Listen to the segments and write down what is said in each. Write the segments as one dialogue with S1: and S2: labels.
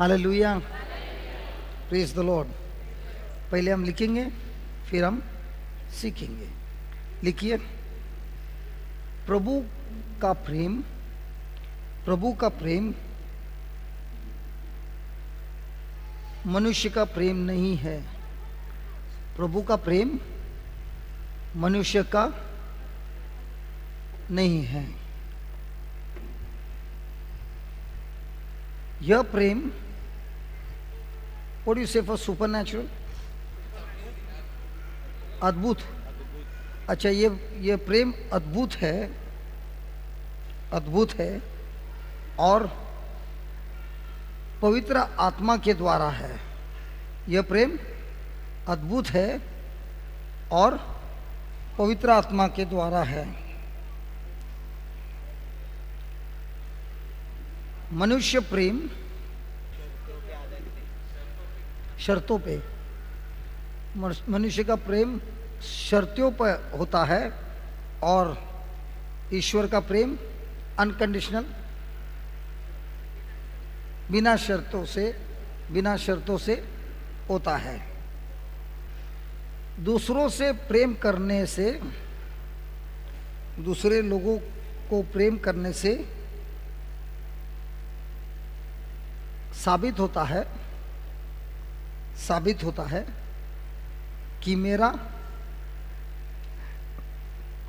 S1: Hallelujah, praise the Lord. पहले हम लिखेंगे, फिर हम सीखेंगे। लिखिए, प्रभु का प्रेम, प्रभु का प्रेम मनुष्य का प्रेम नहीं है। प्रभु का प्रेम मनुष्य का नहीं है। यह प्रेम, व्हाट डू यू से फॉर सुपरनैचुरल? अद्भुत। अच्छा, ये प्रेम अद्भुत है, अद्भुत है और पवित्र आत्मा के द्वारा है। यह प्रेम अद्भुत है और पवित्र आत्मा के द्वारा है। मनुष्य प्रेम शर्तों पे, मनुष्य का प्रेम शर्तों पर होता है और ईश्वर का प्रेम अनकंडीशनल, बिना शर्तों से होता है। दूसरों से प्रेम करने से, दूसरे लोगों को प्रेम करने से साबित होता है कि मेरा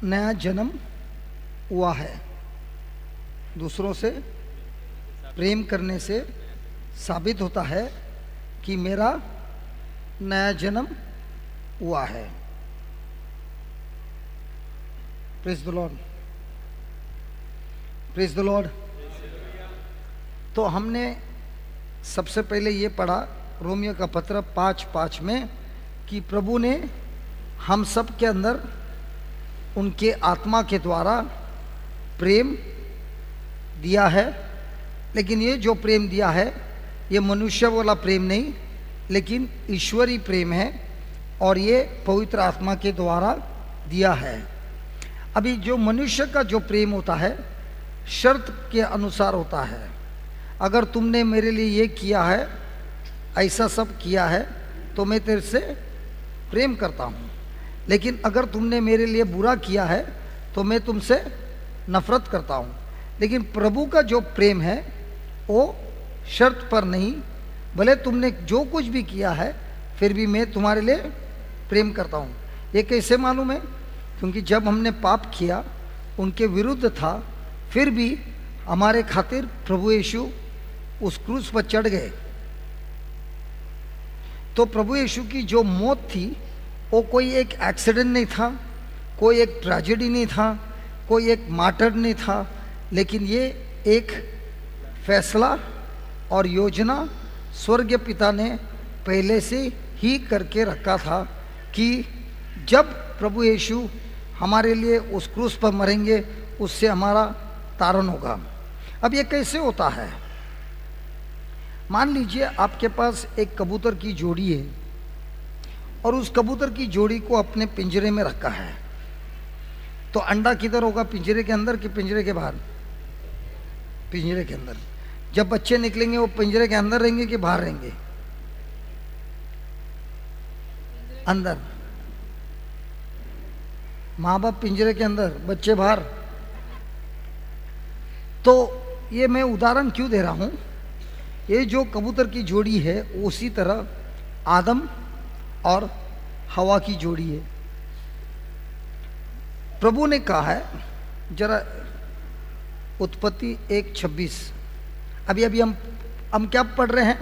S1: नया जन्म हुआ है। दूसरों से प्रेम करने से साबित होता है कि मेरा नया जन्म हुआ है। Praise the Lord, praise the Lord. तो हमने सबसे पहले ये पढ़ा रोमियो का पत्र 5:5 में कि प्रभु ने हम सब के अंदर उनके आत्मा के द्वारा प्रेम दिया है। लेकिन ये जो प्रेम दिया है ये मनुष्य वाला प्रेम नहीं, लेकिन ईश्वरीय प्रेम है और ये पवित्र आत्मा के द्वारा दिया है। अभी जो मनुष्य का जो प्रेम होता है शर्त के अनुसार होता है। अगर तुमने मेरे लिए ये किया है, ऐसा सब किया है, तो मैं तेरे से प्रेम करता हूँ। लेकिन अगर तुमने मेरे लिए बुरा किया है तो मैं तुमसे नफरत करता हूँ। लेकिन प्रभु का जो प्रेम है वो शर्त पर नहीं, भले तुमने जो कुछ भी किया है फिर भी मैं तुम्हारे लिए प्रेम करता हूँ। ये कैसे मालूम है? क्योंकि जब हमने पाप किया, उनके विरुद्ध था, फिर भी हमारे खातिर प्रभु यीशु उस क्रूस पर चढ़ गए। तो प्रभु यीशु की जो मौत थी वो कोई एक एक्सीडेंट नहीं था, कोई एक ट्रेजेडी नहीं था, कोई एक मार्टर नहीं था, लेकिन ये एक फैसला और योजना स्वर्गीय पिता ने पहले से ही करके रखा था कि जब प्रभु यीशु हमारे लिए उस क्रूस पर मरेंगे उससे हमारा तारण होगा। अब ये कैसे होता है? मान लीजिए आपके पास एक कबूतर की जोड़ी है और उस कबूतर की जोड़ी को अपने पिंजरे में रखा है, तो अंडा किधर होगा? पिंजरे के अंदर कि पिंजरे के बाहर? पिंजरे के अंदर। जब बच्चे निकलेंगे वो पिंजरे के अंदर रहेंगे कि बाहर रहेंगे? अंदर। माँ बाप पिंजरे के अंदर, बच्चे बाहर। तो ये मैं उदाहरण क्यों दे रहा हूं? ये जो कबूतर की जोड़ी है उसी तरह आदम और हवा की जोड़ी है। प्रभु ने कहा है, जरा उत्पत्ति 1:26, अभी हम क्या पढ़ रहे हैं?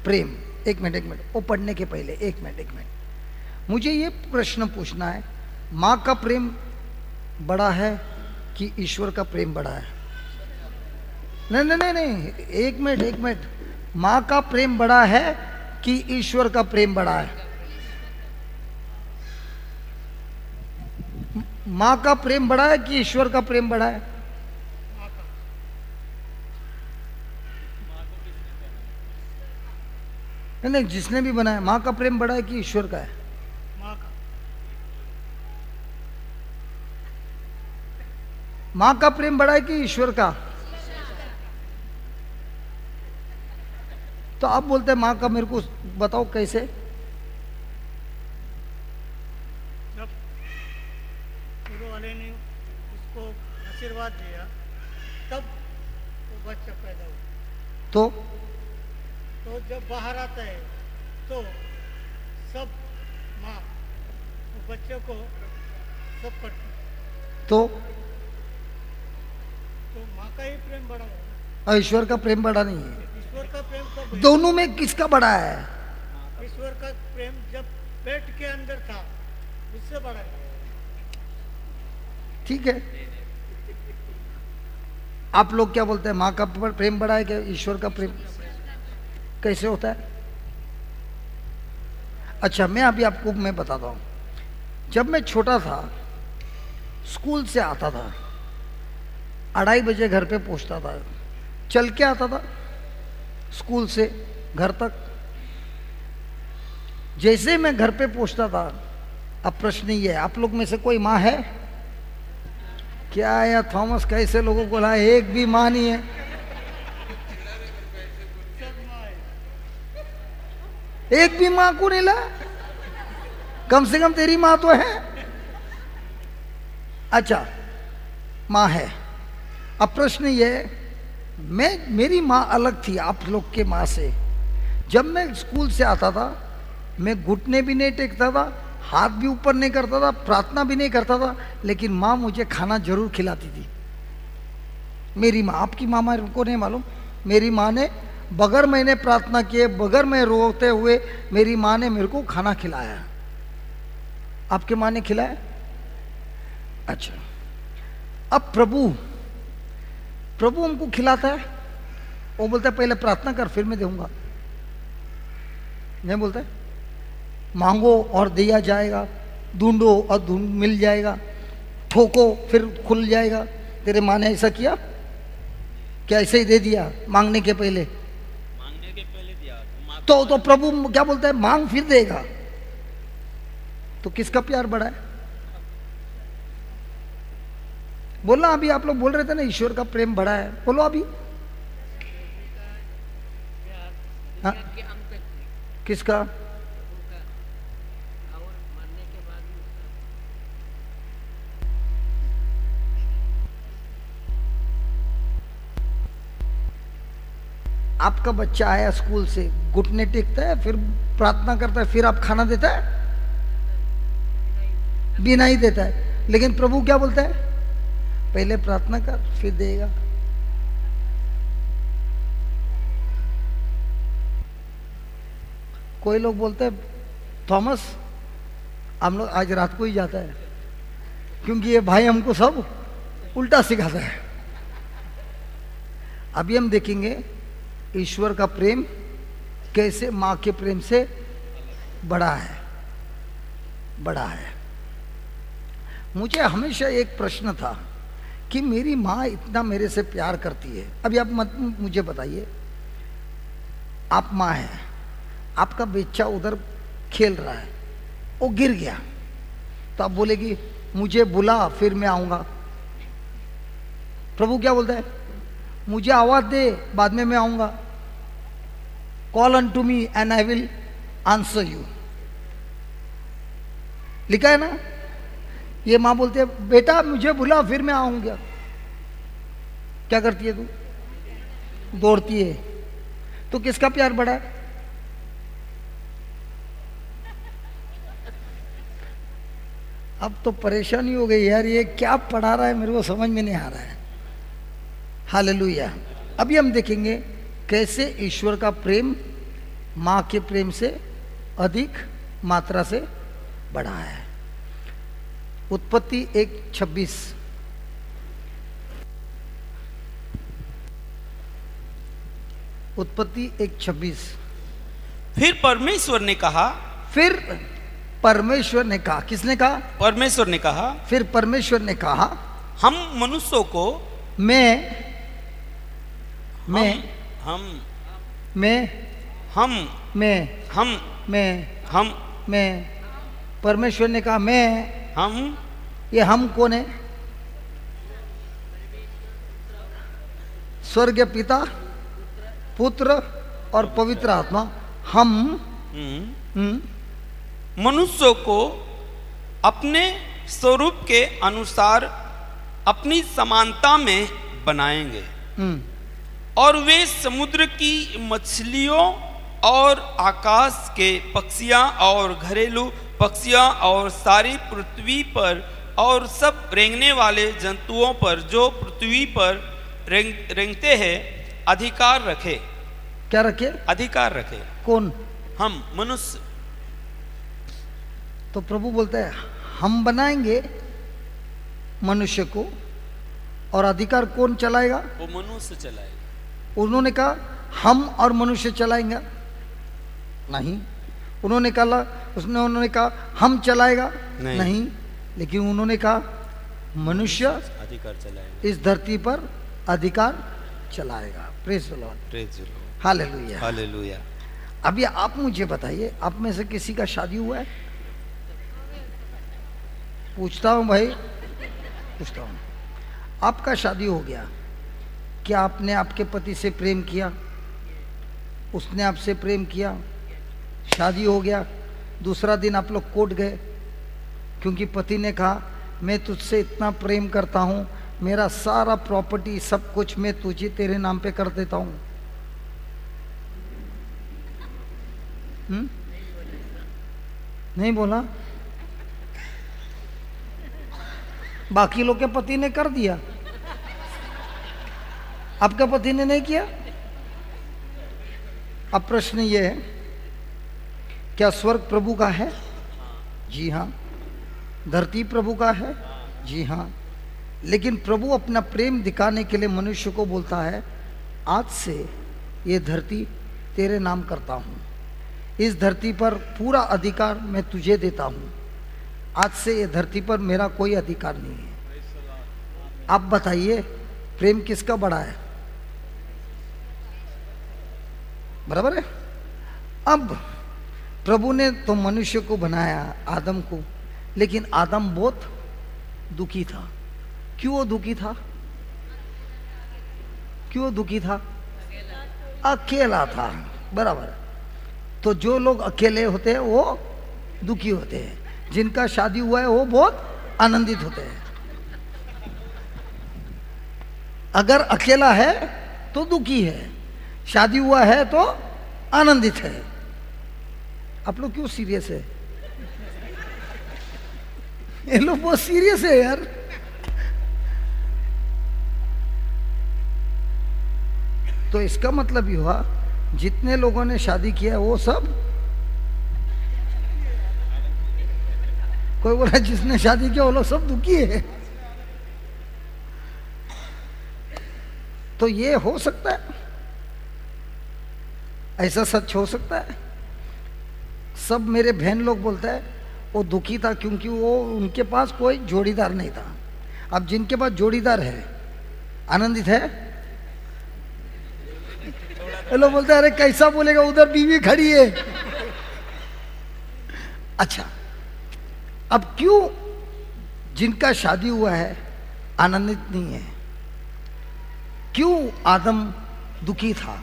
S1: प्रेम। एक मिनट वो पढ़ने के पहले एक मिनट मुझे ये प्रश्न पूछना है, माँ का प्रेम बड़ा है कि ईश्वर का प्रेम बड़ा है? नहीं, एक मिनट। माँ का प्रेम बड़ा है कि ईश्वर का प्रेम बड़ा है? माँ का प्रेम बड़ा है कि ईश्वर का प्रेम बड़ा है? नहीं, जिसने भी बनाया, माँ का प्रेम बड़ा है कि ईश्वर का है? माँ का प्रेम बड़ा है कि ईश्वर का? तो आप बोलते हैं माँ का मेरे को बताओ कैसे?
S2: जब गुरु वाले ने उसको आशीर्वाद दिया तब वो बच्चा पैदा हुआ। तो जब बाहर आता है तो सब माँ वो बच्चे को सब करती है।
S1: तो
S2: माँ का ही प्रेम बड़ा है
S1: और ईश्वर का प्रेम बड़ा नहीं है।
S2: ईश्वर का प्रेम कब है?
S1: दोनों में किसका बड़ा है?
S2: ईश्वर का प्रेम जब पेट के अंदर था उससे बड़ा है।
S1: ठीक है, आप लोग क्या बोलते हैं? माँ का प्रेम बड़ा है क्या ईश्वर का प्रेम? कैसे होता है? अच्छा, मैं अभी आपको मैं बताता हूँ। जब मैं छोटा था, स्कूल से आता था, 2:30 बजे घर पे पहुंचता था, चल के आता था स्कूल से घर तक। जैसे मैं घर पे पहुंचता था, अब प्रश्न ये है, आप लोग में से कोई माँ है क्या? या थॉमस कैसे लोगों को ला, एक भी माँ नहीं है? एक भी माँ को नहीं ला? कम से कम तेरी माँ तो है। अच्छा, माँ है। अब प्रश्न ये है, मेरी माँ अलग थी आप लोग के माँ से। जब मैं स्कूल से आता था, मैं घुटने भी नहीं टेकता था, हाथ भी ऊपर नहीं करता था, प्रार्थना भी नहीं करता था, लेकिन माँ मुझे खाना जरूर खिलाती थी। मेरी माँ, आपकी माँ को नहीं मालूम, मेरी माँ ने बगैर मैंने प्रार्थना किए, बगैर मैं रोते हुए, मेरी माँ ने मेरे को खाना खिलाया। आपके माँ ने खिलाया? अच्छा, अब प्रभु हमको खिलाता है, वो बोलता है पहले प्रार्थना कर फिर मैं दूंगा। नहीं बोलता है, मांगो और दिया जाएगा, ढूंढो और मिल जाएगा, ठोको फिर खुल जाएगा। तेरे माँ ने ऐसा किया क्या? ऐसे ही दे दिया मांगने के पहले?
S3: दिया
S1: तो प्रभु क्या बोलता है? मांग फिर देगा। तो किसका प्यार बड़ा है? बोलना। अभी आप लोग बोल रहे थे ना ईश्वर का प्रेम बड़ा है, बोलो अभी। हाँ? किसका? आपका बच्चा आया स्कूल से, घुटने टेकता है, फिर प्रार्थना करता है, फिर आप खाना देता है? बिना ही देता है। लेकिन प्रभु क्या बोलता है? पहले प्रार्थना कर फिर देगा। कोई लोग बोलते हैं थॉमस हम लोग आज रात को ही जाता है, क्योंकि ये भाई हमको सब उल्टा सिखाता है। अभी हम देखेंगे ईश्वर का प्रेम कैसे माँ के प्रेम से बड़ा है, बड़ा है। मुझे हमेशा एक प्रश्न था कि मेरी माँ इतना मेरे से प्यार करती है। अभी आप मुझे बताइए, आप माँ हैं, आपका बच्चा उधर खेल रहा है, वो गिर गया, तो आप बोलेगी मुझे बुला फिर मैं आऊंगा। प्रभु क्या बोलता है? मुझे आवाज दे बाद में मैं आऊंगा। Call unto me and I will answer you, लिखा है ना। ये माँ बोलती है बेटा मुझे बुला फिर मैं आऊंगा। क्या करती है तू? दौड़ती है। तो किसका प्यार बड़ा है? अब तो परेशानी हो गई यार, ये क्या पढ़ा रहा है मेरे को समझ में नहीं आ रहा है। हालेलुया। अभी हम देखेंगे कैसे ईश्वर का प्रेम माँ के प्रेम से अधिक मात्रा से बड़ा है। उत्पत्ति 1:26। उत्पत्ति 1:26।
S3: फिर परमेश्वर ने कहा,
S1: फिर परमेश्वर ने कहा, किसने कहा?
S3: परमेश्वर ने कहा,
S1: फिर परमेश्वर ने कहा
S3: हम मनुष्यों को
S1: मैं
S3: हम
S1: परमेश्वर ने कहा मैं।
S3: हम
S1: ये हम कौन है? स्वर्गीय पिता, पुत्र और पवित्र आत्मा हम
S3: मनुष्यों को अपने स्वरूप के अनुसार अपनी समानता में बनाएंगे और वे समुद्र की मछलियों और आकाश के पक्षियां और घरेलू पक्षियां और सारी पृथ्वी पर और सब रेंगने वाले जंतुओं पर जो पृथ्वी पर रेंगते हैं अधिकार रखे।
S1: क्या रखे?
S3: अधिकार रखे।
S1: कौन?
S3: हम मनुष्य।
S1: तो प्रभु बोलते हैं हम बनाएंगे मनुष्य को, और अधिकार कौन चलाएगा?
S3: वो मनुष्य चलाएगा।
S1: उन्होंने कहा हम और मनुष्य चलाएंगे? नहीं। उन्होंने कहा हम चलाएगा? नहीं। लेकिन उन्होंने कहा मनुष्य
S3: अधिकार चलाएगा,
S1: इस धरती पर अधिकार चलाएगा। Praise the Lord,
S3: praise the Lord,
S1: hallelujah,
S3: hallelujah.
S1: अभी आप मुझे बताइए, आप में से किसी का शादी हुआ है? पूछता हूं भाई, पूछता हूं। आपका शादी हो गया, क्या आपने आपके पति से प्रेम किया? उसने आपसे प्रेम किया, शादी हो गया। दूसरा दिन आप लोग कोर्ट गए क्योंकि पति ने कहा मैं तुझसे इतना प्रेम करता हूं, मेरा सारा प्रॉपर्टी सब कुछ मैं तुझे तेरे नाम पे कर देता हूं। नहीं बोला? बाकी लोग के पति ने कर दिया, आपका पति ने नहीं किया। अब प्रश्न ये है, क्या स्वर्ग प्रभु का है? जी हाँ। धरती प्रभु का है? जी हाँ। लेकिन प्रभु अपना प्रेम दिखाने के लिए मनुष्य को बोलता है आज से ये धरती तेरे नाम करता हूँ, इस धरती पर पूरा अधिकार मैं तुझे देता हूँ। आज से ये धरती पर मेरा कोई अधिकार नहीं है। आप बताइए प्रेम किसका बड़ा है? बराबर है। अब प्रभु ने तो मनुष्य को बनाया, आदम को, लेकिन आदम बहुत दुखी था। क्यों वो दुखी था? क्यों दुखी था? अकेला था। बराबर। तो जो लोग अकेले होते हैं वो दुखी होते हैं, जिनका शादी हुआ है वो बहुत आनंदित होते हैं। अगर अकेला है तो दुखी है, शादी हुआ है तो आनंदित है। आप लोग क्यों सीरियस है? ये लोग बहुत सीरियस है यार। तो इसका मतलब ये हुआ जितने लोगों ने शादी किया वो सब, कोई बोला जिसने शादी किया वो लोग सब दुखी है। तो ये हो सकता है? ऐसा सच हो सकता है? सब मेरे बहन लोग बोलते हैं वो दुखी था क्योंकि वो उनके पास कोई जोड़ीदार नहीं था। अब जिनके पास जोड़ीदार है आनंदित है? लोग बोलते हैं अरे कैसा बोलेगा, उधर बीवी खड़ी है। अच्छा, अब क्यों जिनका शादी हुआ है आनंदित नहीं है? क्यों आदम दुखी था?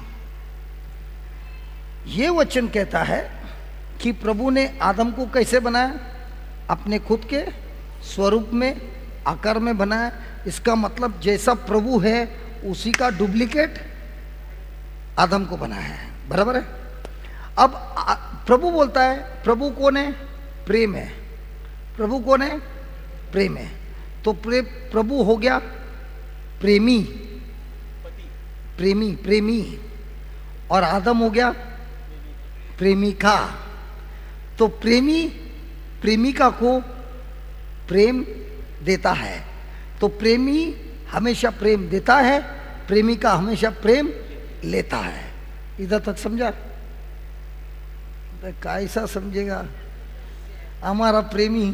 S1: ये वचन कहता है कि प्रभु ने आदम को कैसे बनाया? अपने खुद के स्वरूप में, आकार में बनाया। इसका मतलब जैसा प्रभु है उसी का डुप्लीकेट आदम को बनाया है। बराबर है। अब प्रभु बोलता है, प्रभु कौन है? प्रेम है। प्रभु कौन है? प्रेम है। तो प्रभु हो गया प्रेमी, प्रेमी, प्रेमी, और आदम हो गया प्रेमिका। तो प्रेमी प्रेमिका को प्रेम देता है। तो प्रेमी हमेशा प्रेम देता है, प्रेमिका हमेशा प्रेम लेता है। इधर तक समझा? कैसा समझेगा हमारा प्रेमी?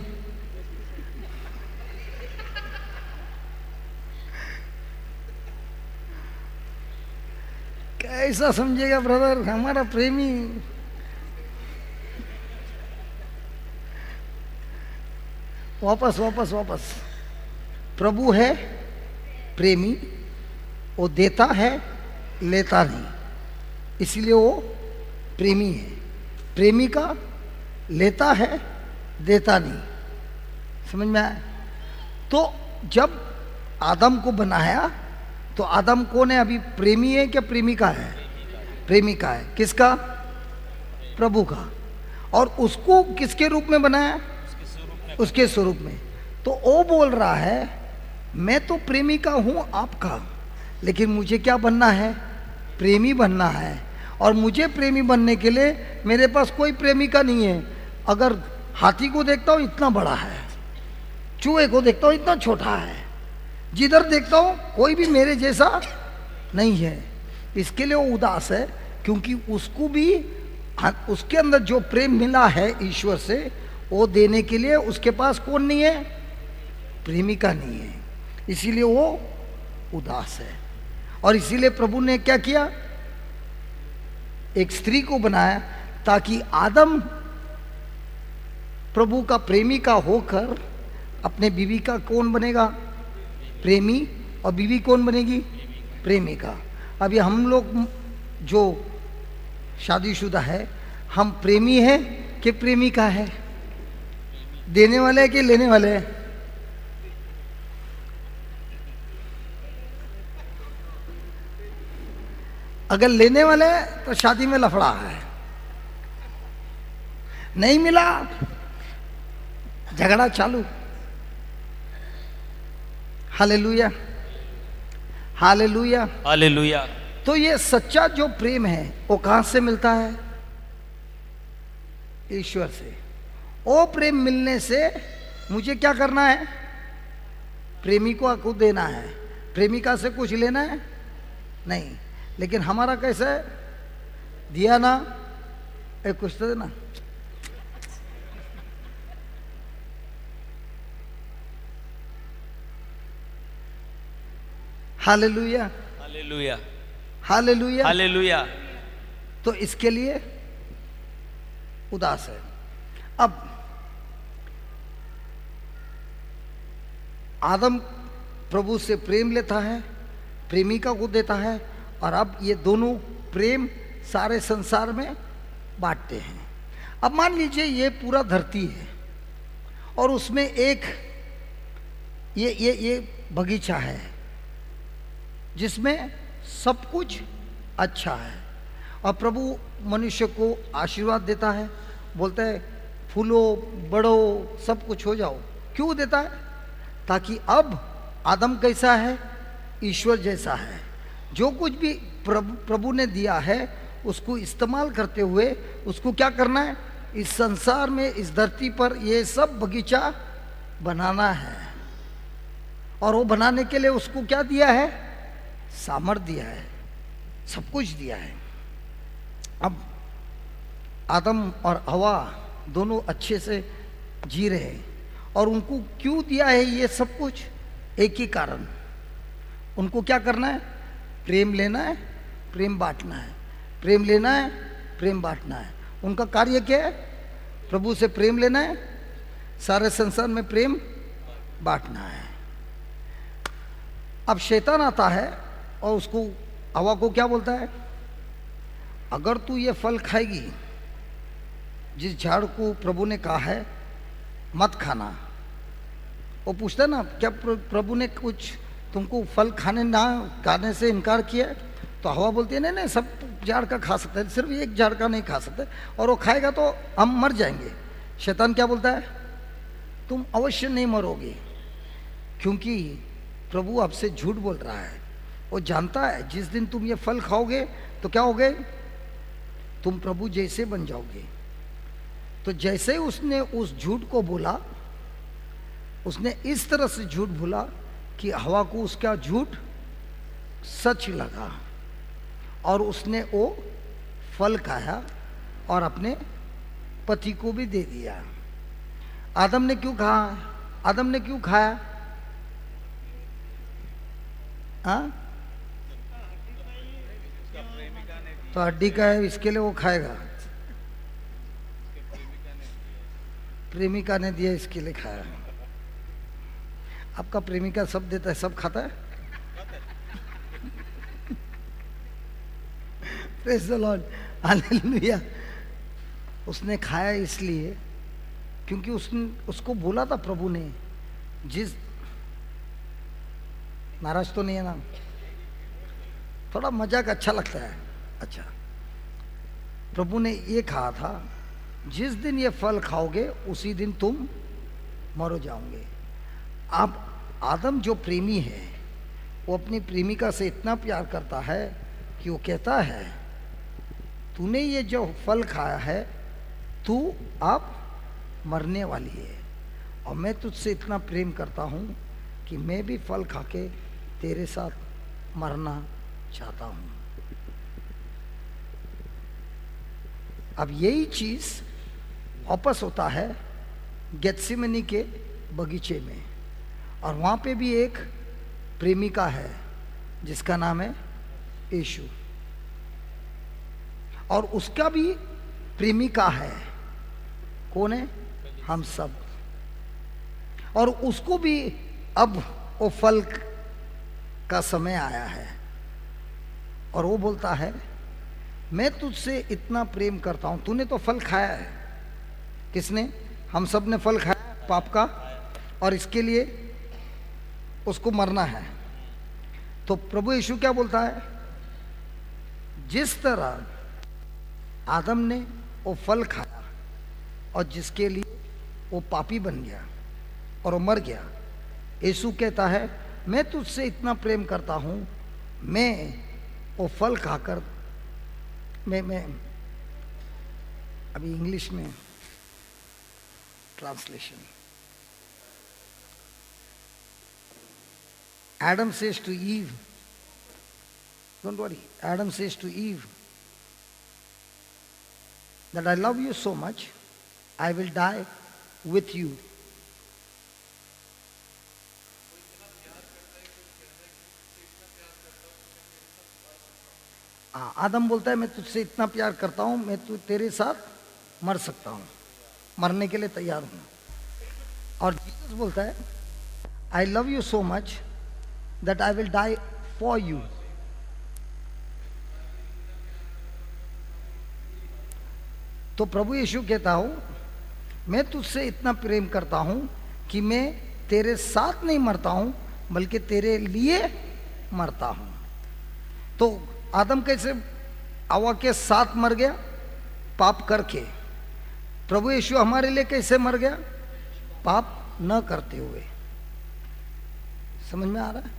S1: कैसा समझेगा ब्रदर हमारा प्रेमी? वापस वापस वापस। प्रभु है प्रेमी, वो देता है, लेता नहीं। इसीलिए वो प्रेमी है। प्रेमी का लेता है, देता नहीं। समझ में आया? तो जब आदम को बनाया तो आदम कौन है अभी? प्रेमी है क्या प्रेमिका है? प्रेमिका है। किसका? प्रभु का। और उसको किसके रूप में बनाया? उसके स्वरूप में। तो वो बोल रहा है मैं तो प्रेमिका हूं आपका, लेकिन मुझे क्या बनना है? प्रेमी बनना है। और मुझे प्रेमी बनने के लिए मेरे पास कोई प्रेमिका नहीं है। अगर हाथी को देखता हूं इतना बड़ा है, चूहे को देखता हूं इतना छोटा है, जिधर देखता हूं कोई भी मेरे जैसा नहीं है। इसके लिए वो उदास है, क्योंकि उसको भी उसके अंदर जो प्रेम मिला है ईश्वर से, वो देने के लिए उसके पास कौन नहीं है? प्रेमिका नहीं है। इसीलिए वो उदास है। और इसीलिए प्रभु ने क्या किया? एक स्त्री को बनाया, ताकि आदम प्रभु का प्रेमिका होकर अपने बीवी का कौन बनेगा? प्रेमी। और बीवी कौन बनेगी? प्रेमिका। अभी हम लोग जो शादीशुदा है, हम प्रेमी हैं कि प्रेमिका है? देने वाले हैं कि लेने वाले हैं? अगर लेने वाले हैं तो शादी में लफड़ा है, नहीं मिला झगड़ा चालू। Hallelujah, hallelujah,
S3: hallelujah.
S1: तो ये सच्चा जो प्रेम है वो कहां से मिलता है? ईश्वर से। वो प्रेम मिलने से मुझे क्या करना है? प्रेमी को देना है। प्रेमिका से कुछ लेना है नहीं। लेकिन हमारा कैसे है? दिया ना, एक कुछ तो देना। Hallelujah,
S3: hallelujah,
S1: hallelujah,
S3: hallelujah.
S1: तो इसके लिए उदास है। अब आदम प्रभु से प्रेम लेता है, प्रेमिका को देता है, और अब ये दोनों प्रेम सारे संसार में बांटते हैं। अब मान लीजिए ये पूरा धरती है और उसमें एक ये बगीचा है जिसमें सब कुछ अच्छा है, और प्रभु मनुष्य को आशीर्वाद देता है, बोलता है फूलो बढ़ो सब कुछ हो जाओ। क्यों देता है? ताकि अब आदम कैसा है? ईश्वर जैसा है। जो कुछ भी प्रभु ने दिया है उसको इस्तेमाल करते हुए उसको क्या करना है? इस संसार में, इस धरती पर ये सब बगीचा बनाना है। और वो बनाने के लिए उसको क्या दिया है? सामर्थ्य दिया है, सब कुछ दिया है। अब आदम और हवा दोनों अच्छे से जी रहे हैं, और उनको क्यों दिया है ये सब कुछ? एक ही कारण, उनको क्या करना है? प्रेम लेना है, प्रेम बांटना है। प्रेम लेना है, प्रेम बांटना है। उनका कार्य क्या है? प्रभु से प्रेम लेना है, सारे संसार में प्रेम बांटना है। अब शैतान आता है और उसको, हवा को क्या बोलता है? अगर तू ये फल खाएगी, जिस झाड़ को प्रभु ने कहा है मत खाना, वो पूछता है ना क्या प्रभु ने कुछ तुमको फल खाने से इनकार किया है? तो हवा बोलती है नहीं नहीं, सब झाड़ का खा सकते हैं, सिर्फ एक झाड़ का नहीं खा सकते, और वो खाएगा तो हम मर जाएंगे। शैतान क्या बोलता है? तुम अवश्य नहीं मरोगे, क्योंकि प्रभु आपसे झूठ बोल रहा है। वो जानता है जिस दिन तुम ये फल खाओगे तो क्या होगे? तुम प्रभु जैसे बन जाओगे। तो जैसे उसने उस झूठ को बोला, उसने इस तरह से झूठ बोला कि हवा को उसका झूठ सच लगा, और उसने वो फल खाया और अपने पति को भी दे दिया। आदम ने क्यों कहा? आदम ने क्यों खाया? हाँ, तो हड्डी का है, इसके लिए वो खाएगा। प्रेमिका ने दिया, इसके लिए खाया। आपका प्रेमिका सब देता है, सब खाता है? Praise the Lord, hallelujah. उसने खाया इसलिए क्योंकि उसको बोला था प्रभु ने, जिस, नाराज तो नहीं है ना? थोड़ा मजाक अच्छा लगता है। अच्छा, प्रभु ने ये कहा था, जिस दिन ये फल खाओगे उसी दिन तुम मरो जाओगे। अब आदम जो प्रेमी है, वो अपनी प्रेमिका से इतना प्यार करता है कि वो कहता है, तूने ये जो फल खाया है, तू अब मरने वाली है, और मैं तुझसे इतना प्रेम करता हूँ कि मैं भी फल खा के तेरे साथ मरना चाहता हूँ। अब यही चीज वापस होता है गेत्सेमनी के बगीचे में, और वहां पे भी एक प्रेमिका है जिसका नाम है यीशु, और उसका भी प्रेमिका है। कौन है? हम सब। और उसको भी अब वो फल का समय आया है, और वो बोलता है, मैं तुझसे इतना प्रेम करता हूं। तूने तो फल खाया है। किसने? हम सब ने फल खाया पाप का, और इसके लिए उसको मरना है। तो प्रभु यीशु क्या बोलता है? जिस तरह आदम ने वो फल खाया और जिसके लिए वो पापी बन गया और वो मर गया, यीशु कहता है, मैं तुझसे इतना प्रेम करता हूं, मैं वो फल खाकर, मैं अभी इंग्लिश में translation, Adam says to Eve, don't worry, Adam says to Eve that I love you so much, I will die with you. आदम बोलता है, मैं तुझसे इतना प्यार करता हूं, मैं तेरे साथ मर सकता हूं, मरने के लिए तैयार हूं। और जीसस बोलता है, I love you so much that I will die for you. तो प्रभु यीशु कहता हूं, मैं तुझसे इतना प्रेम करता हूं कि मैं तेरे साथ नहीं मरता हूं, बल्कि तेरे लिए मरता हूं। तो आदम कैसे हवा के साथ मर गया? पाप करके। प्रभु यीशु हमारे लिए कैसे मर गया? पाप न करते हुए। समझ में आ रहा है?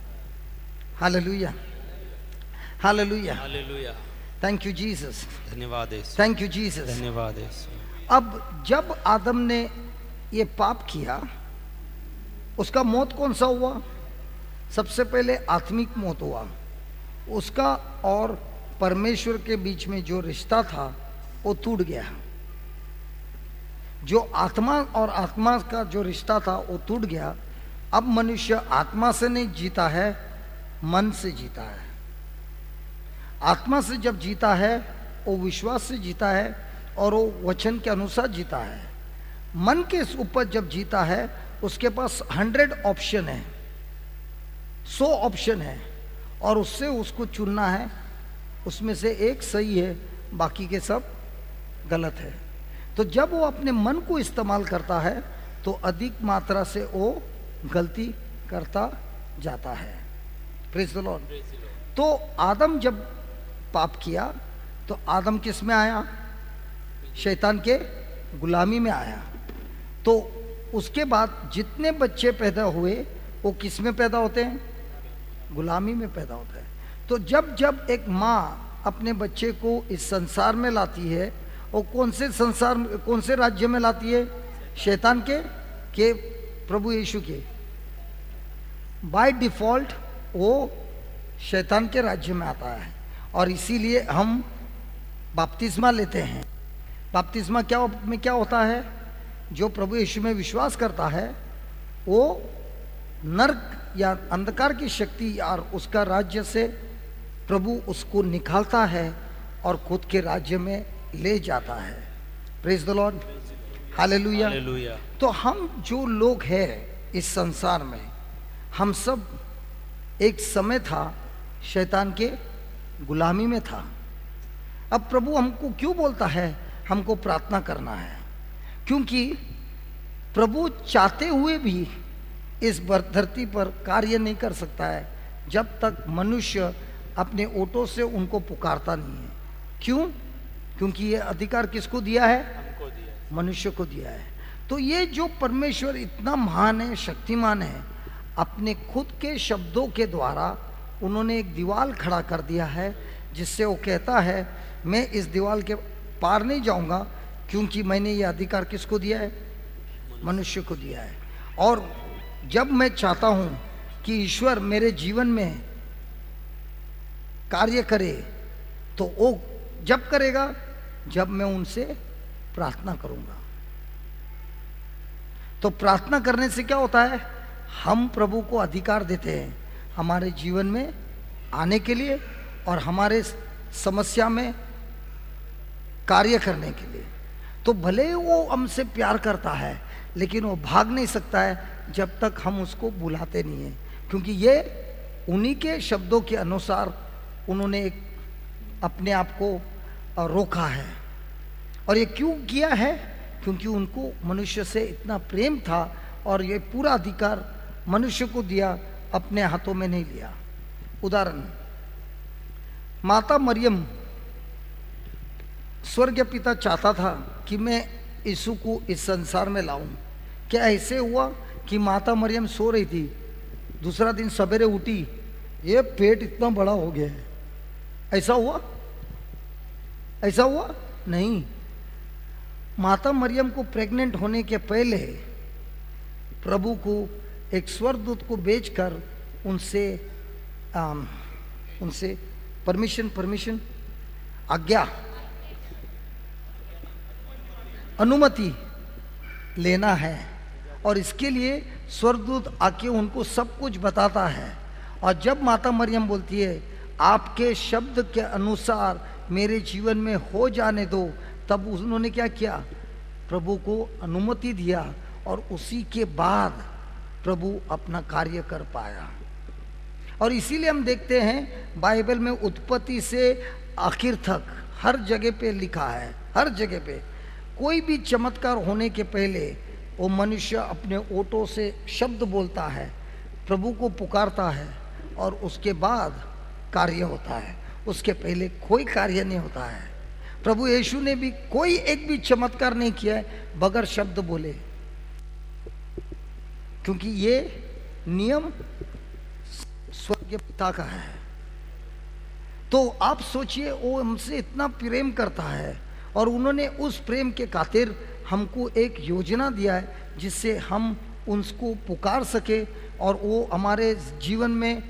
S1: Hallelujah, hallelujah,
S3: hallelujah.
S1: Thank you Jesus,
S3: धन्यवाद यीशु,
S1: थैंक यू जीसस।
S3: धन्यवाद यीशु।
S1: अब जब आदम ने ये पाप किया, उसका मौत कौन सा हुआ? सबसे पहले आत्मिक मौत हुआ। उसका और परमेश्वर के बीच में जो रिश्ता था वो टूट गया। जो आत्मा और आत्मा का जो रिश्ता था वो टूट गया। अब मनुष्य आत्मा से नहीं जीता है, मन से जीता है। आत्मा से जब जीता है वो विश्वास से जीता है और वो वचन के अनुसार जीता है। मन के ऊपर जब जीता है उसके पास 100 ऑप्शन है, 100 ऑप्शन है, और उससे उसको चुनना है। उसमें से एक सही है, बाकी के सब गलत है। तो जब वो अपने मन को इस्तेमाल करता है तो अधिक मात्रा से वो गलती करता जाता है। Praise the Lord. तो आदम जब पाप किया तो आदम किस में आया? शैतान के गुलामी में आया। तो उसके बाद जितने बच्चे पैदा हुए वो किस में पैदा होते हैं? गुलामी में पैदा होता है। तो जब जब एक माँ अपने बच्चे को इस संसार में लाती है, वो कौन से संसार, कौन से राज्य में लाती है? शैतान के प्रभु यीशु के। बाय डिफॉल्ट वो शैतान के राज्य में आता है, और इसीलिए हम बपतिस्मा लेते हैं। बपतिस्मा क्या होता है? जो प्रभु यीशु में विश्वास करता है वो नरक या अंधकार की शक्ति और उसका राज्य से प्रभु उसको निकालता है और खुद के राज्य में ले जाता है। Praise the Lord, hallelujah,
S3: hallelujah.
S1: तो हम जो लोग हैं इस संसार में, हम सब एक समय था शैतान के गुलामी में था। अब प्रभु हमको क्यों बोलता है हमको प्रार्थना करना है? क्योंकि प्रभु चाहते हुए भी इस धरती पर कार्य नहीं कर सकता है जब तक मनुष्य अपने ओटों से उनको पुकारता नहीं है। क्यों? क्योंकि ये अधिकार किसको दिया है?
S3: हमको दिया,
S1: मनुष्य को दिया है। तो ये जो परमेश्वर इतना महान है, शक्तिमान है, अपने खुद के शब्दों के द्वारा उन्होंने एक दीवार खड़ा कर दिया है, जिससे वो कहता है मैं इस दीवार के पार नहीं जाऊंगा, क्योंकि मैंने ये अधिकार किसको दिया है? मनुष्य को दिया है। और जब मैं चाहता हूं कि ईश्वर मेरे जीवन में कार्य करे, तो वो जब करेगा जब मैं उनसे प्रार्थना करूंगा। तो प्रार्थना करने से क्या होता है? हम प्रभु को अधिकार देते हैं हमारे जीवन में आने के लिए और हमारे समस्या में कार्य करने के लिए। तो भले वो हमसे प्यार करता है, लेकिन वो भाग नहीं सकता है जब तक हम उसको बुलाते नहीं हैं, क्योंकि ये उन्हीं के शब्दों के अनुसार उन्होंने एक अपने आप को रोका है। और ये क्यों किया है? क्योंकि उनको मनुष्य से इतना प्रेम था और ये पूरा अधिकार मनुष्य को दिया, अपने हाथों में नहीं लिया। उदाहरण, माता मरियम, स्वर्ग पिता चाहता था कि मैं यीशु को इस संसार में लाऊं। क्या ऐसे हुआ कि माता मरियम सो रही थी, दूसरा दिन सवेरे उठी, ये पेट इतना बड़ा हो गया है? ऐसा हुआ? ऐसा हुआ? नहीं। माता मरियम को प्रेग्नेंट होने के पहले प्रभु को एक स्वर्गदूत को भेजकर उनसे परमिशन आज्ञा, अनुमति लेना है। और इसके लिए स्वर्गदूत आके उनको सब कुछ बताता है। और जब माता मरियम बोलती है आपके शब्द के अनुसार मेरे जीवन में हो जाने दो, तब उन्होंने क्या किया? प्रभु को अनुमति दिया और उसी के बाद प्रभु अपना कार्य कर पाया। और इसीलिए हम देखते हैं बाइबल में उत्पत्ति से आखिर तक हर जगह पे लिखा है, हर जगह पे कोई भी चमत्कार होने के पहले वो मनुष्य अपने ओठों से शब्द बोलता है, प्रभु को पुकारता है और उसके बाद कार्य होता है। उसके पहले कोई कार्य नहीं होता है। प्रभु यीशु ने भी कोई एक भी चमत्कार नहीं किया है बगैर शब्द बोले, क्योंकि ये नियम स्वर्गीय पिता का है। तो आप सोचिए, वो हमसे इतना प्रेम करता है और उन्होंने उस प्रेम के खातिर हमको एक योजना दिया है जिससे हम उनको पुकार सके और वो हमारे जीवन में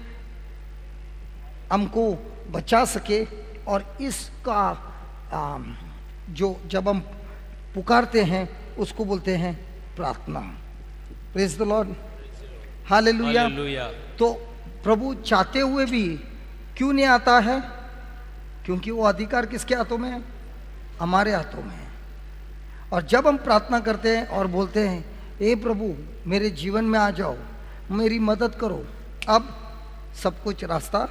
S1: हमको बचा सके। और इसका जो जब हम पुकारते हैं उसको बोलते हैं प्रार्थना। Praise the Lord, hallelujah. तो प्रभु चाहते हुए भी क्यों नहीं आता है? क्योंकि वो अधिकार किसके हाथों में है? हमारे हाथों में है। और जब हम प्रार्थना करते हैं और बोलते हैं ए प्रभु मेरे जीवन में आ जाओ, मेरी मदद करो, अब सब कुछ रास्ता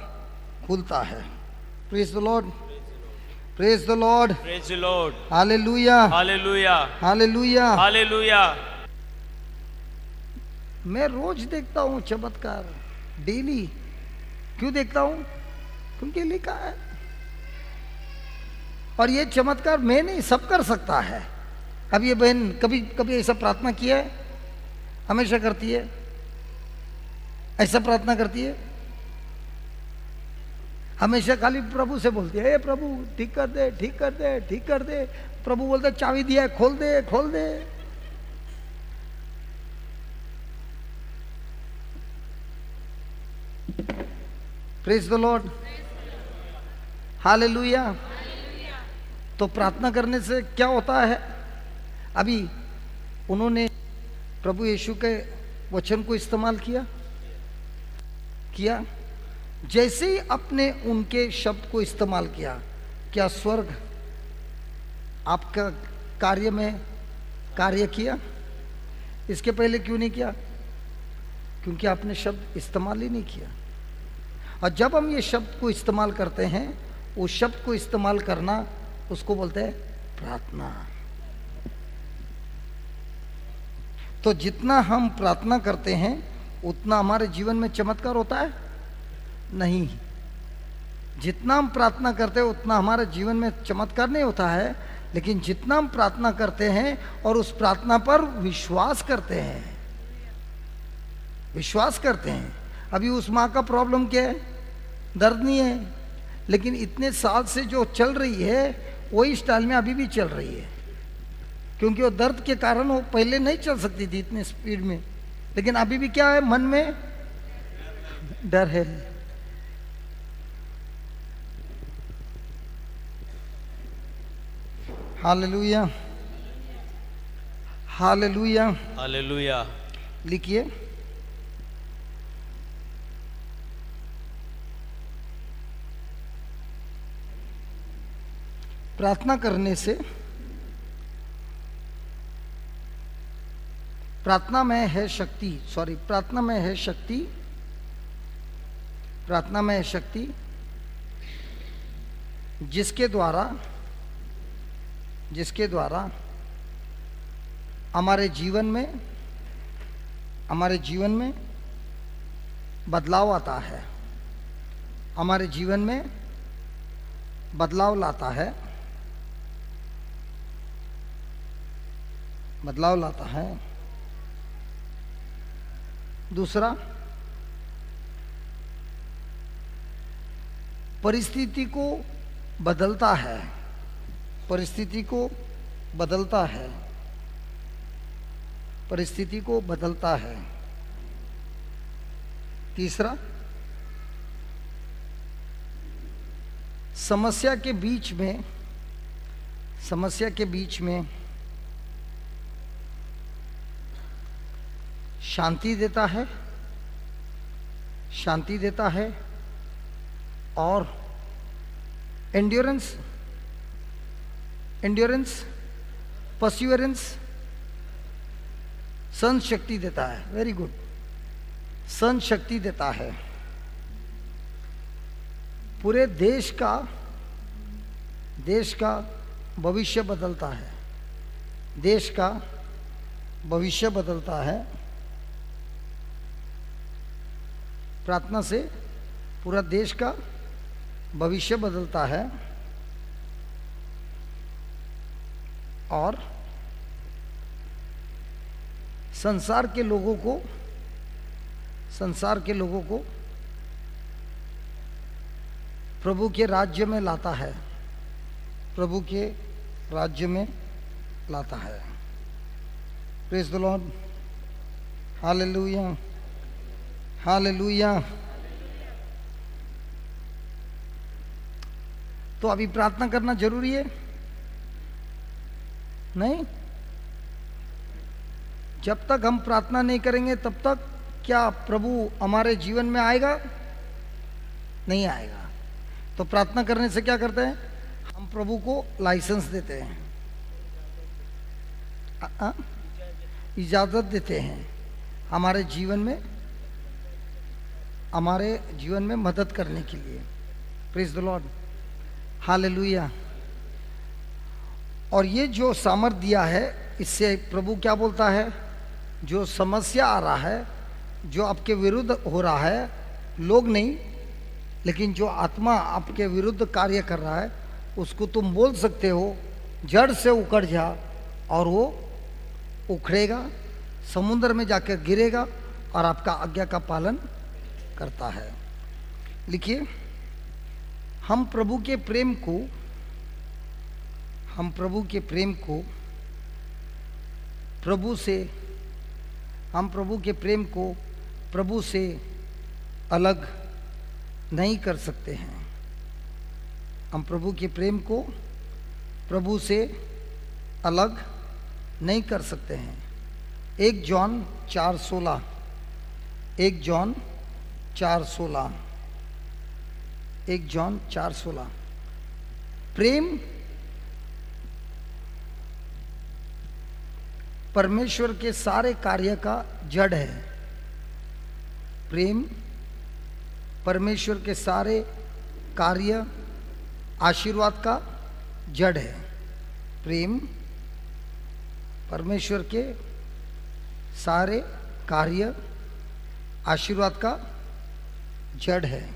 S1: खुलता है। Praise the Lord, praise the Lord,
S3: praise the Lord,
S1: hallelujah,
S3: hallelujah,
S1: hallelujah,
S3: hallelujah.
S1: मैं रोज देखता हूँ चमत्कार, डेली। क्यों देखता हूँ? क्योंकि लिखा है। और ये चमत्कार मैं नहीं, सब कर सकता है। अब ये बहन कभी कभी ऐसा प्रार्थना किया है? हमेशा करती है, ऐसा प्रार्थना करती है, हमेशा खाली प्रभु से बोलती है, ए प्रभु ठीक कर दे, ठीक कर दे, ठीक कर दे। प्रभु बोलते चाबी दिया है, खोल दे, खोल दे। Praise the Lord, hallelujah. तो प्रार्थना करने से क्या होता है? अभी उन्होंने प्रभु यीशु के वचन को इस्तेमाल किया। जैसे ही अपने उनके शब्द को इस्तेमाल किया, क्या स्वर्ग आपका कार्य में कार्य किया? इसके पहले क्यों नहीं किया? क्योंकि आपने शब्द इस्तेमाल ही नहीं किया। और जब हम ये शब्द को इस्तेमाल करते हैं, उस शब्द को इस्तेमाल करना, उसको बोलते हैं प्रार्थना। तो जितना हम प्रार्थना करते हैं उतना हमारे जीवन में चमत्कार होता है? नहीं। जितना हम प्रार्थना करते हैं उतना हमारे जीवन में चमत्कार नहीं होता है, लेकिन जितना हम प्रार्थना करते हैं और उस प्रार्थना पर विश्वास करते हैं, विश्वास करते हैं। अभी उस माँ का प्रॉब्लम क्या है? दर्द नहीं है, लेकिन इतने साल से जो चल रही है वही स्टाइल में अभी भी चल रही है, क्योंकि वो दर्द के कारण वो पहले नहीं चल सकती थी इतने स्पीड में, लेकिन अभी भी क्या है, मन में डर है। Hallelujah, hallelujah,
S3: hallelujah.
S1: लिखिए, प्रार्थना करने से, प्रार्थना में है शक्ति, प्रार्थना में है शक्ति, प्रार्थना में है शक्ति जिसके द्वारा हमारे जीवन में बदलाव आता है, हमारे जीवन में बदलाव लाता है, बदलाव लाता है। दूसरा, परिस्थिति को बदलता है, परिस्थिति को बदलता है, परिस्थिति को बदलता है। तीसरा, समस्या के बीच में शांति देता है, शांति देता है, और एंड्योरेंस, परसिवरेंस, सहन शक्ति देता है। वेरी गुड, सहन शक्ति देता है। पूरे देश का भविष्य बदलता है, देश का भविष्य बदलता है। प्रार्थना से पूरा देश का भविष्य बदलता है, और संसार के लोगों को प्रभु के राज्य में लाता है, प्रभु के राज्य में लाता है। Praise the Lord, hallelujah, hallelujah. तो अभी प्रार्थना करना जरूरी है? नहीं। जब तक हम प्रार्थना नहीं करेंगे तब तक क्या प्रभु हमारे जीवन में आएगा? नहीं आएगा। तो प्रार्थना करने से क्या करते हैं? हम प्रभु को लाइसेंस देते हैं, इजाजत देते हैं हमारे जीवन में मदद करने के लिए। Praise the Lord, hallelujah. और ये जो सामर्थ दिया है, इससे प्रभु क्या बोलता है? जो समस्या आ रहा है, जो आपके विरुद्ध हो रहा है, लोग नहीं लेकिन जो आत्मा आपके विरुद्ध कार्य कर रहा है, उसको तुम बोल सकते हो जड़ से उखड़ जा, और वो उखड़ेगा, समुद्र में जाकर गिरेगा और आपका आज्ञा का पालन करता है। लिखिए, हम प्रभु के प्रेम को प्रभु से अलग नहीं कर सकते हैं। हम प्रभु के प्रेम को प्रभु से अलग नहीं कर सकते हैं। 1 जॉन 4:16, 1 जॉन 4:16, 1 जॉन 4:16। प्रेम परमेश्वर के सारे कार्य का जड़ है। प्रेम परमेश्वर के सारे कार्य आशीर्वाद का जड़ है। प्रेम परमेश्वर के सारे कार्य आशीर्वाद का जड़ है।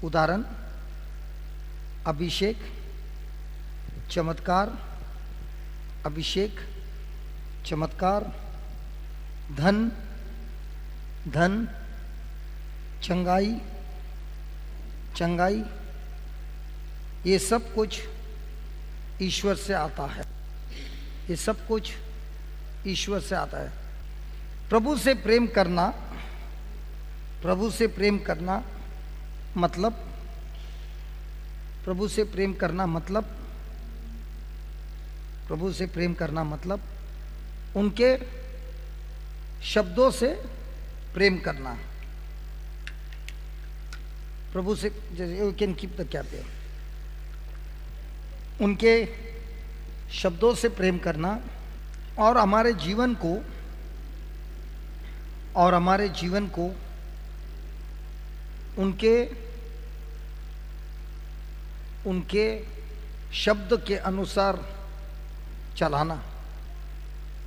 S1: उदाहरण, अभिषेक, चमत्कार, अभिषेक, चमत्कार, धन, धन, चंगाई, चंगाई, ये सब कुछ ईश्वर से आता है। ये सब कुछ ईश्वर से आता है। प्रभु से प्रेम करना, प्रभु से प्रेम करना मतलब, प्रभु से प्रेम करना मतलब, प्रभु से प्रेम करना मतलब उनके शब्दों से प्रेम करना। प्रभु से, जैसे you can keep the cap, उनके शब्दों से प्रेम करना और हमारे जीवन को, और हमारे जीवन को उनके शब्द के अनुसार चलाना।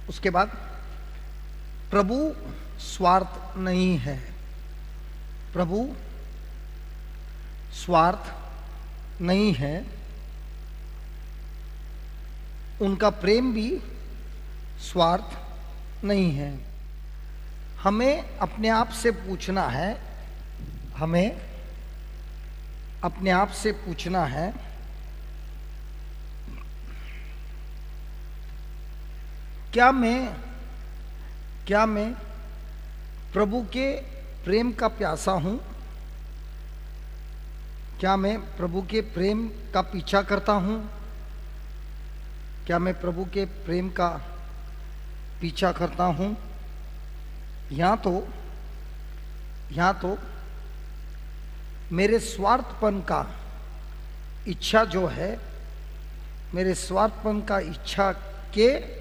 S1: उसके बाद प्रभु स्वार्थ नहीं है। प्रभु स्वार्थ नहीं है। उनका प्रेम भी स्वार्थ नहीं है। हमें अपने आप से पूछना है, हमें अपने आप से पूछना है, क्या मैं प्रभु के प्रेम का प्यासा हूं? क्या मैं प्रभु के प्रेम का पीछा करता हूं? क्या मैं प्रभु के प्रेम का पीछा करता हूं? या तो मेरे स्वार्थपन का इच्छा जो है, मेरे स्वार्थपन का इच्छा के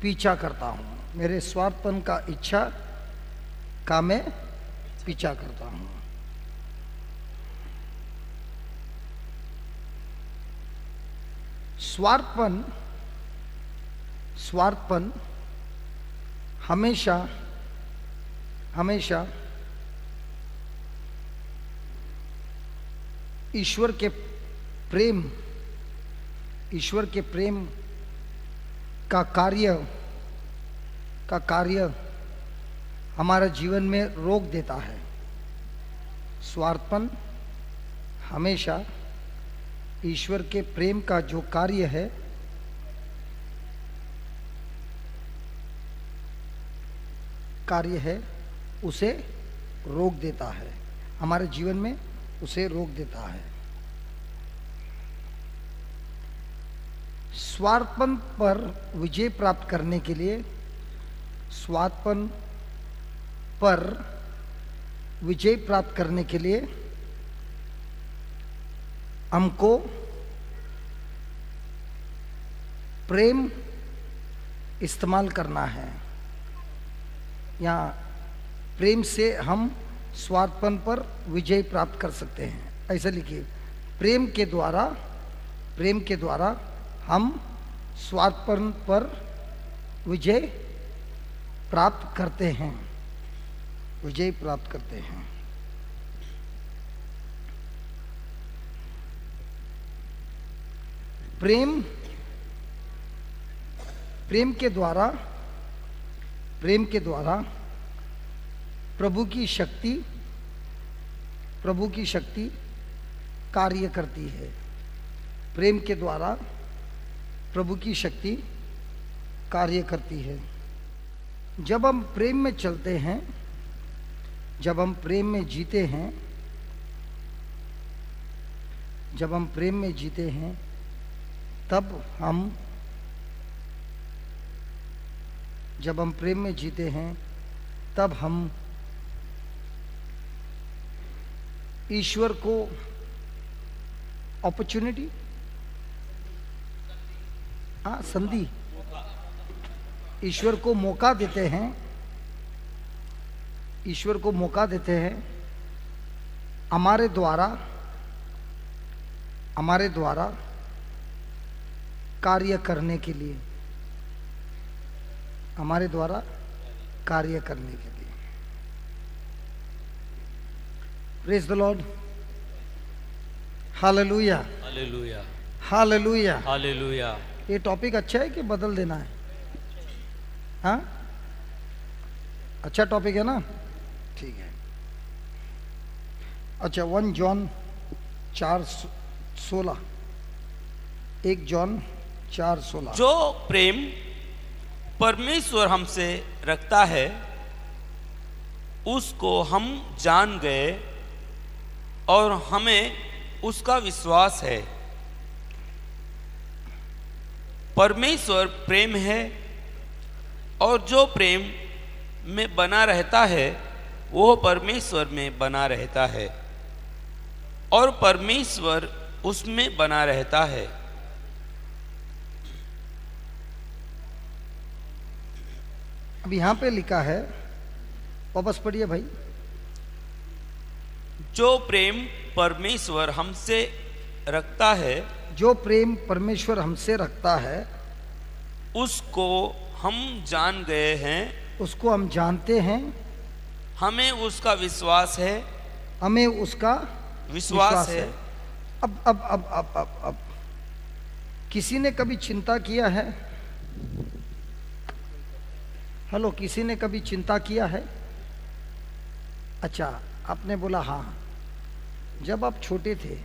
S1: पीछा करता हूं। मेरे स्वार्थपन का इच्छा का मैं पीछा करता हूं। स्वार्थपन हमेशा ईश्वर के प्रेम का कार्य हमारे जीवन में रोक देता है। स्वार्थपन हमेशा ईश्वर के प्रेम का जो कार्य है उसे रोक देता है, हमारे जीवन में उसे रोक देता है। स्वार्थपन पर विजय प्राप्त करने के लिए, स्वार्थपन पर विजय प्राप्त करने के लिए हमको प्रेम इस्तेमाल करना है। या प्रेम से हम स्वार्थपन पर विजय प्राप्त कर सकते हैं। ऐसा लिखिए, प्रेम के द्वारा हम स्वार्थपन पर विजय प्राप्त करते हैं, विजय प्राप्त करते हैं। प्रेम के द्वारा प्रभु की शक्ति कार्य करती है। प्रेम के द्वारा प्रभु की शक्ति कार्य करती है। जब हम प्रेम में चलते हैं, जब हम प्रेम में जीते हैं, जब हम प्रेम में जीते हैं, तब हम, जब हम प्रेम में जीते हैं, तब हम ईश्वर को अपॉर्चुनिटी, संधि, ईश्वर को मौका देते हैं, ईश्वर को मौका देते हैं हमारे द्वारा हमारे द्वारा कार्य करने के लिए, हमारे द्वारा कार्य करने के लिए। Praise the Lord, hallelujah,
S4: hallelujah,
S1: hallelujah.
S4: Hallelujah.
S1: ये टॉपिक अच्छा है कि बदल देना है? हाँ, अच्छा टॉपिक है ना, ठीक है। अच्छा, 1 जॉन 4:16, 1 जॉन 4:16।
S3: जो प्रेम परमेश्वर हमसे रखता है उसको हम जान गए और हमें उसका विश्वास है। परमेश्वर प्रेम है और जो प्रेम में बना रहता है वो परमेश्वर में बना रहता है और परमेश्वर उसमें बना रहता है।
S1: अब यहाँ पे लिखा है, वापस पढ़िए भाई।
S3: जो प्रेम परमेश्वर हमसे रखता है,
S1: जो प्रेम परमेश्वर हमसे रखता है
S3: उसको हम जान गए हैं,
S1: उसको हम जानते हैं,
S3: हमें उसका विश्वास है,
S1: हमें उसका
S3: विश्वास है।
S1: अब किसी ने कभी चिंता किया है? हेलो, किसी ने कभी चिंता किया है? अच्छा, आपने बोला हाँ। जब आप छोटे थे,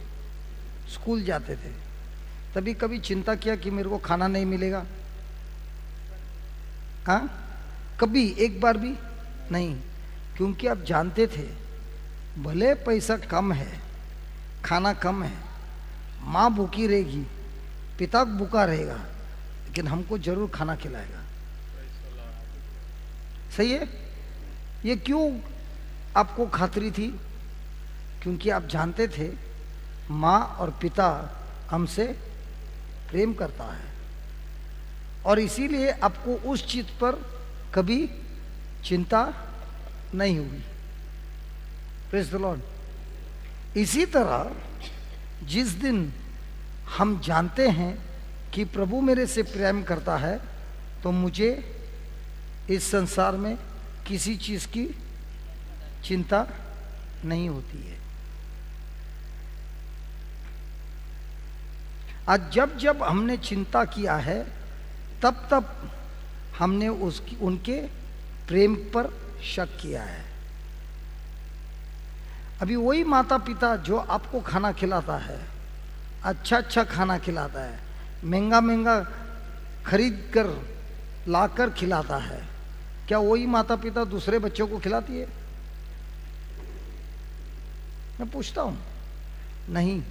S1: स्कूल जाते थे, तभी कभी चिंता किया कि मेरे को खाना नहीं मिलेगा? हाँ, कभी एक बार भी नहीं, क्योंकि आप जानते थे भले पैसा कम है, खाना कम है, माँ भूखी रहेगी, पिता भूखा रहेगा, लेकिन हमको जरूर खाना खिलाएगा। सही है? ये क्यों आपको खातरी थी? क्योंकि आप जानते थे माँ और पिता हमसे प्रेम करता है और इसीलिए आपको उस चीज पर कभी चिंता नहीं हुई। Praise the Lord. इसी तरह जिस दिन हम जानते हैं कि प्रभु मेरे से प्रेम करता है, तो मुझे इस संसार में किसी चीज की चिंता नहीं होती है। आज जब जब हमने चिंता किया है, तब तब हमने उनके प्रेम पर शक किया है। अभी वही माता पिता जो आपको खाना खिलाता है, अच्छा अच्छा खाना खिलाता है, महंगा महंगा खरीद कर लाकर खिलाता है, क्या वही माता पिता दूसरे बच्चों को खिलाती है? मैं पूछता हूं, नहीं।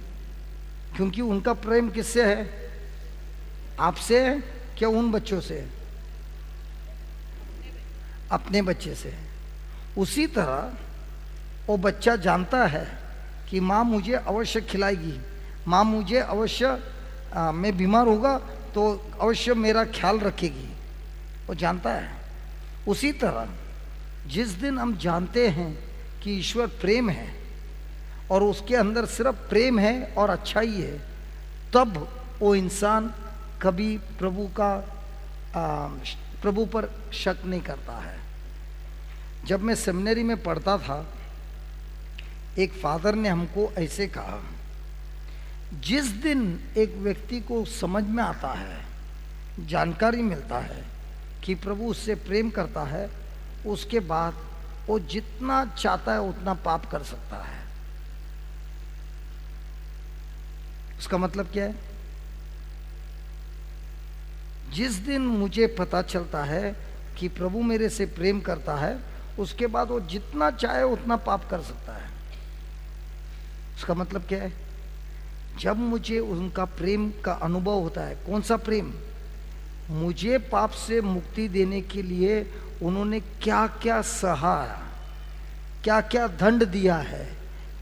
S1: क्योंकि उनका प्रेम किससे है? आपसे है क्या उन बच्चों से? अपने बच्चे से। उसी तरह वो बच्चा जानता है कि माँ मुझे अवश्य खिलाएगी, माँ मुझे अवश्य मैं बीमार होगा तो अवश्य मेरा ख्याल रखेगी, वो जानता है। उसी तरह जिस दिन हम जानते हैं कि ईश्वर प्रेम है और उसके अंदर सिर्फ प्रेम है और अच्छाई है, तब वो इंसान कभी प्रभु पर शक नहीं करता है। जब मैं सेमिनरी में पढ़ता था, एक फादर ने हमको ऐसे कहा, जिस दिन एक व्यक्ति को समझ में आता है, जानकारी मिलता है कि प्रभु उससे प्रेम करता है, उसके बाद वो जितना चाहता है उतना पाप कर सकता है। उसका मतलब क्या है? जिस दिन मुझे पता चलता है कि प्रभु मेरे से प्रेम करता है, उसके बाद वो जितना चाहे उतना पाप कर सकता है। उसका मतलब क्या है? जब मुझे उनका प्रेम का अनुभव होता है, कौन सा प्रेम? मुझे पाप से मुक्ति देने के लिए उन्होंने क्या क्या सहा, क्या क्या दंड दिया है,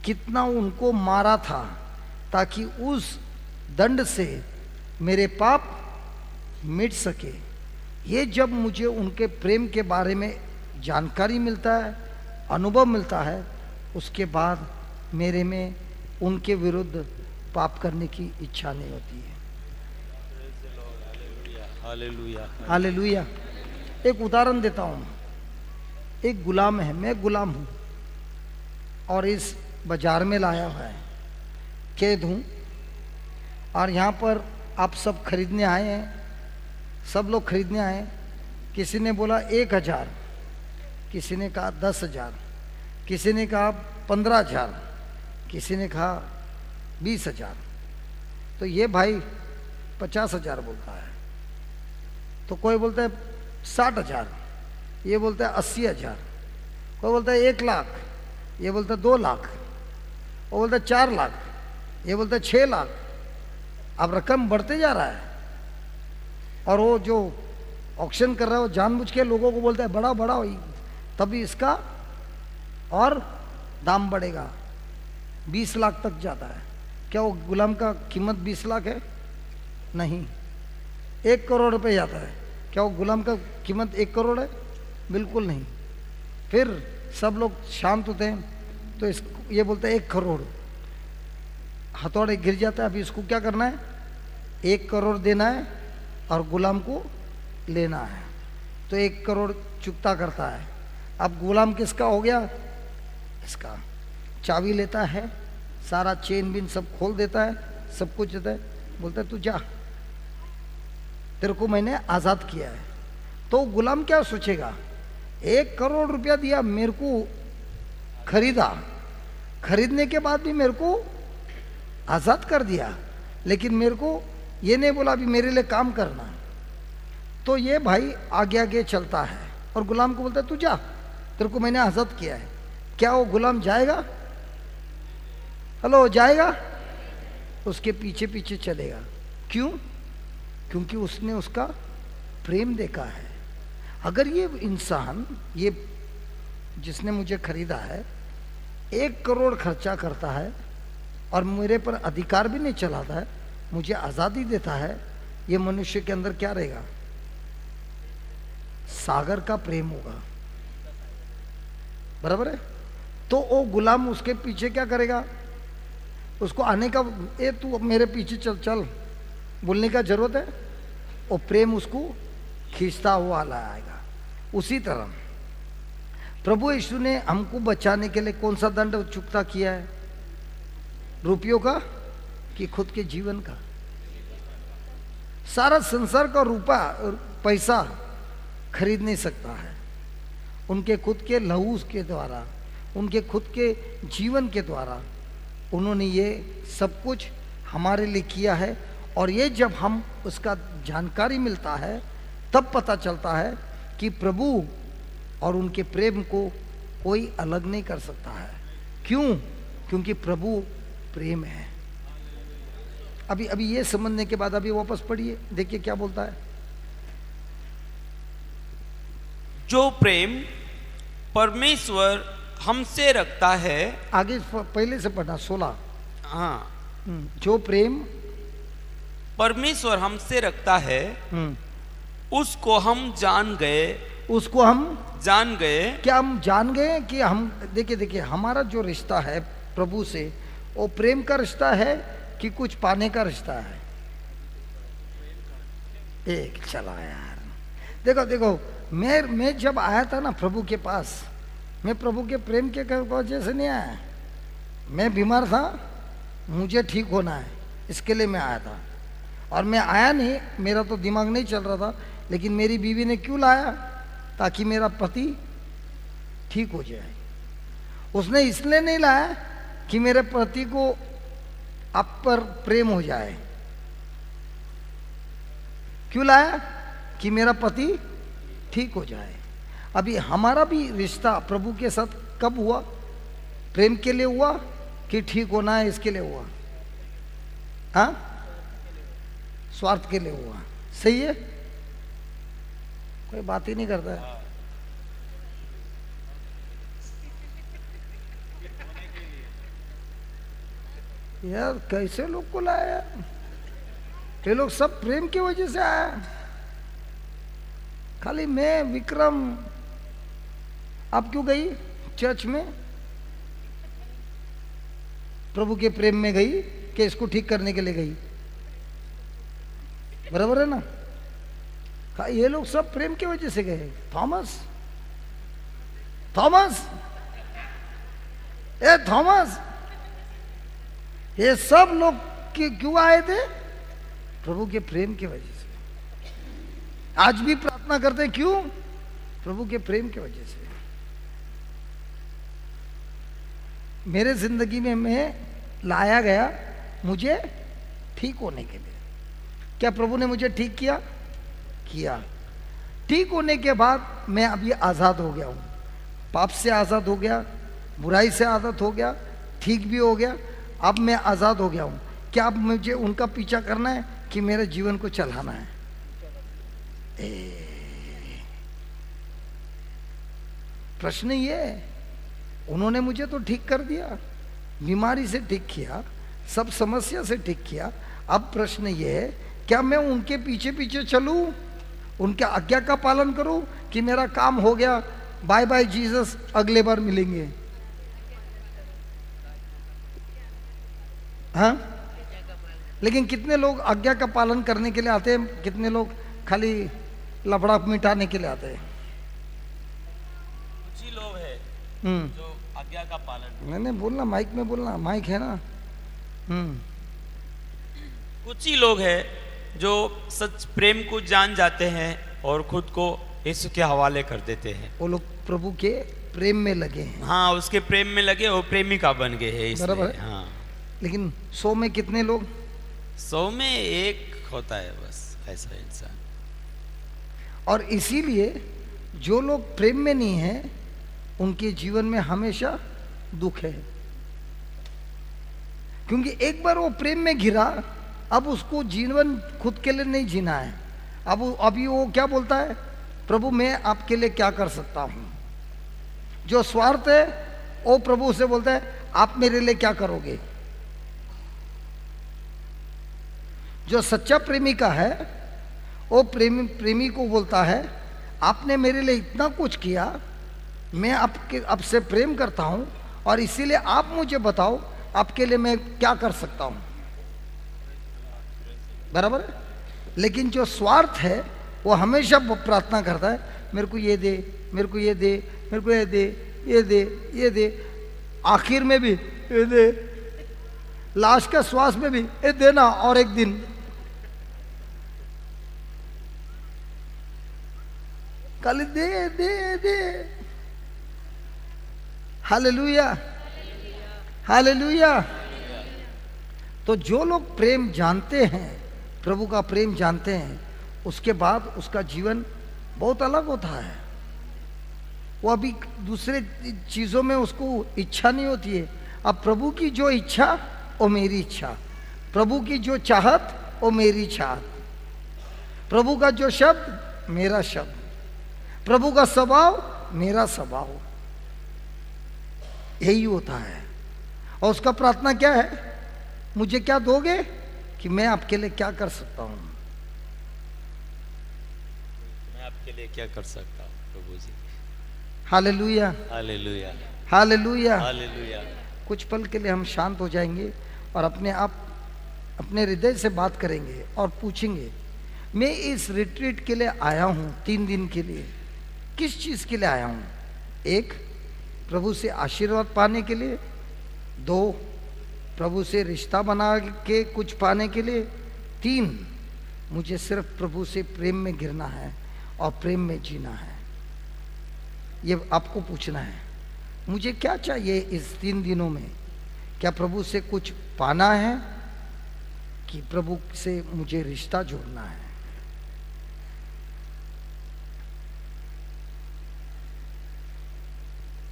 S1: कितना उनको मारा था, ताकि उस दंड से मेरे पाप मिट सके। ये जब मुझे उनके प्रेम के बारे में जानकारी मिलता है, अनुभव मिलता है, उसके बाद मेरे में उनके विरुद्ध पाप करने की इच्छा नहीं होती है।
S3: हालेलुया।
S1: हालेलुया। एक उदाहरण देता हूँ। एक गुलाम है, मैं गुलाम हूँ और इस बाजार में लाया हुआ है, कैद हूँ, और यहाँ पर आप सब खरीदने आए हैं, सब लोग खरीदने आए। किसी ने बोला 1000, किसी ने कहा 10,000, किसी ने कहा 15,000, किसी ने कहा 20,000। तो ये भाई 50,000 बोलता है, तो कोई बोलता है 60,000, ये बोलता है 80,000, कोई बोलता है 1 लाख, ये बोलता है 2 लाख, वो बोलता है 4 लाख, ये बोलता है 6 लाख। अब रकम बढ़ते जा रहा है, और वो जो ऑक्शन कर रहा है वो जानबूझ के लोगों को बोलता है बड़ा बड़ा, तभी इसका और दाम बढ़ेगा, 20 लाख तक जाता है। क्या वो गुलाम का कीमत 20 लाख है? नहीं, 1 करोड़ रुपए जाता है। क्या वो गुलाम का कीमत 1 करोड़ है? बिल्कुल नहीं। फिर सब लोग शांत होते हैं, तो ये बोलता है 1 करोड़, हथौड़े गिर जाता है। अभी इसको क्या करना है? 1 करोड़ देना है और गुलाम को लेना है। तो 1 करोड़ चुकता करता है। अब गुलाम किसका हो गया? इसका। चाबी लेता है, सारा चेन बिन सब खोल देता है, सब कुछ देता है, बोलता है तू जा, तेरे को मैंने आज़ाद किया है। तो गुलाम क्या सोचेगा? 1 करोड़ रुपया दिया, मेरे को खरीदा, खरीदने के बाद भी मेरे को आज़ाद कर दिया, लेकिन मेरे को ये नहीं बोला अभी मेरे लिए काम करना। तो ये भाई आगे आगे चलता है और गुलाम को बोलता है तू जा, तेरे को मैंने आज़ाद किया है। क्या वो गुलाम जाएगा? हेलो, जाएगा? उसके पीछे पीछे चलेगा। क्यों? क्योंकि उसने उसका प्रेम देखा है। अगर ये इंसान, ये जिसने मुझे खरीदा है, 1 करोड़ खर्चा करता है और मेरे पर अधिकार भी नहीं चलाता है, मुझे आज़ादी देता है, ये मनुष्य के अंदर क्या रहेगा? सागर का प्रेम होगा। बराबर है? तो वो गुलाम उसके पीछे क्या करेगा? उसको आने का, ए तू मेरे पीछे चल चल बोलने का जरूरत है? वो प्रेम उसको खींचता हुआ आएगा। उसी तरह प्रभु यीशु ने हमको बचाने के लिए कौन सा दंड चुकता किया है? रुपयों का कि खुद के जीवन का? सारा संसार का पैसा खरीद नहीं सकता है। उनके खुद के लहू के द्वारा, उनके खुद के जीवन के द्वारा उन्होंने ये सब कुछ हमारे लिए किया है। और ये जब हम उसका जानकारी मिलता है, तब पता चलता है कि प्रभु और उनके प्रेम को कोई अलग नहीं कर सकता है। क्यों? क्योंकि प्रभु प्रेम है। अभी ये समझने के बाद अभी वापस पढ़िए, देखिए क्या बोलता है।
S3: जो प्रेम परमेश्वर हमसे रखता है,
S1: आगे पहले से पढ़ना 16।
S3: हाँ,
S1: जो प्रेम
S3: परमेश्वर हमसे रखता है उसको हम जान गए।
S1: उसको हम
S3: जान गए। क्या
S1: हम जान गए कि हम, देखिए हमारा जो रिश्ता है प्रभु से, वो प्रेम का रिश्ता है कि कुछ पाने का रिश्ता है? एक चला यार, देखो मैं जब आया था ना प्रभु के पास, मैं प्रभु के प्रेम के वजह से नहीं आया। मैं बीमार था, मुझे ठीक होना है, इसके लिए मैं आया था। और मैं आया नहीं, मेरा तो दिमाग नहीं चल रहा था, लेकिन मेरी बीवी ने क्यों लाया? ताकि मेरा पति ठीक हो जाए। उसने इसलिए नहीं लाया कि मेरे पति को आप पर प्रेम हो जाए। क्यों लाया? कि मेरा पति ठीक हो जाए। अभी हमारा भी रिश्ता प्रभु के साथ कब हुआ? प्रेम के लिए हुआ कि ठीक होना है इसके लिए हुआ? हाँ, स्वार्थ के लिए हुआ। सही है? कोई बात ही नहीं करता है। यार कैसे लोग को लाया? ये लोग सब प्रेम की वजह से आया। खाली मैं, विक्रम, आप क्यों गई चर्च में? प्रभु के प्रेम में गई। कि इसको ठीक करने के लिए गई। बराबर है ना? कहा ये लोग सब प्रेम की वजह से गए। थॉमस, थॉमस, ए थॉमस, ये सब लोग क्यों आए थे? प्रभु के प्रेम की वजह से। आज भी प्रार्थना करते हैं, क्यों? प्रभु के प्रेम की वजह से। मेरे जिंदगी में मैं लाया गया मुझे ठीक होने के लिए। क्या प्रभु ने मुझे ठीक किया? किया। ठीक होने के बाद मैं अभी आजाद हो गया हूं, पाप से आजाद हो गया, बुराई से आजाद हो गया, ठीक भी हो गया। अब मैं आजाद हो गया हूं। क्या अब मुझे उनका पीछा करना है कि मेरे जीवन को चलाना है? प्रश्न ये है। उन्होंने मुझे तो ठीक कर दिया, बीमारी से ठीक किया, सब समस्या से ठीक किया। अब प्रश्न ये है, क्या मैं उनके पीछे पीछे चलूं, उनके आज्ञा का पालन करूं, कि मेरा काम हो गया, बाय बाय जीसस, अगले बार मिलेंगे? हाँ, लेकिन कितने लोग आज्ञा का पालन करने के लिए आते हैं, कितने लोग खाली लफड़ा मिटाने के लिए आते हैं?
S3: कुछ ही लोग हैं जो आज्ञा का पालन।
S1: मैंने बोलना, माइक में बोलना, माइक है ना।
S3: कुछ ही लोग हैं जो सच प्रेम को जान जाते हैं और खुद को यीशु के हवाले कर देते हैं।
S1: वो लोग प्रभु के प्रेम में लगे हैं।
S3: हाँ, उसके प्रेम में लगे, वो प्रेमिका बन गए हैं इसलिए।
S1: बराबर है।
S3: हाँ,
S1: लेकिन 100 में कितने लोग?
S3: 100 में एक होता है बस ऐसा इंसान।
S1: और इसीलिए जो लोग प्रेम में नहीं है उनके जीवन में हमेशा दुख है, क्योंकि एक बार वो प्रेम में गिरा, अब उसको जीवन खुद के लिए नहीं जीना है। अब अभी वो क्या बोलता है? प्रभु मैं आपके लिए क्या कर सकता हूं। जो स्वार्थ है वो प्रभु से बोलता है आप मेरे लिए क्या करोगे। जो सच्चा प्रेमी का है वो प्रेमी को बोलता है आपने मेरे लिए इतना कुछ किया, मैं आपसे प्रेम करता हूं और इसीलिए आप मुझे बताओ आपके लिए मैं क्या कर सकता हूं। बराबर है? लेकिन जो स्वार्थ है वो हमेशा प्रार्थना करता है मेरे को ये दे, मेरे को ये दे, मेरे को ये दे, ये दे, ये दे, आखिर में भी ये दे, लास्ट का श्वास में भी ये देना, और एक दिन कल दे दे दे। Hallelujah, hallelujah. तो जो लोग प्रेम जानते हैं, प्रभु का प्रेम जानते हैं, उसके बाद उसका जीवन बहुत अलग होता है। वो अभी दूसरे चीजों में उसको इच्छा नहीं होती है। अब प्रभु की जो इच्छा वो मेरी इच्छा, प्रभु की जो चाहत वो मेरी चाहत, प्रभु का जो शब्द मेरा शब्द, प्रभु का स्वभाव मेरा स्वभाव, यही होता है। और उसका प्रार्थना क्या है? मुझे क्या दोगे कि मैं आपके लिए क्या कर सकता हूं।
S3: मैं आपके लिए क्या कर सकता हूं प्रभु जी।
S1: Hallelujah,
S3: hallelujah,
S1: hallelujah,
S3: hallelujah.
S1: कुछ पल के लिए हम शांत हो जाएंगे और अपने आप अपने हृदय से बात करेंगे और पूछेंगे मैं इस रिट्रीट के लिए आया हूं 3 दिन के लिए, किस चीज के लिए आया हूं? 1, प्रभु से आशीर्वाद पाने के लिए। 2, प्रभु से रिश्ता बना के कुछ पाने के लिए। 3, मुझे सिर्फ प्रभु से प्रेम में गिरना है और प्रेम में जीना है। ये आपको पूछना है मुझे क्या चाहिए इस 3 दिनों में। क्या प्रभु से कुछ पाना है कि प्रभु से मुझे रिश्ता जोड़ना है?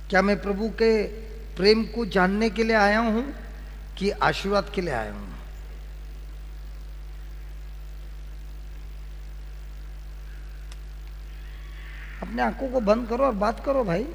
S1: क्या मैं प्रभु के प्रेम को जानने के लिए आया हूं कि आशीर्वाद के लिए आया हूं? अपने आंखों को बंद करो और बात करो भाई।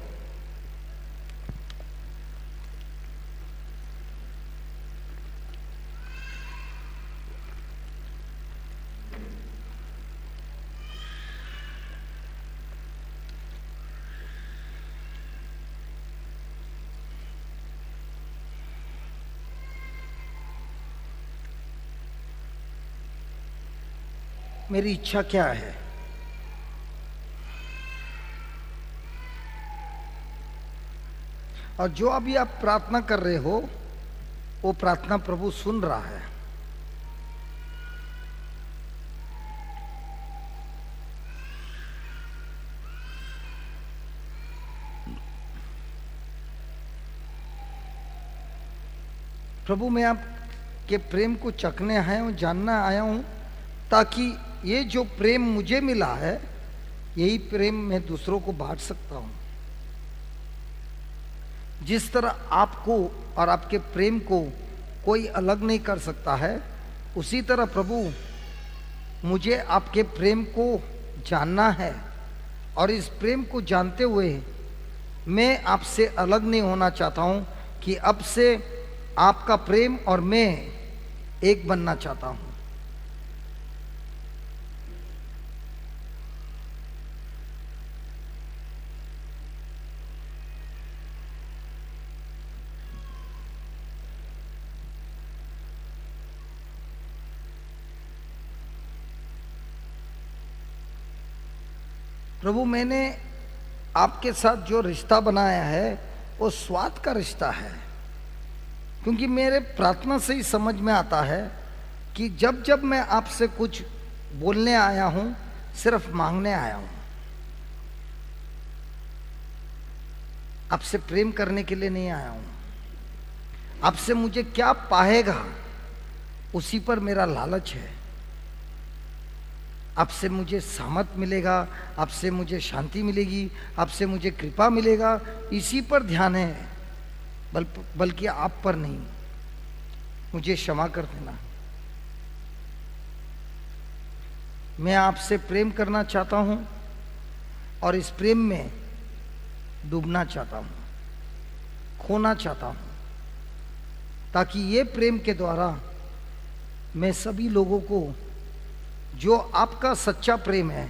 S1: मेरी इच्छा क्या है। और जो अभी आप प्रार्थना कर रहे हो वो प्रार्थना प्रभु सुन रहा है। प्रभु मैं आपके प्रेम को चखने आया हूं, जानना आया हूं, ताकि ये जो प्रेम मुझे मिला है यही प्रेम मैं दूसरों को बांट सकता हूं। जिस तरह आपको और आपके प्रेम को कोई अलग नहीं कर सकता है, उसी तरह प्रभु मुझे आपके प्रेम को जानना है। और इस प्रेम को जानते हुए मैं आपसे अलग नहीं होना चाहता हूं कि अब से आपका प्रेम और मैं एक बनना चाहता हूं। प्रभु मैंने आपके साथ जो रिश्ता बनाया है वो स्वाद का रिश्ता है, क्योंकि मेरे प्रार्थना से ही समझ में आता है कि जब जब मैं आपसे कुछ बोलने आया हूं सिर्फ मांगने आया हूं, आपसे प्रेम करने के लिए नहीं आया हूं। आपसे मुझे क्या पाएगा उसी पर मेरा लालच है। आपसे मुझे सामर्थ मिलेगा, आपसे मुझे शांति मिलेगी, आपसे मुझे कृपा मिलेगा, इसी पर ध्यान है, बल्कि आप पर नहीं। मुझे क्षमा कर देना। मैं आपसे प्रेम करना चाहता हूं और इस प्रेम में डूबना चाहता हूं, खोना चाहता हूं, ताकि ये प्रेम के द्वारा मैं सभी लोगों को जो आपका सच्चा प्रेम है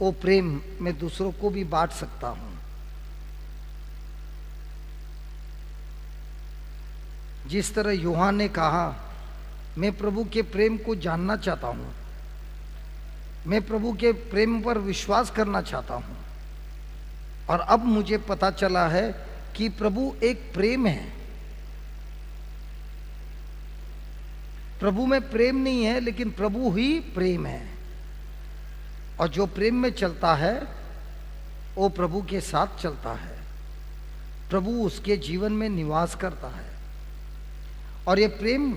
S1: वो प्रेम मैं दूसरों को भी बांट सकता हूं। जिस तरह यूहान ने कहा, मैं प्रभु के प्रेम को जानना चाहता हूं, मैं प्रभु के प्रेम पर विश्वास करना चाहता हूं, और अब मुझे पता चला है कि प्रभु एक प्रेम है। प्रभु में प्रेम नहीं है, लेकिन प्रभु ही प्रेम है, और जो प्रेम में चलता है वो प्रभु के साथ चलता है। प्रभु उसके जीवन में निवास करता है, और ये प्रेम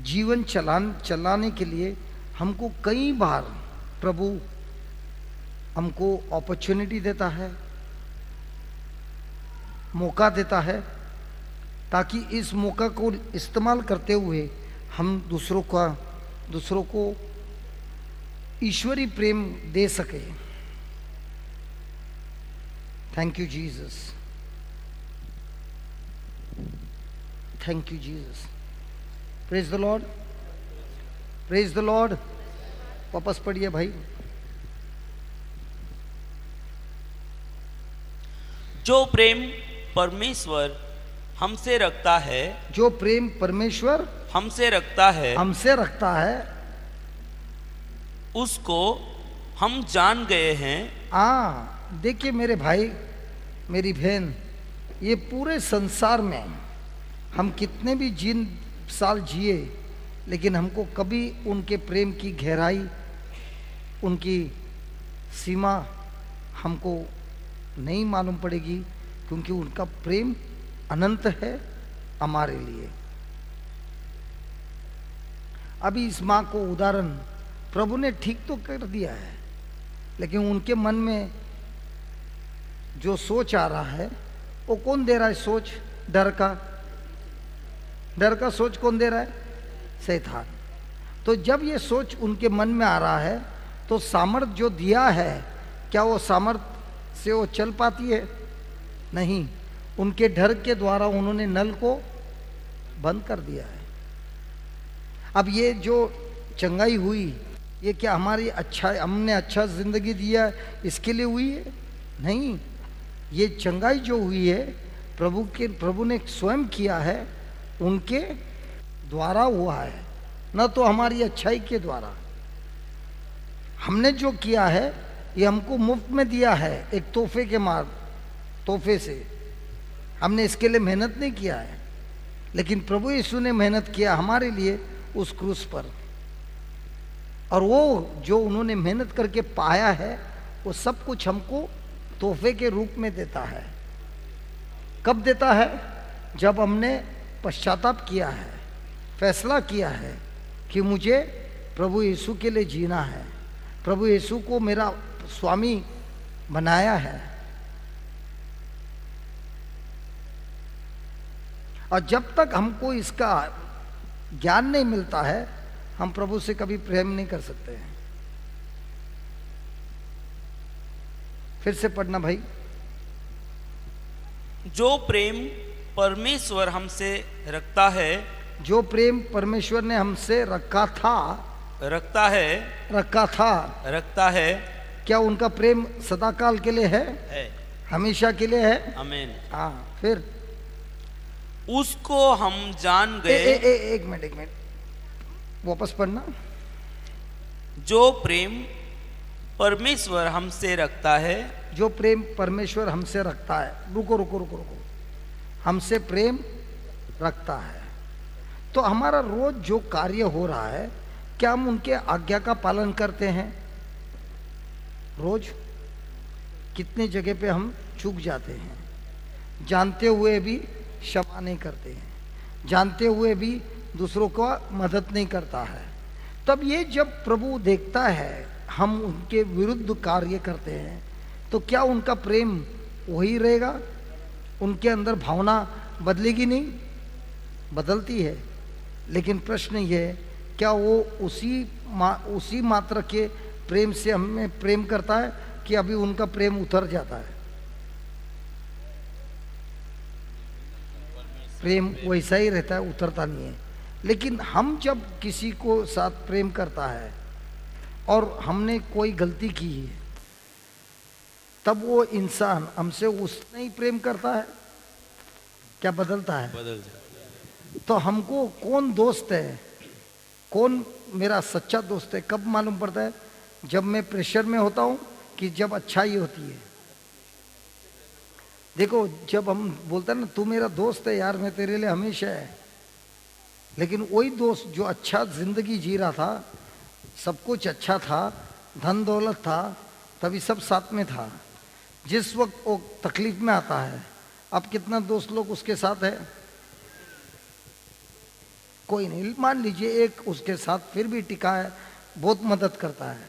S1: जीवन चलाने के लिए हमको कई बार प्रभु हमको अपॉर्चुनिटी देता है, मौका देता है, ताकि इस मौका को इस्तेमाल करते हुए हम दूसरों को ईश्वरीय प्रेम दे सके। Thank you Jesus, thank you Jesus. Praise the Lord, praise the Lord. वापस पढ़िए भाई।
S3: जो प्रेम परमेश्वर हमसे रखता है,
S1: जो प्रेम परमेश्वर
S3: हमसे रखता है, उसको हम जान गए हैं।
S1: देखिए मेरे भाई मेरी बहन, ये पूरे संसार में हम कितने भी साल जिए, लेकिन हमको कभी उनके प्रेम की गहराई, उनकी सीमा हमको नहीं मालूम पड़ेगी, क्योंकि उनका प्रेम अनंत है हमारे लिए। अभी इस माँ को उदाहरण प्रभु ने ठीक तो कर दिया है, लेकिन उनके मन में जो सोच आ रहा है वो कौन दे रहा है? सोच डर का सोच कौन दे रहा है? शैतान। तो जब ये सोच उनके मन में आ रहा है तो सामर्थ जो दिया है, क्या वो सामर्थ से वो चल पाती है? नहीं। उनके डर के द्वारा उन्होंने नल को बंद कर दिया है। अब ये जो चंगाई हुई, ये क्या हमने अच्छा जिंदगी दिया इसके लिए हुई है? नहीं। ये चंगाई जो हुई है प्रभु ने स्वयं किया है, उनके द्वारा हुआ है। न तो हमारी अच्छाई के द्वारा। हमने जो किया है ये हमको मुफ्त में दिया है, एक तोहफे से। हमने इसके लिए मेहनत नहीं किया है, लेकिन प्रभु यीशु ने मेहनत किया हमारे लिए उस क्रूस पर। और वो जो उन्होंने मेहनत करके पाया है वो सब कुछ हमको तोहफे के रूप में देता है। कब देता है? जब हमने पश्चाताप किया है, फैसला किया है कि मुझे प्रभु यीशु के लिए जीना है, प्रभु यीशु को मेरा स्वामी बनाया है। और जब तक हमको इसका ज्ञान नहीं मिलता है हम प्रभु से कभी प्रेम नहीं कर सकते हैं। फिर से पढ़ना भाई।
S3: जो प्रेम परमेश्वर हमसे रखता है,
S1: जो प्रेम परमेश्वर ने हमसे रखा था, रखता है। क्या उनका प्रेम सदाकाल के लिए है? हमेशा के लिए है।
S3: आमीन।
S1: हाँ, फिर
S3: उसको हम जान गए।
S1: एक मिनट वापस पढ़ना।
S3: जो प्रेम परमेश्वर हमसे रखता है,
S1: जो प्रेम परमेश्वर हमसे रखता है। रुको, हमसे प्रेम रखता है। तो हमारा रोज जो कार्य हो रहा है, क्या हम उनके आज्ञा का पालन करते हैं? रोज कितने जगह पे हम चूक जाते हैं, जानते हुए भी क्षमा नहीं करते हैं, जानते हुए भी दूसरों को मदद नहीं करता है। तब ये जब प्रभु देखता है हम उनके विरुद्ध कार्य करते हैं, तो क्या उनका प्रेम वही रहेगा? उनके अंदर भावना बदलेगी नहीं? बदलती है। लेकिन प्रश्न ये, क्या वो उसी मात्रा के प्रेम से हमें प्रेम करता है कि अभी उनका प्रेम उतर जाता है? प्रेम वैसा ही रहता है, उतरता नहीं है। लेकिन हम जब किसी को साथ प्रेम करता है और हमने कोई गलती की है, तब वो इंसान हमसे उतना ही प्रेम करता है, क्या बदलता है?
S3: बदल जाए।
S1: तो हमको कौन दोस्त है, कौन मेरा सच्चा दोस्त है, कब मालूम पड़ता है? जब मैं प्रेशर में होता हूँ कि जब अच्छाई होती है। देखो, जब हम बोलते हैं ना तू मेरा दोस्त है यार, मैं तेरे लिए हमेशा है, लेकिन वही दोस्त जो अच्छा जिंदगी जी रहा था, सब कुछ अच्छा था, धन दौलत था, तभी सब साथ में था। जिस वक्त वो तकलीफ में आता है, अब कितना दोस्त लोग उसके साथ है? कोई नहीं। मान लीजिए एक उसके साथ फिर भी टिका है, बहुत मदद करता है,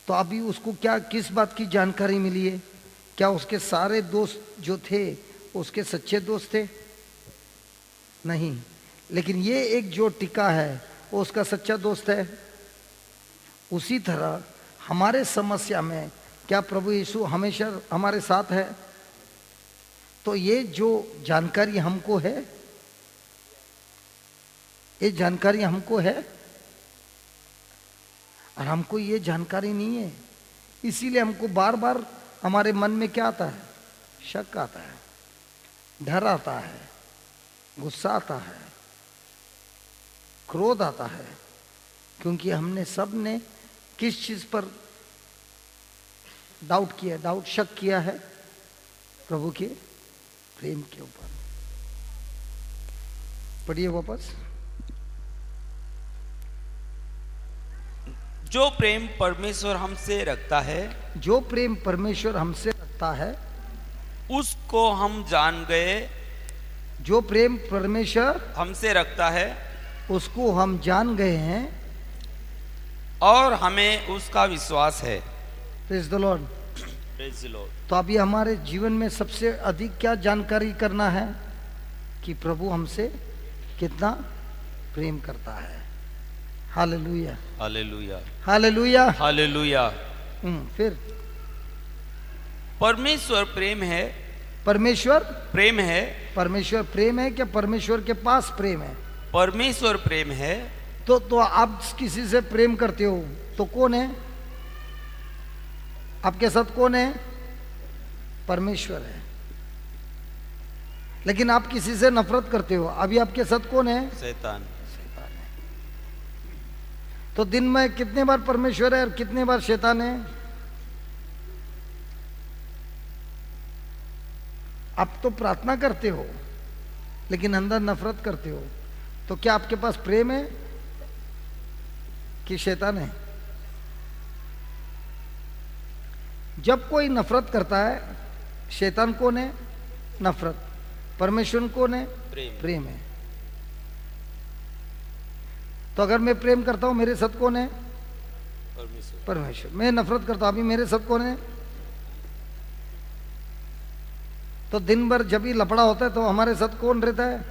S1: तो अभी उसको क्या किस बात की जानकारी मिली है? क्या उसके सारे दोस्त जो थे उसके सच्चे दोस्त थे? नहीं। लेकिन ये एक जो टिका है वो उसका सच्चा दोस्त है। उसी तरह हमारे समस्या में क्या प्रभु यीशु हमेशा हमारे साथ है? तो ये जो जानकारी हमको है, ये जानकारी हमको है, और हमको ये जानकारी नहीं है। इसीलिए हमको बार बार हमारे मन में क्या आता है? शक आता है, डर आता है, गुस्सा आता है, क्रोध आता है, क्योंकि हमने सब ने किस चीज पर डाउट किया, शक किया है? प्रभु के प्रेम के ऊपर। पढ़िए वापस।
S3: जो प्रेम परमेश्वर हमसे रखता है,
S1: जो प्रेम परमेश्वर हमसे रखता है,
S3: उसको हम जान गए।
S1: जो प्रेम परमेश्वर
S3: हमसे रखता है,
S1: उसको हम जान गए हैं,
S3: और हमें उसका विश्वास है।
S1: Praise the Lord.
S3: Praise the Lord.
S1: तो अभी हमारे जीवन में सबसे अधिक क्या जानकारी करना है? कि प्रभु हमसे कितना प्रेम करता है। Hallelujah,
S3: hallelujah,
S1: hallelujah,
S3: hallelujah.
S1: फिर
S3: परमेश्वर प्रेम है।
S1: परमेश्वर
S3: प्रेम है।
S1: परमेश्वर प्रेम है। क्या परमेश्वर के पास प्रेम है?
S3: परमेश्वर प्रेम है।
S1: तो आप किसी से प्रेम करते हो तो कौन है आपके साथ? कौन है? परमेश्वर है। लेकिन आप किसी से नफरत करते हो, अभी आपके साथ कौन है?
S3: शैतान।
S1: शैतान है। तो दिन में कितने बार परमेश्वर है और कितने बार शैतान है? आप तो प्रार्थना करते हो लेकिन अंदर नफरत करते हो, तो क्या आपके पास प्रेम है कि शैतान है? जब कोई नफरत करता है, शैतान कौन है? नफरत। परमेश्वर कौन है? प्रेम है। तो अगर मैं प्रेम करता हूं, मेरे साथ कौन है? परमेश्वर। मैं नफरत करता हूं, अभी मेरे साथ कौन है? तो दिन भर जब भी लफड़ा होता है तो हमारे साथ कौन रहता है?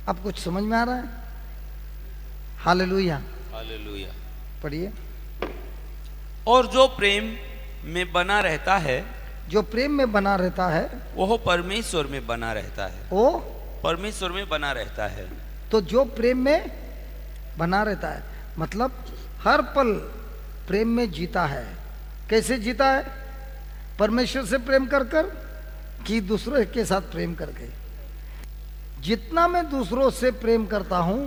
S1: अब कुछ समझ में आ रहा है? Hallelujah,
S3: hallelujah.
S1: पढ़िए।
S3: और जो प्रेम में बना रहता है,
S1: जो प्रेम में बना रहता है
S3: वह परमेश्वर में बना रहता है,
S1: वो
S3: परमेश्वर में बना रहता है।
S1: तो जो प्रेम में बना रहता है मतलब हर पल प्रेम में जीता है। कैसे जीता है? परमेश्वर से प्रेम कर कर कि दूसरों के साथ प्रेम करके। जितना मैं दूसरों से प्रेम करता हूं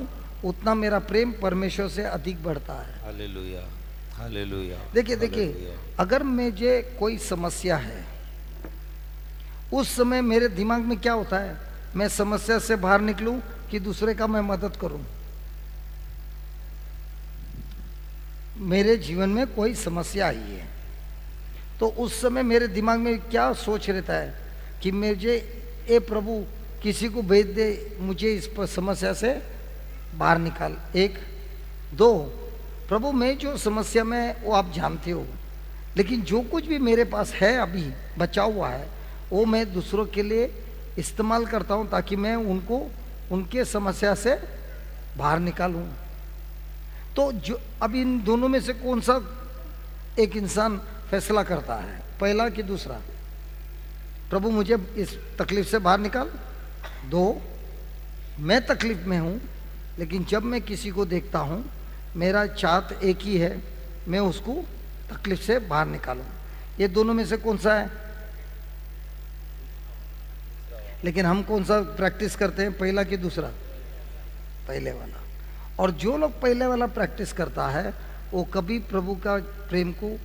S1: उतना मेरा प्रेम परमेश्वर से अधिक बढ़ता है।
S3: Hallelujah, hallelujah.
S1: देखिए, अगर मुझे कोई समस्या है, उस समय मेरे दिमाग में क्या होता है? मैं समस्या से बाहर निकलूं कि दूसरे का मैं मदद करूं। मेरे जीवन में कोई समस्या आई है तो उस समय मेरे दिमाग में क्या सोच रहता है कि मुझे, ए प्रभु किसी को भेज दे, मुझे इस समस्या से बाहर निकाल। एक, दो, प्रभु मैं जो समस्या में वो आप जानते हो, लेकिन जो कुछ भी मेरे पास है अभी बचा हुआ है वो मैं दूसरों के लिए इस्तेमाल करता हूं ताकि मैं उनको उनके समस्या से बाहर निकालूं। तो जो अब इन दोनों में से कौन सा एक इंसान फैसला करता है, पहला कि दूसरा? प्रभु मुझे इस तकलीफ से बाहर निकाल। दो, मैं तकलीफ में हूं लेकिन जब मैं किसी को देखता हूं मेरा चाहत एक ही है, मैं उसको तकलीफ से बाहर निकालूं। ये दोनों में से कौन सा है? लेकिन हम कौन सा प्रैक्टिस करते हैं, पहला कि दूसरा? पहले वाला। और जो लोग पहले वाला प्रैक्टिस करता है वो कभी प्रभु का प्रेम को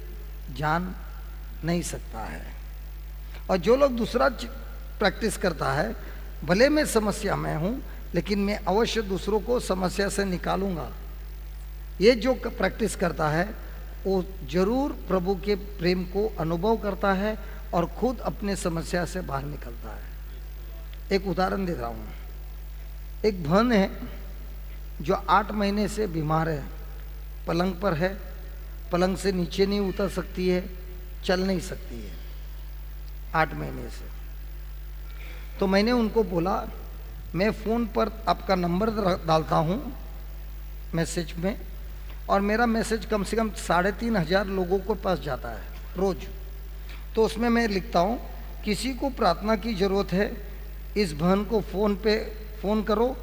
S1: जान नहीं सकता है। और जो लोग दूसरा प्रैक्टिस करता है, भले मैं समस्या में हूं लेकिन मैं अवश्य दूसरों को समस्या से निकालूंगा, ये जो प्रैक्टिस करता है वो जरूर प्रभु के प्रेम को अनुभव करता है और खुद अपने समस्या से बाहर निकलता है। एक उदाहरण दे रहा हूं। एक बहन है जो 8 महीने से बीमार है, पलंग पर है, पलंग से नीचे नहीं उतर सकती है, चल नहीं सकती है 8 महीने से। तो मैंने उनको बोला मैं फ़ोन पर आपका नंबर डालता हूं मैसेज में, और मेरा मैसेज कम से कम 3500 लोगों के पास जाता है रोज। तो उसमें मैं लिखता हूं किसी को प्रार्थना की ज़रूरत है, इस बहन को फ़ोन पे फ़ोन करो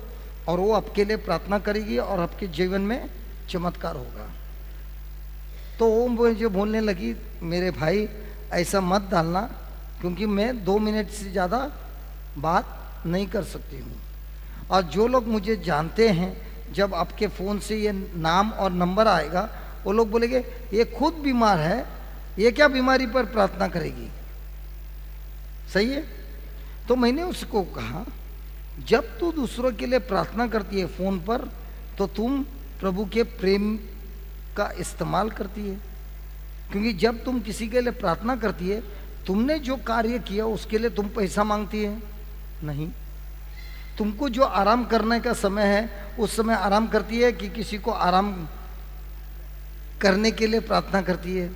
S1: और वो आपके लिए प्रार्थना करेगी और आपके जीवन में चमत्कार होगा। तो वो मुझे बोलने लगी, मेरे भाई ऐसा मत डालना क्योंकि मैं 2 मिनट से ज़्यादा बात नहीं कर सकती हूँ। और जो लोग मुझे जानते हैं, जब आपके फ़ोन से ये नाम और नंबर आएगा वो लोग बोलेंगे ये खुद बीमार है, ये क्या बीमारी पर प्रार्थना करेगी। सही है? तो मैंने उसको कहा जब तू दूसरों के लिए प्रार्थना करती है फ़ोन पर तो तुम प्रभु के प्रेम का इस्तेमाल करती है, क्योंकि जब तुम किसी के लिए प्रार्थना करती है तुमने जो कार्य किया उसके लिए तुम पैसा मांगती है नहीं। तुमको जो आराम करने का समय है उस समय आराम करती है कि किसी को आराम करने के लिए प्रार्थना करती है।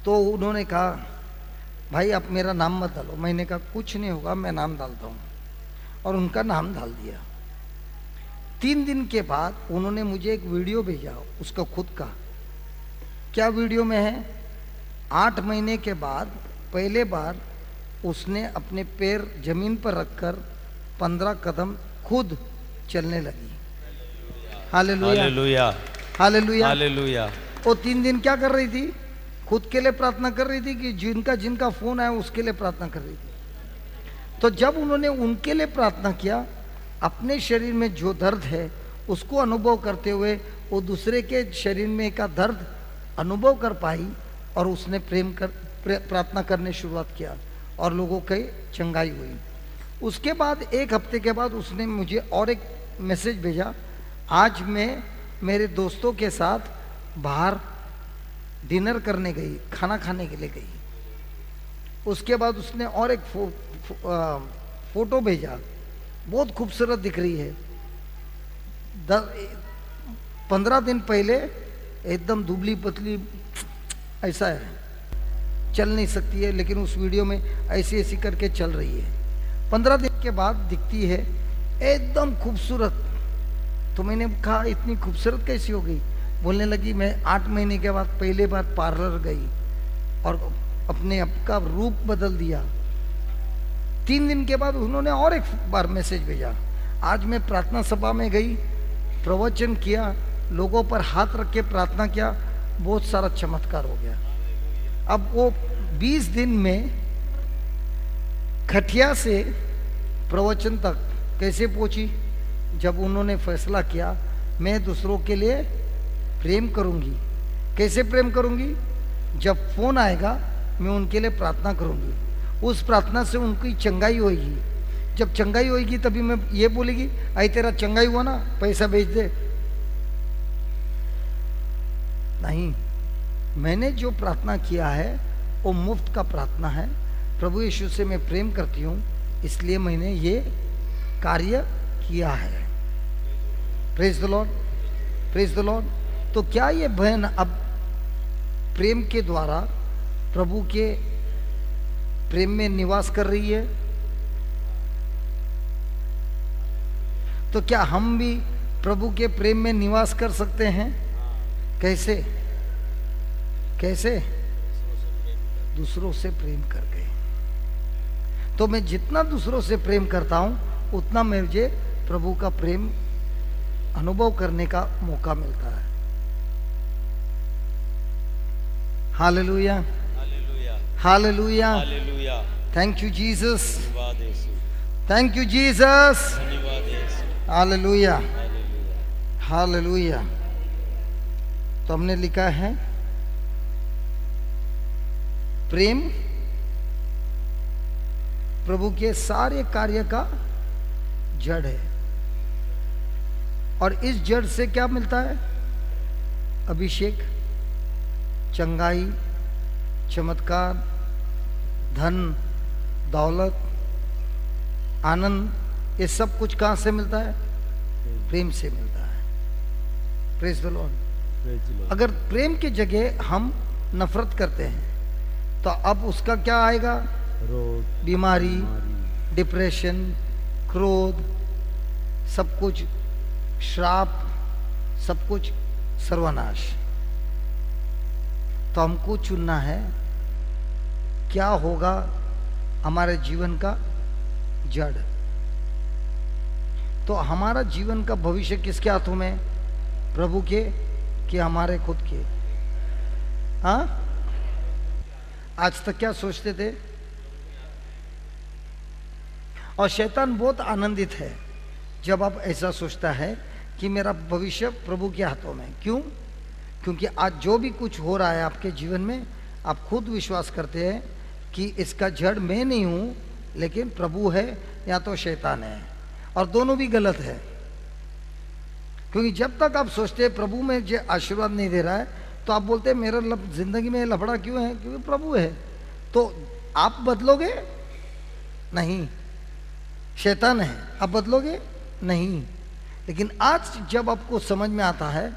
S1: तो उन्होंने कहा भाई आप मेरा नाम मत डालो। मैंने कहा कुछ नहीं होगा, मैं नाम डालता हूँ, और उनका नाम डाल दिया। 3 दिन के बाद उन्होंने मुझे एक वीडियो भेजा उसका खुद का। क्या वीडियो में है? 8 महीने के बाद पहले बार उसने अपने पैर जमीन पर रखकर 15 कदम खुद चलने लगी। Hallelujah, hallelujah, hallelujah, hallelujah. वो 3 दिन क्या कर रही थी? खुद के लिए प्रार्थना कर रही थी कि जिनका फोन आया उसके लिए प्रार्थना कर रही थी। तो जब उन्होंने उनके लिए प्रार्थना किया अपने शरीर में जो दर्द है उसको अनुभव करते हुए वो दूसरे के शरीर में का दर्द अनुभव कर पाई और उसने प्रार्थना करने शुरुआत किया और लोगों की चंगाई हुई। उसके बाद 1 हफ्ते के बाद उसने मुझे और एक मैसेज भेजा, आज मैं मेरे दोस्तों के साथ बाहर डिनर करने गई, खाना खाने के लिए गई। उसके बाद उसने और एक फोटो भेजा, बहुत खूबसूरत दिख रही है। 15 दिन पहले एकदम दुबली पतली ऐसा है, चल नहीं सकती है, लेकिन उस वीडियो में ऐसी ऐसी करके चल रही है। 15 दिन के बाद दिखती है एकदम खूबसूरत। तो मैंने कहा इतनी खूबसूरत कैसी हो गई? बोलने लगी मैं 8 महीने के बाद पहले बार पार्लर गई और अपने आप का रूप बदल दिया। 3 दिन के बाद उन्होंने और एक बार मैसेज भेजा, आज मैं प्रार्थना सभा में गई, प्रवचन किया, लोगों पर हाथ रख के प्रार्थना किया, बहुत सारा चमत्कार हो गया। अब वो 20 दिन में खटिया से प्रवचन तक कैसे पहुंची? जब उन्होंने फैसला किया मैं दूसरों के लिए प्रेम करूंगी। कैसे प्रेम करूंगी? जब फोन आएगा मैं उनके लिए प्रार्थना करूंगी, उस प्रार्थना से उनकी चंगाई होगी। जब चंगाई होगी तभी मैं ये बोलेगी, आई तेरा चंगाई हुआ ना, पैसा भेज दे। नहीं, मैंने जो प्रार्थना किया है वो मुफ्त का प्रार्थना है। प्रभु यीशु से मैं प्रेम करती हूँ, इसलिए मैंने ये कार्य किया है। Praise the Lord, praise the Lord. तो क्या ये बहन अब प्रेम के द्वारा प्रभु के प्रेम में निवास कर रही है? तो क्या हम भी प्रभु के प्रेम में निवास कर सकते हैं? कैसे? कैसे? दूसरों से प्रेम करके। तो मैं जितना दूसरों से प्रेम करता हूं उतना मुझे प्रभु का प्रेम अनुभव करने का मौका मिलता है। Hallelujah, hallelujah, hallelujah. Thank you Jesus, thank you Jesus, hallelujah, hallelujah. तो हमने लिखा है प्रेम प्रभु के सारे कार्य का जड़ है। और इस जड़ से क्या मिलता है? अभिषेक, चंगाई, चमत्कार, धन, दौलत, आनंद, ये सब कुछ कहां से मिलता है? प्रेम से मिलता है। Praise the Lord. अगर प्रेम की जगह हम नफरत करते हैं तो अब उसका क्या आएगा? बीमारी, डिप्रेशन, क्रोध, सब कुछ, श्राप, सब कुछ सर्वनाश। तो हमको चुनना है क्या होगा हमारे जीवन का जड़। तो हमारा जीवन का भविष्य किसके हाथों में? प्रभु के कि हमारे खुद के? हाँ, आज तक क्या सोचते थे? और शैतान बहुत आनंदित है जब आप ऐसा सोचता है कि मेरा भविष्य प्रभु के हाथों में। क्यों? क्योंकि आज जो भी कुछ हो रहा है आपके जीवन में, आप खुद विश्वास करते हैं कि इसका जड़ मैं नहीं हूं, लेकिन प्रभु है या तो शैतान है, और दोनों भी गलत है। क्योंकि जब तक आप सोचते हैं प्रभु में जो आशीर्वाद नहीं दे रहा है, तो आप बोलते हैं मेरा जिंदगी में लफड़ा क्यों है? क्योंकि प्रभु है। तो आप बदलोगे नहीं, शैतान है, आप बदलोगे नहीं। लेकिन आज जब आपको समझ में आता है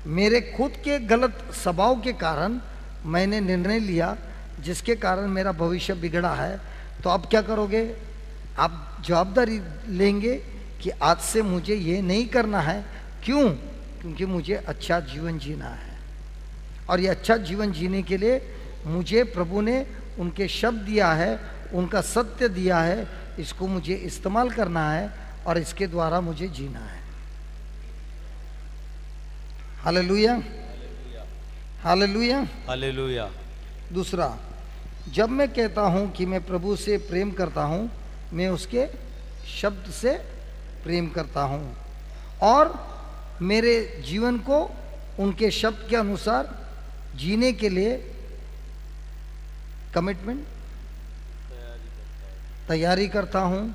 S1: मेरे खुद के गलत स्वभाव के कारण मैंने निर्णय लिया जिसके कारण मेरा भविष्य बिगड़ा है, तो अब क्या करोगे? आप जवाबदारी लेंगे कि आज से मुझे ये नहीं करना है। क्यों? क्योंकि मुझे अच्छा जीवन जीना है, और ये अच्छा जीवन जीने के लिए मुझे प्रभु ने उनके शब्द दिया है, उनका सत्य दिया है, इसको मुझे इस्तेमाल करना है और इसके द्वारा मुझे जीना है। Hallelujah, hallelujah,
S3: hallelujah.
S1: दूसरा, जब मैं कहता हूं कि मैं प्रभु से प्रेम करता हूं, मैं उसके शब्द से प्रेम करता हूँ और मेरे जीवन को उनके शब्द के अनुसार जीने के लिए कमिटमेंट तैयारी करता हूँ,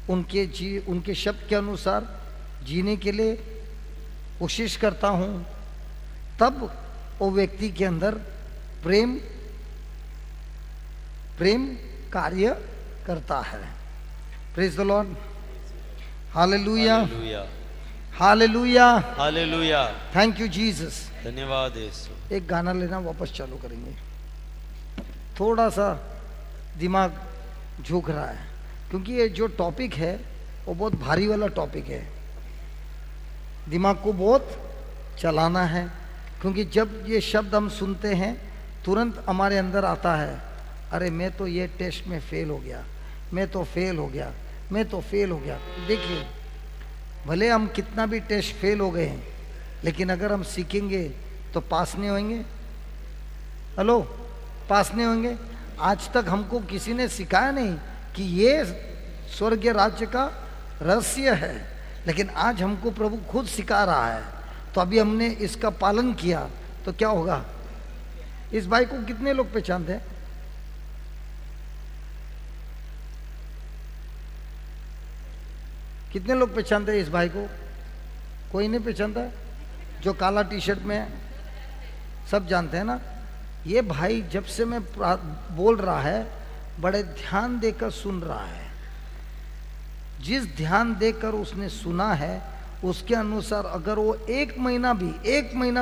S1: उनके शब्द के अनुसार जीने के लिए कोशिश करता हूँ, तब वो व्यक्ति के अंदर प्रेम कार्य करता है। Praise the Lord, hallelujah, hallelujah,
S3: hallelujah.
S1: Thank you Jesus.
S3: धन्यवाद यीशु।
S1: एक गाना लेना, वापस चालू करेंगे। थोड़ा सा दिमाग झुक रहा है क्योंकि ये जो टॉपिक है वो बहुत भारी वाला टॉपिक है, दिमाग को बहुत चलाना है, क्योंकि जब ये शब्द हम सुनते हैं तुरंत हमारे अंदर आता है, अरे मैं तो ये टेस्ट में फेल हो गया, मैं तो फेल हो गया, मैं तो फेल हो गया। देखिए, भले हम कितना भी टेस्ट फेल हो गए हैं, लेकिन अगर हम सीखेंगे तो पास नहीं होंगे। हेलो, पास नहीं होंगे। आज तक हमको किसी ने सिखाया नहीं कि ये स्वर्गीय राज्य का रहस्य है, लेकिन आज हमको प्रभु खुद सिखा रहा है, तो अभी हमने इसका पालन किया तो क्या होगा। इस भाई को कितने लोग पहचानते हैं? कितने लोग पहचानते हैं इस भाई को? कोई नहीं पहचानता है? जो काला टी शर्ट में है, सब जानते हैं ना। ये भाई जब से मैं बोल रहा है बड़े ध्यान देकर सुन रहा है। जिस ध्यान देकर उसने सुना है उसके अनुसार अगर वो एक महीना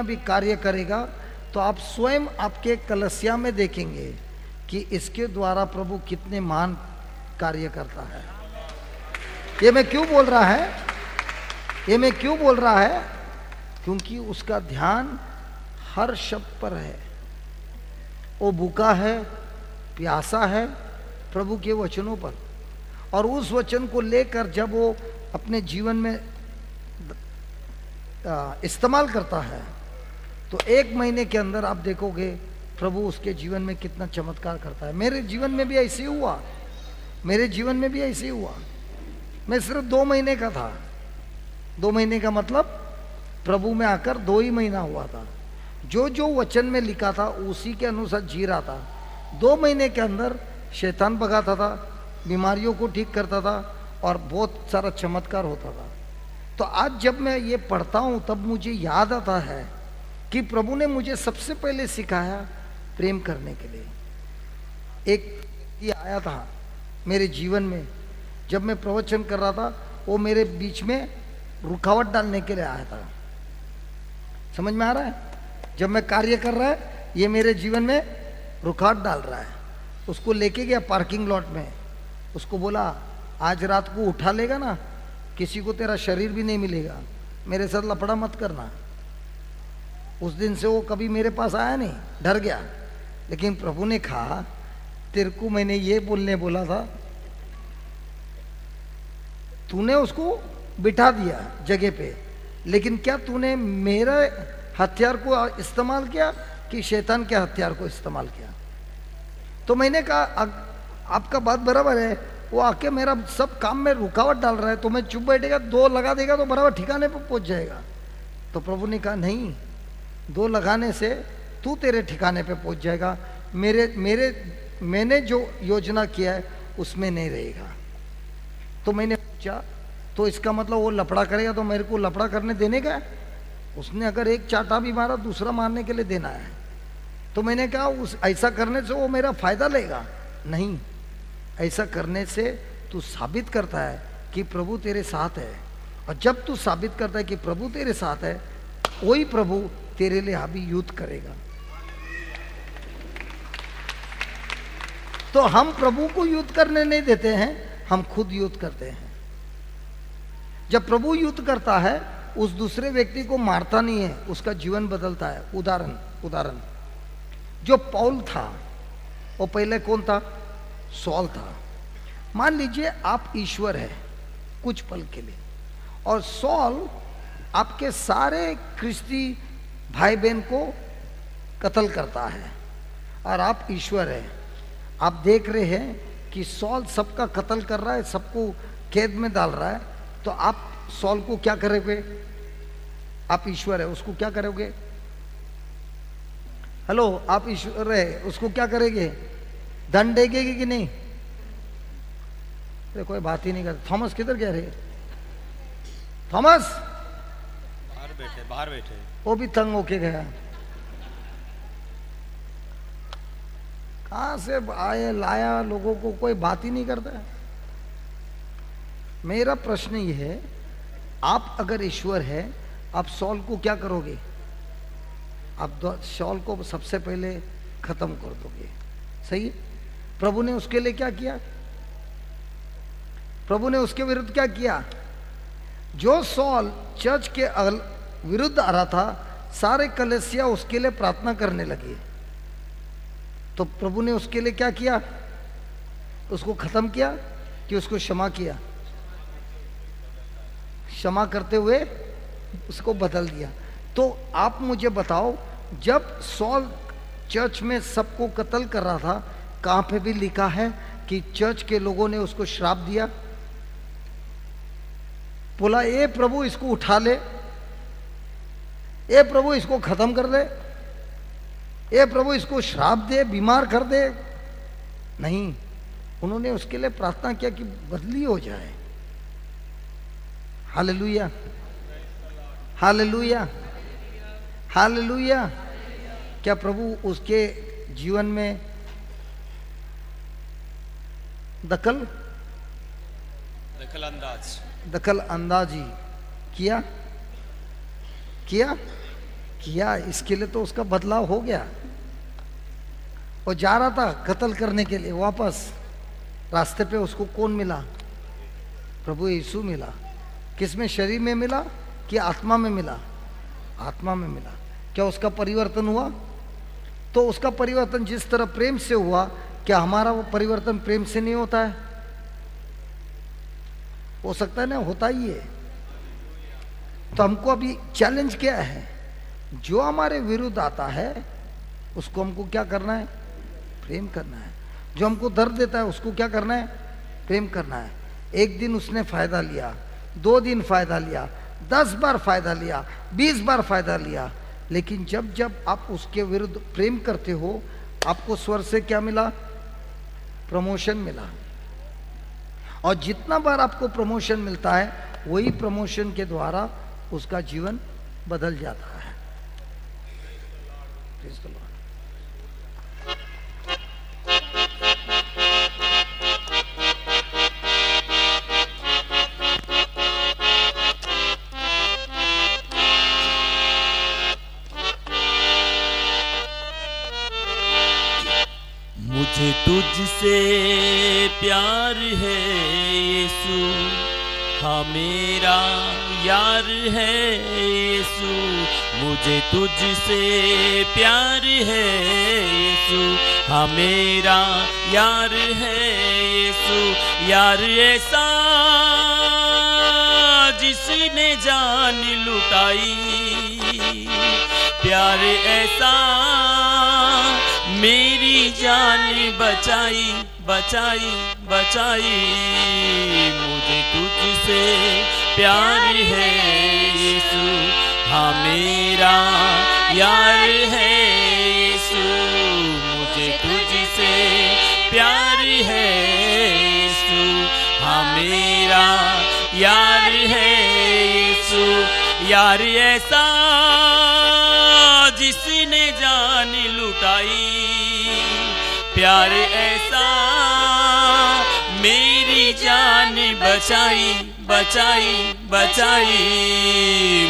S1: भी कार्य करेगा तो आप स्वयं आपके कलसिया में देखेंगे कि इसके द्वारा प्रभु कितने महान कार्य करता है। ये मैं क्यों बोल रहा है? ये मैं क्यों बोल रहा है? क्योंकि उसका ध्यान हर शब्द पर है। वो भूखा है, प्यासा है प्रभु के वचनों पर, और उस वचन को लेकर जब वो अपने जीवन में इस्तेमाल करता है तो एक महीने के अंदर आप देखोगे प्रभु उसके जीवन में कितना चमत्कार करता है। मेरे जीवन में भी ऐसे ही हुआ, मेरे जीवन में भी ऐसे ही हुआ। मैं सिर्फ 2 महीने का था। 2 महीने का मतलब प्रभु में आकर 2 ही महीना हुआ था। जो जो वचन में लिखा था उसी के अनुसार जी रहा था। 2 महीने के अंदर शैतान भगाता था, बीमारियों को ठीक करता था और बहुत सारा चमत्कार होता था। तो आज जब मैं ये पढ़ता हूँ तब मुझे याद आता है कि प्रभु ने मुझे सबसे पहले सिखाया प्रेम करने के लिए। एक व्यक्ति आया था मेरे जीवन में, जब मैं प्रवचन कर रहा था वो मेरे बीच में रुकावट डालने के लिए आया था। समझ में आ रहा है? जब मैं कार्य कर रहा है ये मेरे जीवन में रुकावट डाल रहा है। उसको लेके गया पार्किंग लॉट में, उसको बोला आज रात को उठा लेगा ना, किसी को तेरा शरीर भी नहीं मिलेगा, मेरे साथ लफड़ा मत करना। उस दिन से वो कभी मेरे पास आया नहीं, डर गया। लेकिन प्रभु ने कहा तेरे को मैंने ये बोलने बोला था, तूने उसको बिठा दिया जगह पे, लेकिन क्या तूने मेरा हथियार को इस्तेमाल किया कि शैतान के हथियार को इस्तेमाल किया? तो मैंने कहा आपका बात बराबर है, वो आके मेरा सब काम में रुकावट डाल रहा है, तो मैं चुप बैठेगा 2 लगा देगा तो बराबर ठिकाने पर पहुंच जाएगा। तो प्रभु ने कहा नहीं, 2 लगाने से तू तेरे ठिकाने पे पहुंच जाएगा, मैंने जो योजना किया है उसमें नहीं रहेगा। तो मैंने पूछा तो इसका मतलब वो लफड़ा करेगा तो मेरे को लफड़ा करने देने का? उसने अगर एक चाटा भी मारा दूसरा मारने के लिए देना है। तो मैंने कहा उस ऐसा करने से वो मेरा फायदा लेगा? नहीं, ऐसा करने से तू साबित करता है कि प्रभु तेरे साथ है, और जब तू साबित करता है कि प्रभु तेरे साथ है, वही प्रभु तेरे लिए अभी युद्ध करेगा। तो हम प्रभु को युद्ध करने नहीं देते हैं, हम खुद युद्ध करते हैं। जब प्रभु युद्ध करता है उस दूसरे व्यक्ति को मारता नहीं है, उसका जीवन बदलता है। उदाहरण जो पौल था वो पहले कौन था? सॉल था। मान लीजिए आप ईश्वर है कुछ पल के लिए, और सॉल आपके सारे क्रिस्ती भाई बहन को कत्ल करता है, और आप ईश्वर है। आप देख रहे हैं कि सॉल सबका कत्ल कर रहा है, सबको कैद में डाल रहा है, तो आप सॉल को क्या करोगे? आप ईश्वर है, उसको क्या करोगे? हेलो, आप ईश्वर है, उसको क्या करेंगे? दंड देंगे कि नहीं? अरे कोई बात ही नहीं करता। थॉमस किधर गया रे? थॉमस
S4: बाहर बैठे।
S1: वो भी तंग होके गया। कहां से आए लाया लोगों को, कोई बात ही नहीं करता। मेरा प्रश्न ये है, आप अगर ईश्वर है, आप सॉल को क्या करोगे? आप सॉल को सबसे पहले खत्म कर दोगे, सही है? प्रभु ने उसके लिए क्या किया? प्रभु ने उसके विरुद्ध क्या किया? जो सॉल चर्च के विरुद्ध आ रहा था, सारे कलीसिया उसके लिए प्रार्थना करने लगे। तो प्रभु ने उसके लिए क्या किया? उसको खत्म किया कि उसको क्षमा किया? क्षमा करते हुए उसको बदल दिया। तो आप मुझे बताओ, जब सॉल चर्च में सबको कत्ल कर रहा था, कहां पे भी लिखा है कि चर्च के लोगों ने उसको श्राप दिया? बोला, ए प्रभु इसको उठा ले, ए प्रभु इसको खत्म कर दे, ए प्रभु इसको श्राप दे, बीमार कर दे? नहीं, उन्होंने उसके लिए प्रार्थना किया कि बदली हो जाए। Hallelujah, hallelujah, hallelujah. क्या प्रभु उसके जीवन में दखल अंदाजी किया? इसके लिए तो उसका बदलाव हो गया। वो जा रहा था कत्ल करने के लिए, वापस रास्ते पे उसको कौन मिला? प्रभु यीशु मिला। किसमें? शरीर में मिला कि आत्मा में मिला? आत्मा में मिला। क्या उसका परिवर्तन हुआ? तो उसका परिवर्तन जिस तरह प्रेम से हुआ, क्या हमारा वो परिवर्तन प्रेम से नहीं होता है? हो सकता है ना, होता ही है। तो हमको अभी चैलेंज क्या है? जो हमारे विरुद्ध आता है उसको हमको क्या करना है? प्रेम करना है। जो हमको दर्द देता है उसको क्या करना है? प्रेम करना है। एक दिन उसने फायदा लिया, 2 दिन फायदा लिया, 10 बार फायदा लिया, 20 बार फायदा लिया, लेकिन जब जब आप उसके विरुद्ध प्रेम करते हो, आपको स्वर्ग से क्या मिला? प्रमोशन मिला। और जितना बार आपको प्रमोशन मिलता है, वही प्रमोशन के द्वारा उसका जीवन बदल जाता है। Praise the Lord.
S4: मुझे तुझसे प्यार है यीशु, हाँ मेरा यार है यीशु। मुझे तुझसे प्यार है यीशु, हाँ मेरा यार है यीशु। यार ऐसा जिसने जान लुटाई, प्यार ऐसा मेरी जान बचाई बचाई बचाई। मुझे तुझसे प्यार है यीशु, हाँ मेरा यार है यीशु। मुझे तुझसे प्यार है यीशु, हाँ मेरा यार है यीशु। यार ऐसा जिसने जान लुटाई, प्यार ऐसा मेरी जान बचाई बचाई बचाई।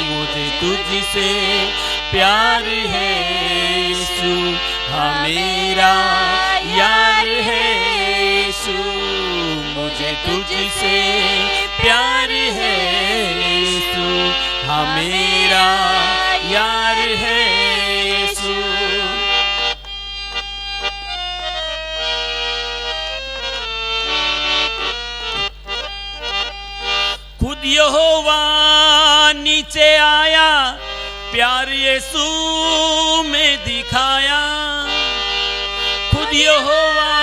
S4: मुझे तुझसे प्यार है यीशु, हाँ मेरा यार है यीशु। मुझे तुझसे प्यार है यीशु, हाँ मेरा यार है यीशु। खुद यहोवा नीचे आया, प्यार यीशु में दिखाया। खुद यहोवा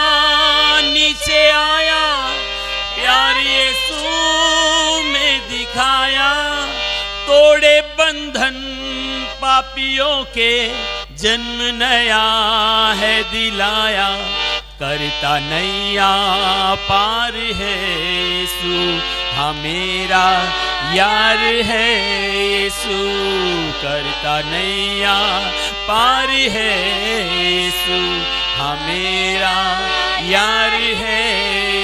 S4: नीचे आया, प्यार यीशु में दिखाया। दिखाया, तोड़े बंधन पापियों के, जन्म नया है दिलाया, करता नैया पार है यीशु, हाँ मेरा यार है यीशु, करता नैया पार है यीशु, हाँ मेरा यार है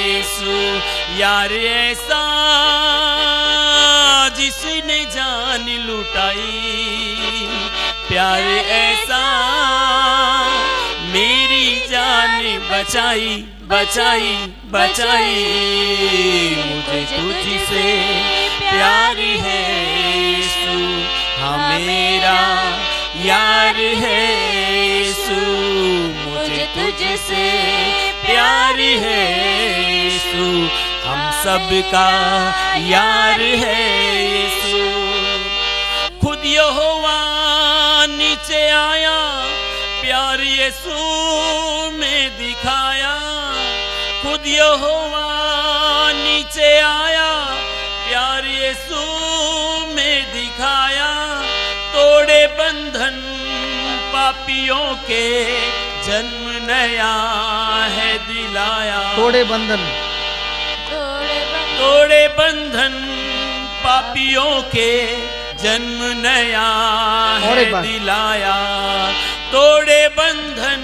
S4: यीशु, यार ऐसा जिसने जान लुटाई, प्यार ऐसा मेरी जान बचाई बचाई बचाई, मुझे तुझसे प्यार है यीशु, हाँ मेरा यार है यीशु, मुझे तुझसे प्यार है यीशु, हम सबका यार है यीशु। खुद यहोवा नीचे आया, प्यार यीशु में दिखाया, खुद यहोवा नीचे आया, प्यार यीशु में दिखाया, तोड़े बंधन पापियों के, जन्म नया है दिलाया,
S1: तोड़े बंधन,
S4: तोड़े बंधन पापियों के, जन्म नया है दिलाया, तोड़े बंधन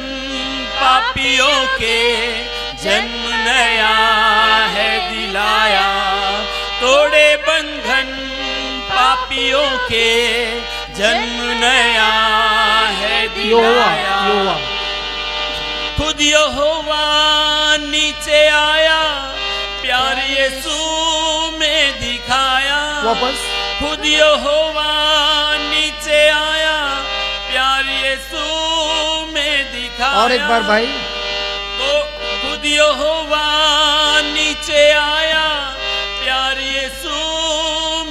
S4: पापियों के, जन्म नया है दिलाया, तोड़े बंधन पापियों के, जन्म नया है दिलाया। खुद यहोवा नीचे आया, प्यार यीशु में दिखाया,
S1: वापस
S4: खुद यहोवा नीचे आया, प्यार यीशु में दिखाया,
S1: और एक बार भाई,
S4: तो खुद यहोवा नीचे आया, प्यार यीशु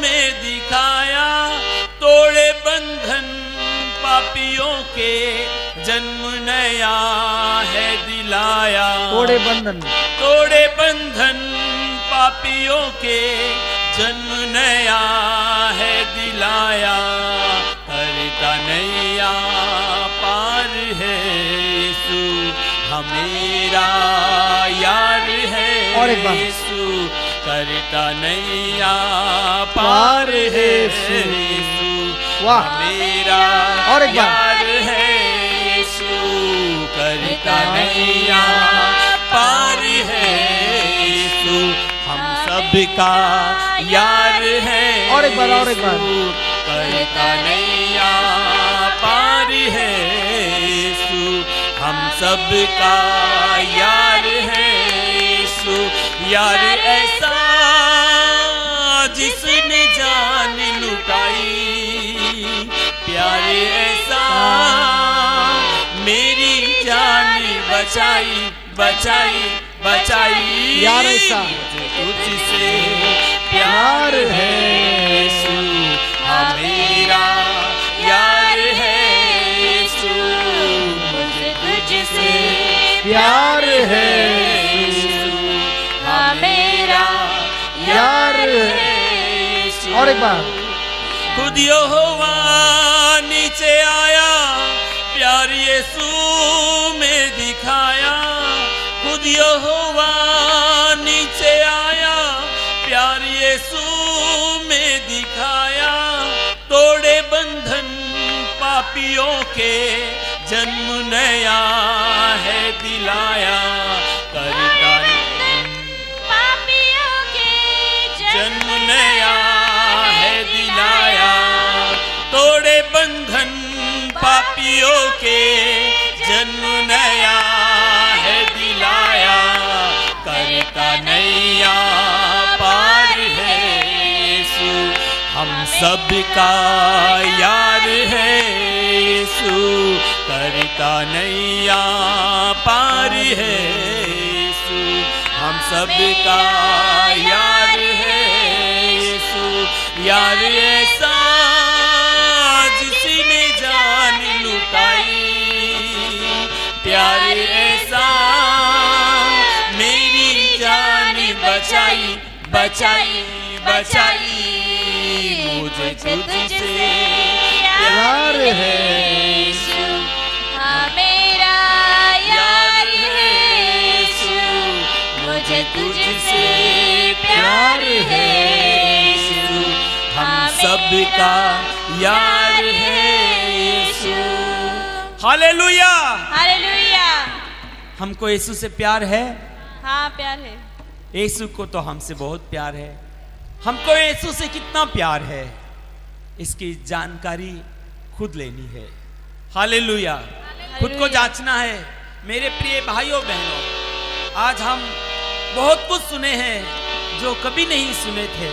S4: में दिखाया, तोड़े बंधन पापियों के, जन्म नया है दिलाया,
S1: तोड़े बंधन,
S4: तोड़े बंधन पापियों के, जन्म नया है दिलाया, करता नैया पार है यीशु, हाँ मेरा यार है
S1: और एक बार,
S4: यीशु, करता नैया पार है यीशु,
S1: वाह,
S4: मेरा
S1: और एक बार,
S4: यार है यीशु, करता नैया पार है यीशु, हम सबका यार है,
S1: और एक बार, और एक बार,
S4: करता नैया पार है यीशु, हम सबका यार है यीशु, यार ऐसा जिसने जान लुटाई, प्यार ऐसा मेरी जान बचाई बचाई बचाई,
S1: यार ऐसा
S4: तुझसे प्यार है यीशु, हाँ मेरा यार है यीशु, मुझे तुझसे
S1: प्यार है
S4: यीशु, हाँ मेरा
S1: यार
S4: है यीशु।
S1: और एक बार,
S4: खुद यहोवा नीचे आया, प्यार यीशु में दिखाया, खुद यहोवा नीचे आया, प्यार यीशु में दिखाया, तोड़े बंधन पापियों के, जन्म नया है दिलाया, करता
S5: पापियों के,
S4: जन्म नया है दिलाया, तोड़े बंधन पापियों के, जन्म नया है दिलाया, करता नैया पार है यीशु, हम सबका यार है यीशु, करता नैया पार है यीशु, हम सबका यार है यीशु, यार ऐसा जिसने जान लुटाई, प्यार ऐसा मेरी जान बचाई बचाई बचाई, मुझे तुझसे
S1: प्यार है
S5: यीशु, हाँ मेरा यार है यीशु, मुझे तुझसे प्यार है यीशु,
S4: हम सबका यार है यीशु। हालेलुया।
S5: हालेलुया।
S4: हमको यीशु से प्यार है।
S5: हाँ प्यार है।
S4: यीशु को तो हमसे बहुत प्यार है। हमको यीशु से कितना प्यार है इसकी जानकारी खुद लेनी है। हालेलुया। खुद को जांचना है। मेरे प्रिय भाइयों बहनों, आज हम बहुत कुछ सुने हैं जो कभी नहीं सुने थे।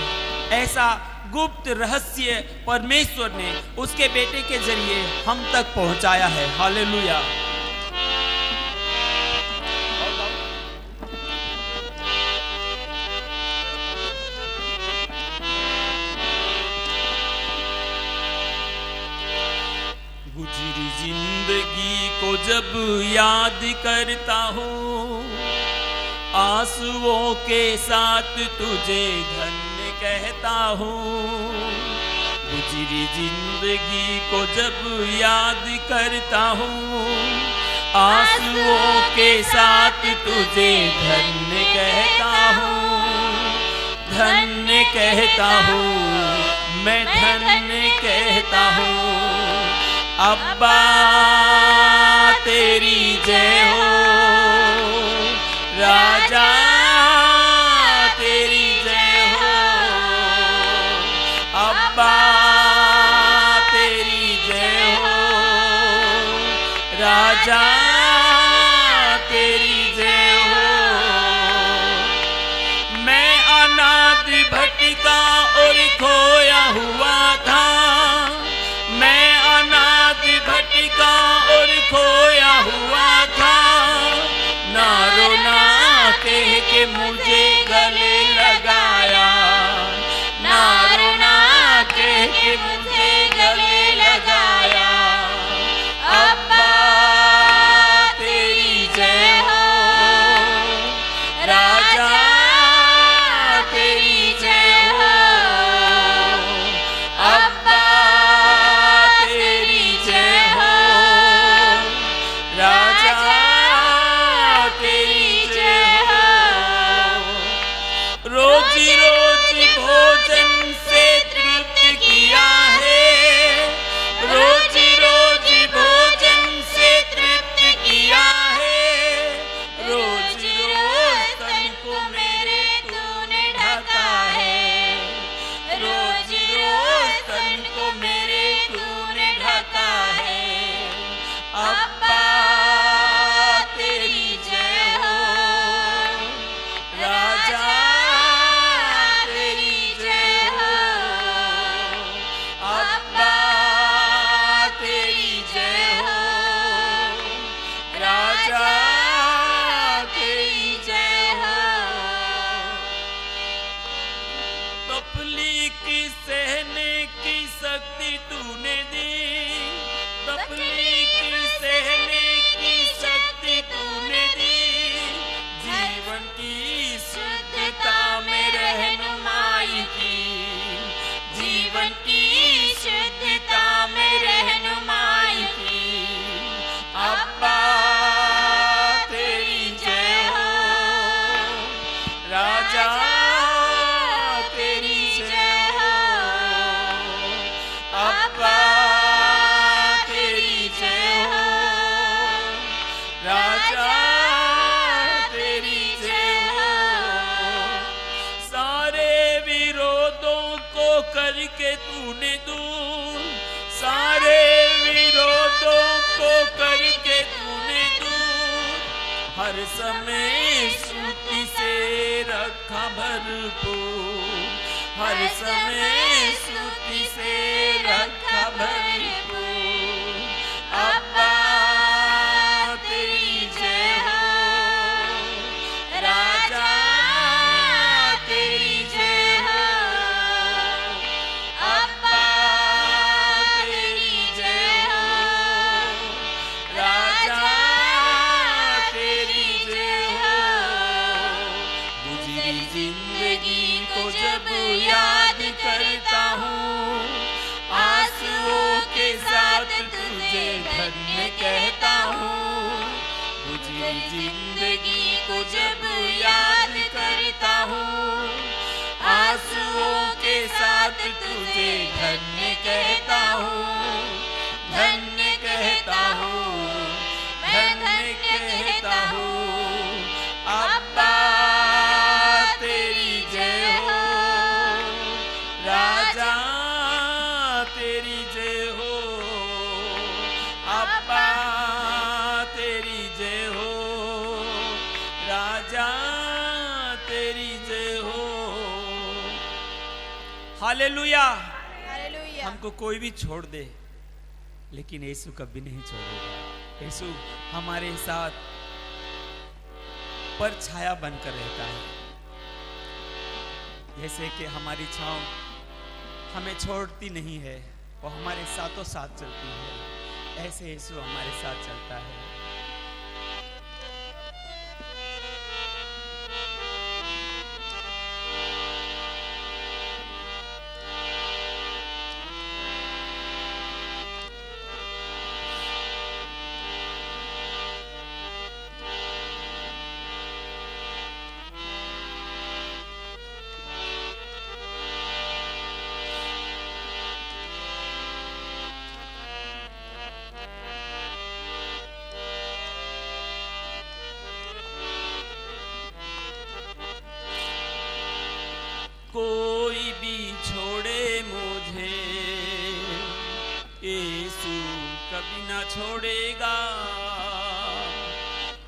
S4: ऐसा गुप्त रहस्य परमेश्वर ने उसके बेटे के जरिए हम तक पहुंचाया है। हालेलुया। गुजरी जिंदगी को जब याद करता हूँ, आंसुओं के साथ तुझे धन्य कहता हूँ। गुजरी जिंदगी को जब याद करता हूँ, आंसुओं के साथ तुझे धन्य कहता हूँ। धन्य कहता हूँ, मैं धन्य कहता हूँ। अब्बा तेरी जय हो, राजा तेरी जय हो। अब्बा तेरी जय हो, राजा तेरी जय हो। मैं अनाथ भटका और खोया हुआ था, मैं भटका और खोया हुआ था। ना रोना कह के मुझे गले लगाया, ना रोना कह के मुझे गले लगाया। अब्बा तेरी जय हो, राजा तेरी जय हो। अब्बा रोजी रोजी भोजन से तृप्त किया है, रोजी रोजी भोजन से तृप्त किया है। रोज रोज तन को मेरे तूने ढका है, रोज रोज तन को मेरे तूने ढका है। अब्बा तेरी जय हो, राजा सहने की शक्ति तूने दी, तकलीफ सहने की शक्ति तूने दी। जीवन की शुद्धता में रहनुमाई की, जीवन की शुद्धता में रहनुमाई की। अब्बा तेरी जय हो, राजा अब्बा तेरी जय हो, राजा तेरी जय हो। सारे विरोधों को करके तूने दूर, सारे विरोधों को करके तूने दूर। हर समय स्तुति से रखा भरपूर, हर समय स्तुति से रखा भरपूर। अब्बा तेरी जय हो, राजा तेरी जय हो। अब्बा तेरी जय हो, राजा तेरी जय हो। गुजरी जिंदगी को जब याद करता हूँ, तुझे धन्य कहता हूँ। गुजरी जिंदगी को जब याद करता हूँ, आंसुओं के साथ तुझे धन्य कहता हूँ, धन्य कहता हूँ, मैं धन्य कहता हूँ। अब्बा तेरी जय हो, राजा तेरी जय हो, अब्बा तेरी जय हो, राजा तेरी जय हो। हालेलुया।
S5: हालेलुया।
S4: हमको कोई भी छोड़ दे, लेकिन यीशु कभी नहीं छोड़ेगा। यीशु हमारे साथ परछाया बनकर रहता है। जैसे कि हमारी छांव हमें छोड़ती नहीं है, वो हमारे साथों साथ चलती है, ऐसे यीशु हमारे साथ चलता है। कोई भी छोड़े मुझे, यीशु कभी ना छोड़ेगा।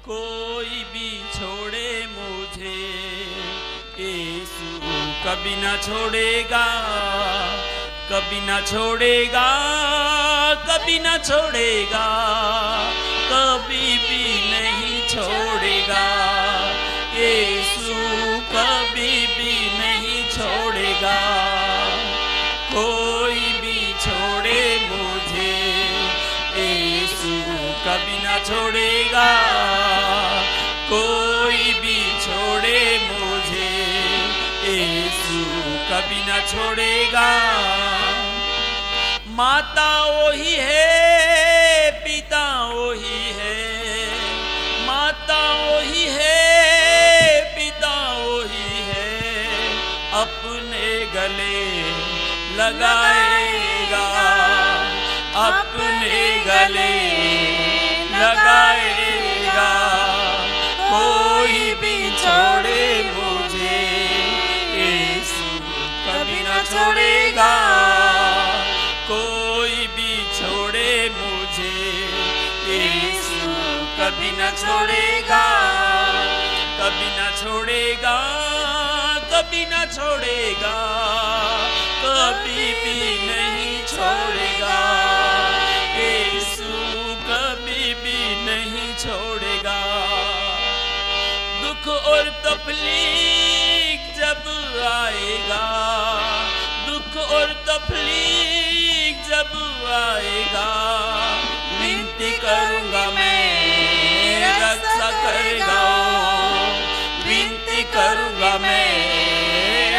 S4: कोई भी छोड़े मुझे, यीशु कभी ना छोड़ेगा, कभी ना छोड़ेगा, कभी ना छोड़ेगा, कभी भी नहीं छोड़ेगा। यीशु कभी भी नहीं छोड़ेगा। कोई भी छोड़े मुझे, यीशु कभी ना छोड़ेगा। कोई भी छोड़े मुझे, यीशु कभी ना छोड़ेगा। माता वही है, पिता वही है, माता वही है, पिता वही है, अपने गले लगाएगा, अपने गले लगाएगा। कोई भी छोड़े मुझे, यीशु कभी ना छोड़ेगा। कोई भी छोड़े मुझे, यीशु कभी ना छोड़ेगा, कभी ना छोड़ेगा, कभी ना छोड़ेगा, कभी भी नहीं छोड़ेगा। यीशु कभी भी नहीं छोड़ेगा। दुख और तकलीफ जब आएगा, दुख और तकलीफ जब आएगा, विनती करूंगा मैं, रक्षा करेगा वो, विनती करूंगा मैं,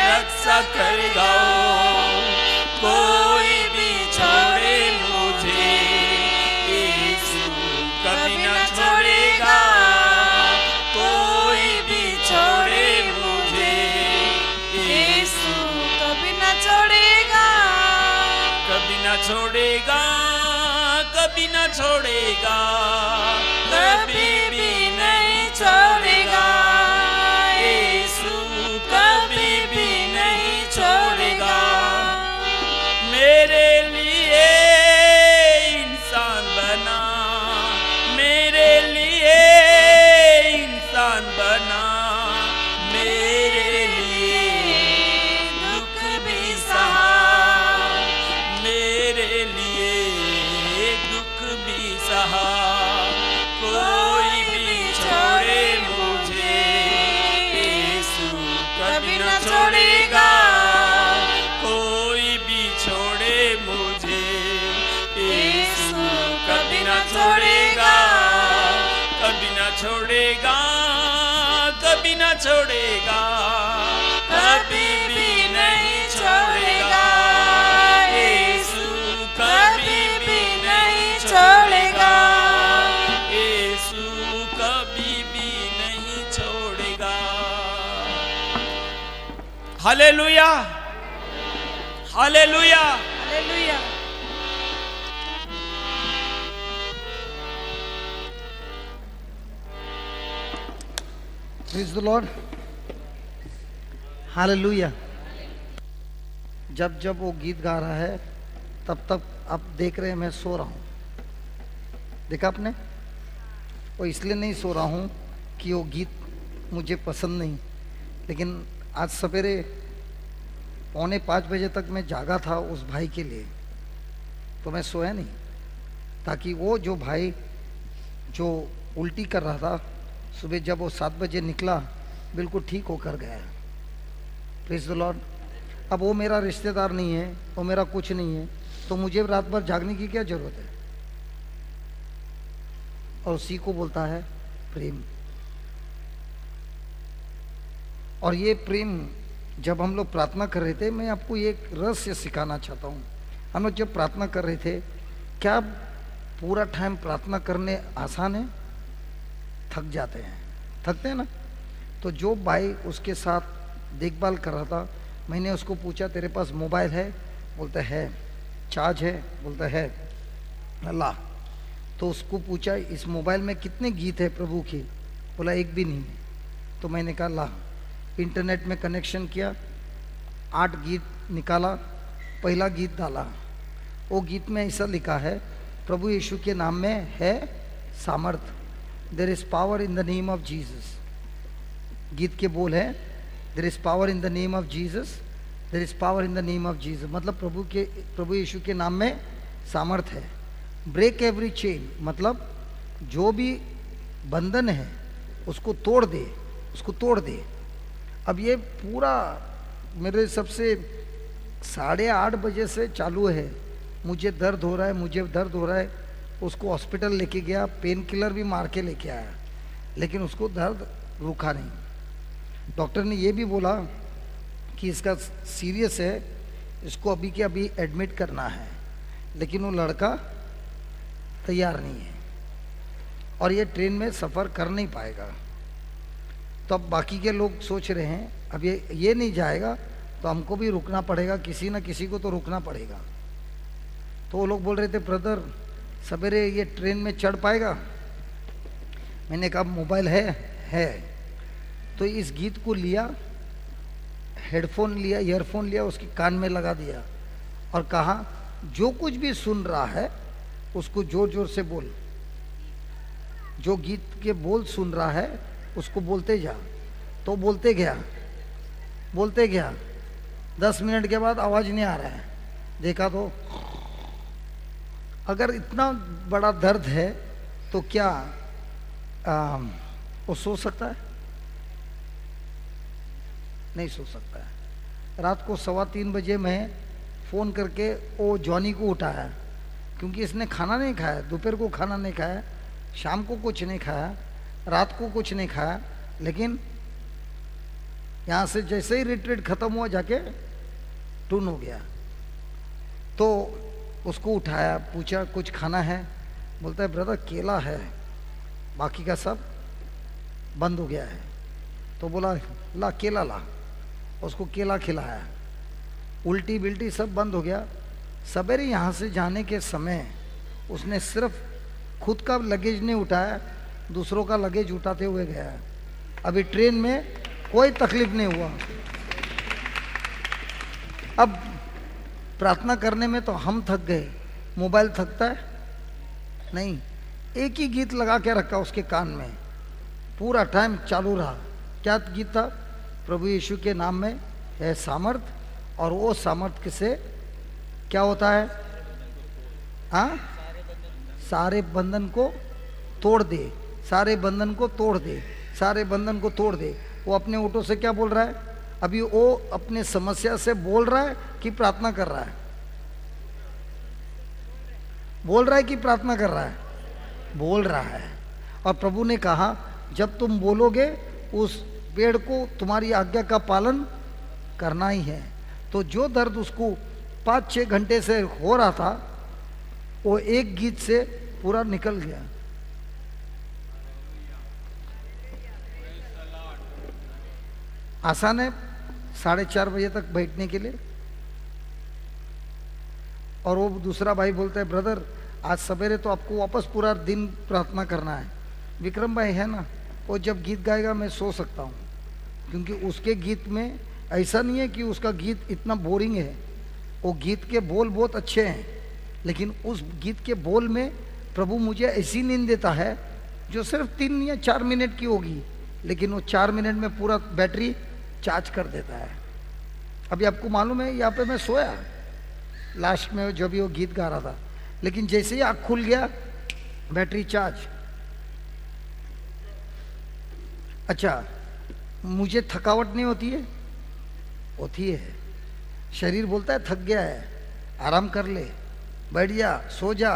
S4: रक्षा करेगा वो। कोई भी छोड़े मुझे, यीशु कभी ना छोड़ेगा। कोई भी छोड़े मुझे, यीशु
S5: कभी ना छोड़ेगा,
S4: कभी ना छोड़ेगा, कभी ना छोड़ेगा, कभी भी नहीं छोड़ेगा। यीशु कभी भी नहीं छोड़ेगा। मेरे लिए इंसान बना, मेरे लिए इंसान बना, मेरे लिए दुख भी सहा, मेरे लिए दुख भी सहा। कोई भी छोड़े मुझे, यीशु कभी ना छोड़ेगा। कोई भी छोड़े मुझे, यीशु कभी ना छोड़ेगा, कभी ना छोड़ेगा, कभी ना छोड़ेगा, कभी भी नहीं छोड़ेगा। यीशु कभी भी नहीं छोड़ेगा। Hallelujah, hallelujah.
S5: Hallelujah.
S1: Praise the Lord, hallelujah. जब जब वो गीत गा रहा है तब तक आप देख रहे हैं मैं सो रहा हूँ। देखा आपने? वो इसलिए नहीं सो रहा हूँ कि वो गीत मुझे पसंद नहीं, लेकिन आज सवेरे 4:45 बजे तक मैं जागा था उस भाई के लिए, तो मैं सोया नहीं, ताकि वो जो भाई जो उल्टी कर रहा था सुबह जब वो 7 बजे निकला बिल्कुल ठीक होकर गया। Praise the Lord. अब वो मेरा रिश्तेदार नहीं है, वो मेरा कुछ नहीं है, तो मुझे रात भर जागने की क्या जरूरत है? और उसी को बोलता है प्रेम। और ये प्रेम जब हम लोग प्रार्थना कर रहे थे, मैं आपको ये एक रहस्य सिखाना चाहता हूँ। हम लोग जब प्रार्थना कर रहे थे, क्या पूरा टाइम प्रार्थना करने आसान है? थक जाते हैं, थकते हैं ना। तो जो भाई उसके साथ देखभाल कर रहा था, मैंने उसको पूछा तेरे पास मोबाइल है? बोलता है। चार्ज है? बोलता है। अल्लाह। तो उसको पूछा इस मोबाइल में कितने गीत है प्रभु के? बोला एक भी नहीं। तो मैंने कहा ला, इंटरनेट में कनेक्शन किया, 8 गीत निकाला, पहला गीत डाला। वो गीत में ऐसा लिखा है, प्रभु यीशु के नाम में है सामर्थ। There is power in the name of Jesus. गीत के बोल है, there is power in the name of Jesus, there is power in the name of Jesus. मतलब प्रभु यीशु के नाम में सामर्थ है। ब्रेक एवरी चेन, मतलब जो भी बंधन है उसको तोड़ दे, उसको तोड़ दे। अब ये पूरा मेरे सबसे 8:30 बजे से चालू है, मुझे दर्द हो रहा है, मुझे दर्द हो रहा है। उसको हॉस्पिटल लेके गया, पेन किलर भी मार के लेके आया, लेकिन उसको दर्द रुका नहीं। डॉक्टर ने ये भी बोला कि इसका सीरियस है, इसको अभी के अभी एडमिट करना है, लेकिन वो लड़का तैयार नहीं है और ये ट्रेन में सफ़र कर नहीं पाएगा। तो अब बाकी के लोग सोच रहे हैं अब ये नहीं जाएगा तो हमको भी रुकना पड़ेगा, किसी ना किसी को तो रुकना पड़ेगा। तो वो लोग बोल रहे थे ब्रदर सवेरे ये ट्रेन में चढ़ पाएगा? मैंने कहा मोबाइल है। तो इस गीत को लिया, हेडफोन लिया, ईयरफोन लिया, उसके कान में लगा दिया और कहा जो कुछ भी सुन रहा है उसको जोर जोर से बोल। जो गीत के बोल सुन रहा है उसको बोलते जा। तो बोलते गया। 10 मिनट के बाद आवाज नहीं आ रहा है। देखा तो अगर इतना बड़ा दर्द है तो क्या वो सो सकता है? नहीं सो सकता है। रात को 2:15 बजे मैं फ़ोन करके वो जॉनी को उठाया, क्योंकि इसने खाना नहीं खाया, दोपहर को खाना नहीं खाया, शाम को कुछ नहीं खाया, रात को कुछ नहीं खाया, लेकिन यहाँ से जैसे ही रिट्रीट खत्म हुआ जाके टून हो गया। तो उसको उठाया, पूछा कुछ खाना है? बोलता है ब्रदर केला है, बाकी का सब बंद हो गया है। तो बोला ला केला ला, उसको केला खिलाया, उल्टी बिल्टी सब बंद हो गया। सवेरे यहाँ से जाने के समय उसने सिर्फ खुद का लगेज नहीं उठाया, दूसरों का लगेज उठाते हुए गया। अभी ट्रेन में कोई तकलीफ नहीं हुआ। अब प्रार्थना करने में तो हम थक गए, मोबाइल थकता है नहीं। एक ही गीत लगा के रखा उसके कान में, पूरा टाइम चालू रहा। क्या गीत था? प्रभु यीशु के नाम में है सामर्थ, और वो सामर्थ से क्या होता है? हाँ, सारे बंधन को तोड़ दे, सारे बंधन को तोड़ दे, सारे बंधन को तोड़ दे। वो अपने ओटो से क्या बोल रहा है? अभी वो अपने समस्या से बोल रहा है कि प्रार्थना कर रहा है? बोल रहा है कि प्रार्थना कर रहा है? बोल रहा है। और प्रभु ने कहा जब तुम बोलोगे उस पेड़ को तुम्हारी आज्ञा का पालन करना ही है। तो जो दर्द उसको 5-6 घंटे से हो रहा था वो एक गीत से पूरा निकल गया। आसान है? 4:30 बजे तक बैठने के लिए। और वो दूसरा भाई बोलता है ब्रदर आज सवेरे तो आपको वापस पूरा दिन प्रार्थना करना है। विक्रम भाई है ना, वो जब गीत गाएगा मैं सो सकता हूँ, क्योंकि उसके गीत में ऐसा नहीं है कि उसका गीत इतना बोरिंग है। वो गीत के बोल बहुत अच्छे हैं, लेकिन उस गीत के बोल में प्रभु मुझे ऐसी नींद देता है जो सिर्फ 3 या 4 मिनट की होगी, लेकिन वो 4 मिनट में पूरा बैटरी चार्ज कर देता है। अभी आपको मालूम है यहाँ पे मैं सोया लास्ट में जब भी वो गीत गा रहा था, लेकिन जैसे ही आँख खुल गया बैटरी चार्ज। अच्छा, मुझे थकावट नहीं होती है? होती है। शरीर बोलता है थक गया है, आराम कर ले, बैठ जा, सो जा,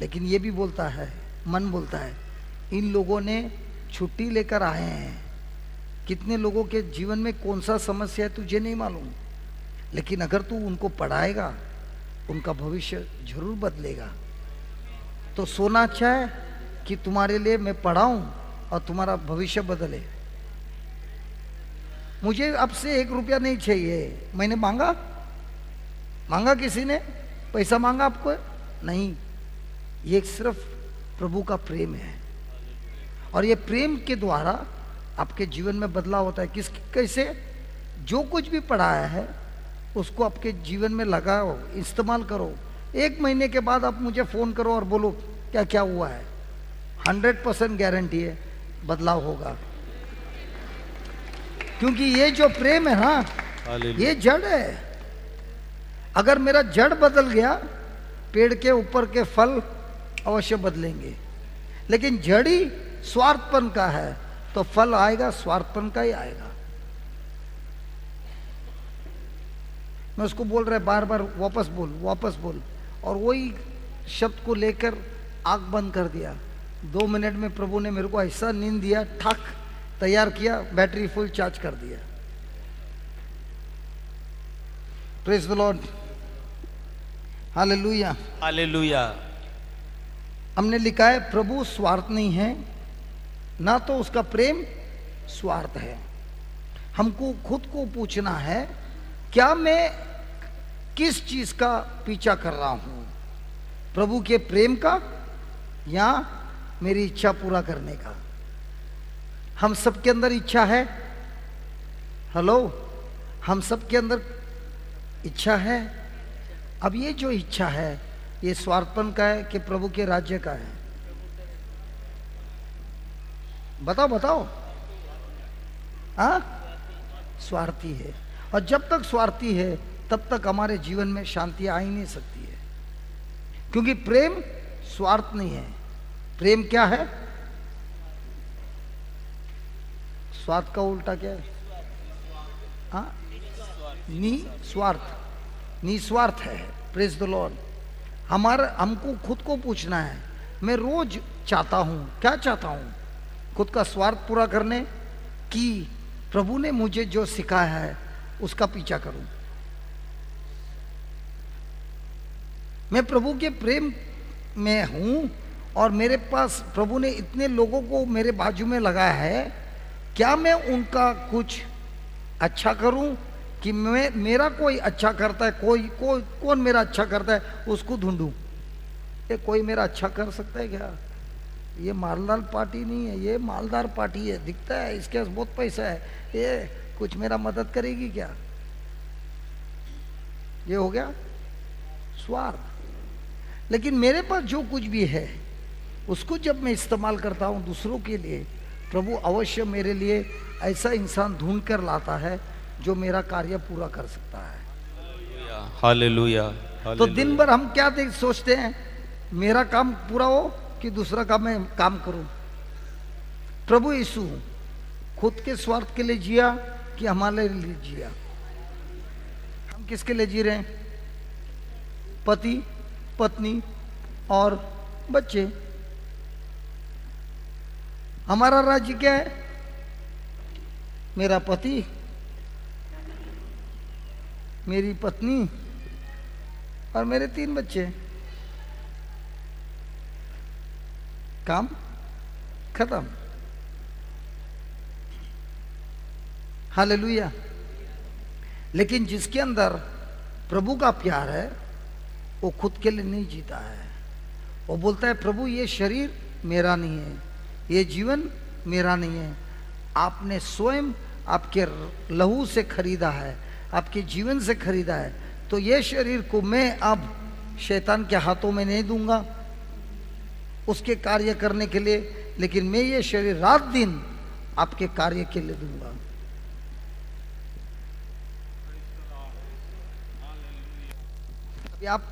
S1: लेकिन ये भी बोलता है, मन बोलता है इन लोगों ने छुट्टी लेकर आए हैं। कितने लोगों के जीवन में कौन सा समस्या है तुझे नहीं मालूम, लेकिन अगर तू उनको पढ़ाएगा उनका भविष्य जरूर बदलेगा। तो सोना अच्छा है कि तुम्हारे लिए मैं पढ़ाऊं और तुम्हारा भविष्य बदले। मुझे आपसे 1 रुपया नहीं चाहिए। मैंने मांगा किसी ने पैसा मांगा आपको? नहीं, ये सिर्फ प्रभु का प्रेम है, और ये प्रेम के द्वारा आपके जीवन में बदलाव होता है। कैसे? जो कुछ भी पढ़ाया है उसको आपके जीवन में लगाओ, इस्तेमाल करो। 1 महीने के बाद आप मुझे फोन करो और बोलो क्या क्या हुआ है। 100% गारंटी है बदलाव होगा, क्योंकि ये जो प्रेम है ना, ये जड़ है। अगर मेरा जड़ बदल गया, पेड़ के ऊपर के फल अवश्य बदलेंगे, लेकिन जड़ ही स्वार्थपन का है तो फल आएगा स्वार्थपन का ही आएगा। मैं उसको बोल रहा है बार बार वापस बोल, और वही शब्द को लेकर आंख बंद कर दिया। 2 मिनट में प्रभु ने मेरे को ऐसा नींद दिया, ठाक तैयार किया, बैटरी फुल चार्ज कर दिया। Praise the Lord, hallelujah,
S4: hallelujah.
S1: हमने लिखा है प्रभु स्वार्थ नहीं है, ना तो उसका प्रेम स्वार्थ है। हमको खुद को पूछना है, क्या मैं किस चीज का पीछा कर रहा हूं? प्रभु के प्रेम का या मेरी इच्छा पूरा करने का? हम सबके अंदर इच्छा है। हेलो, हम सबके अंदर इच्छा है। अब ये जो इच्छा है ये स्वार्थपन का है कि प्रभु के राज्य का है? बताओ। हाँ, स्वार्थी है। और जब तक स्वार्थी है तब तक हमारे जीवन में शांति आ ही नहीं सकती है, क्योंकि प्रेम स्वार्थ नहीं है। प्रेम क्या है? स्वार्थ का उल्टा क्या है? हाँ, निस्वार्थ है। Praise the Lord. हमको खुद को पूछना है, मैं रोज चाहता हूं, क्या चाहता हूं? खुद का स्वार्थ पूरा करने की प्रभु ने मुझे जो सिखाया है उसका पीछा करूं। मैं प्रभु के प्रेम में हूं और मेरे पास प्रभु ने इतने लोगों को मेरे बाजू में लगाया है, क्या मैं उनका कुछ अच्छा करूं कि मेरा कोई अच्छा करता है? कौन मेरा अच्छा करता है उसको ढूंढूं। ये कोई मेरा अच्छा कर सकता है क्या? ये मालदार पार्टी नहीं है, ये मालदार पार्टी है, दिखता है इसके पास बहुत पैसा है, ये कुछ मेरा मदद करेगी क्या? ये हो गया स्वार्थ। लेकिन मेरे पास जो कुछ भी है उसको जब मैं इस्तेमाल करता हूं दूसरों के लिए, प्रभु अवश्य मेरे लिए ऐसा इंसान ढूंढ कर लाता है जो मेरा कार्य पूरा कर सकता है।
S3: हालेलुया।
S1: तो दिन भर हम क्या सोचते हैं, मेरा काम पूरा हो कि दूसरा का मैं काम करूं? प्रभु यीशु खुद के स्वार्थ के लिए जिया कि हमारे लिए जिया? हम किसके लिए जी रहे हैं? पति, पत्नी और बच्चे। हमारा राज्य क्या है? मेरा पति, मेरी पत्नी और मेरे 3 बच्चे। काम खत्म। हालेलुया। लेकिन जिसके अंदर प्रभु का प्यार है वो खुद के लिए नहीं जीता है। वो बोलता है प्रभु ये शरीर मेरा नहीं है, ये जीवन मेरा नहीं है, आपने स्वयं आपके लहू से खरीदा है, आपके जीवन से खरीदा है, तो ये शरीर को मैं अब शैतान के हाथों में नहीं दूंगा उसके कार्य करने के लिए, लेकिन मैं ये शरीर रात दिन आपके कार्य के लिए दूंगा। अभी आप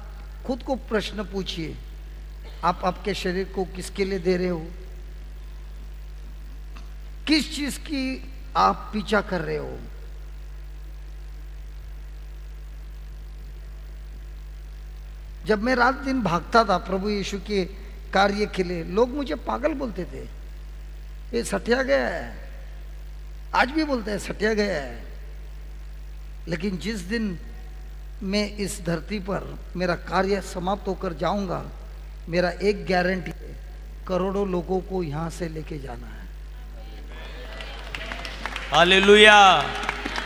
S1: खुद को प्रश्न पूछिए, आप आपके शरीर को किसके लिए दे रहे हो? किस चीज की आप पीछा कर रहे हो? जब मैं रात दिन भागता था प्रभु यीशु के कार्य के लिए, लोग मुझे पागल बोलते थे, ये सटिया गया है, आज भी बोलते हैं सटिया गया है। लेकिन जिस दिन मैं इस धरती पर मेरा कार्य समाप्त होकर जाऊंगा, मेरा एक गारंटी है, करोड़ों लोगों को यहां से लेके जाना है।
S4: Hallelujah,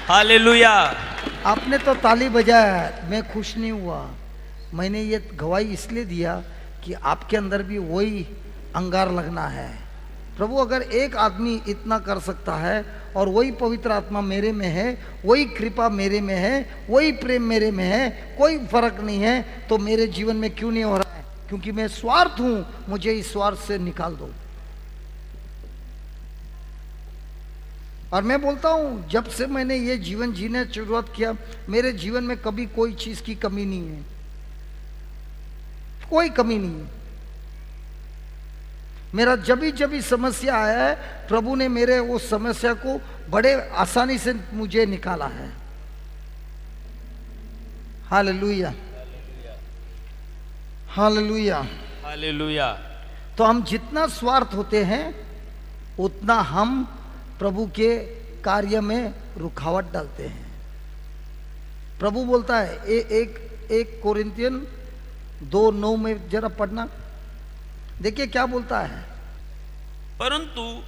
S4: hallelujah.
S1: आपने तो ताली बजाया, मैं खुश नहीं हुआ। मैंने ये गवाही इसलिए दिया कि आपके अंदर भी वही अंगार लगना है। प्रभु अगर एक आदमी इतना कर सकता है और वही पवित्र आत्मा मेरे में है, वही कृपा मेरे में है, वही प्रेम मेरे में है, कोई फर्क नहीं है, तो मेरे जीवन में क्यों नहीं हो रहा है? क्योंकि मैं स्वार्थ हूं, मुझे इस स्वार्थ से निकाल दो। और मैं बोलता हूं जब से मैंने ये जीवन जीने शुरुआत किया, मेरे जीवन में कभी कोई चीज की कमी नहीं है, कोई कमी नहीं है। मेरा जब भी समस्या आया है, प्रभु ने मेरे उस समस्या को बड़े आसानी से मुझे निकाला है। Hallelujah, hallelujah,
S4: hallelujah.
S1: तो हम जितना स्वार्थ होते हैं उतना हम प्रभु के कार्य में रुकावट डालते हैं। प्रभु बोलता है एक कोरिंथियन 2:9 में जरा पढ़ना, देखिए क्या बोलता है।
S3: परंतु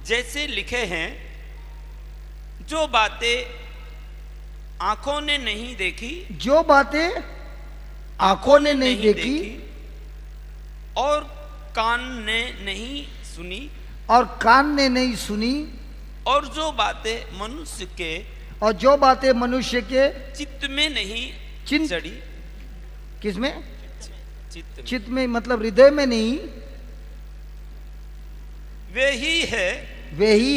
S3: जैसे लिखे हैं, जो बातें आंखों ने नहीं देखी,
S1: जो बातें आंखों ने नहीं देखी
S3: और कान ने नहीं सुनी,
S1: और कान ने नहीं सुनी,
S3: और जो बातें मनुष्य के,
S1: और जो बातें मनुष्य के
S3: चित्त में नहीं
S1: चिंत
S3: चढ़ी।
S1: किसमें?
S3: चित्त में।
S1: चित्त में मतलब हृदय में नहीं, वे ही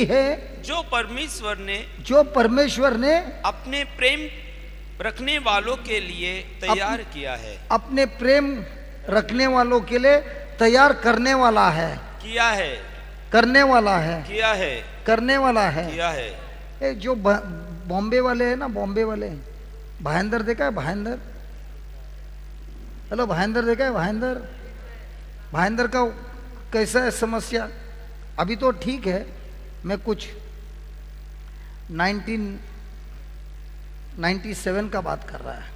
S1: है
S3: जो परमेश्वर ने
S1: अपने प्रेम
S3: रखने वालों के लिए तैयार किया है।
S1: अपने प्रेम रखने वालों के लिए तैयार करने वाला है,
S3: किया है,
S1: करने वाला है,
S3: किया है,
S1: करने वाला है,
S3: किया है।
S1: ए जो बॉम्बे वाले हैं ना, बॉम्बे वाले भाईंदर देखा है? भाईंदर, हेलो भाईंदर देखा है? भाईंदर, भाईंदर का कैसा है समस्या? अभी तो ठीक है, मैं कुछ 1997 का बात कर रहा है,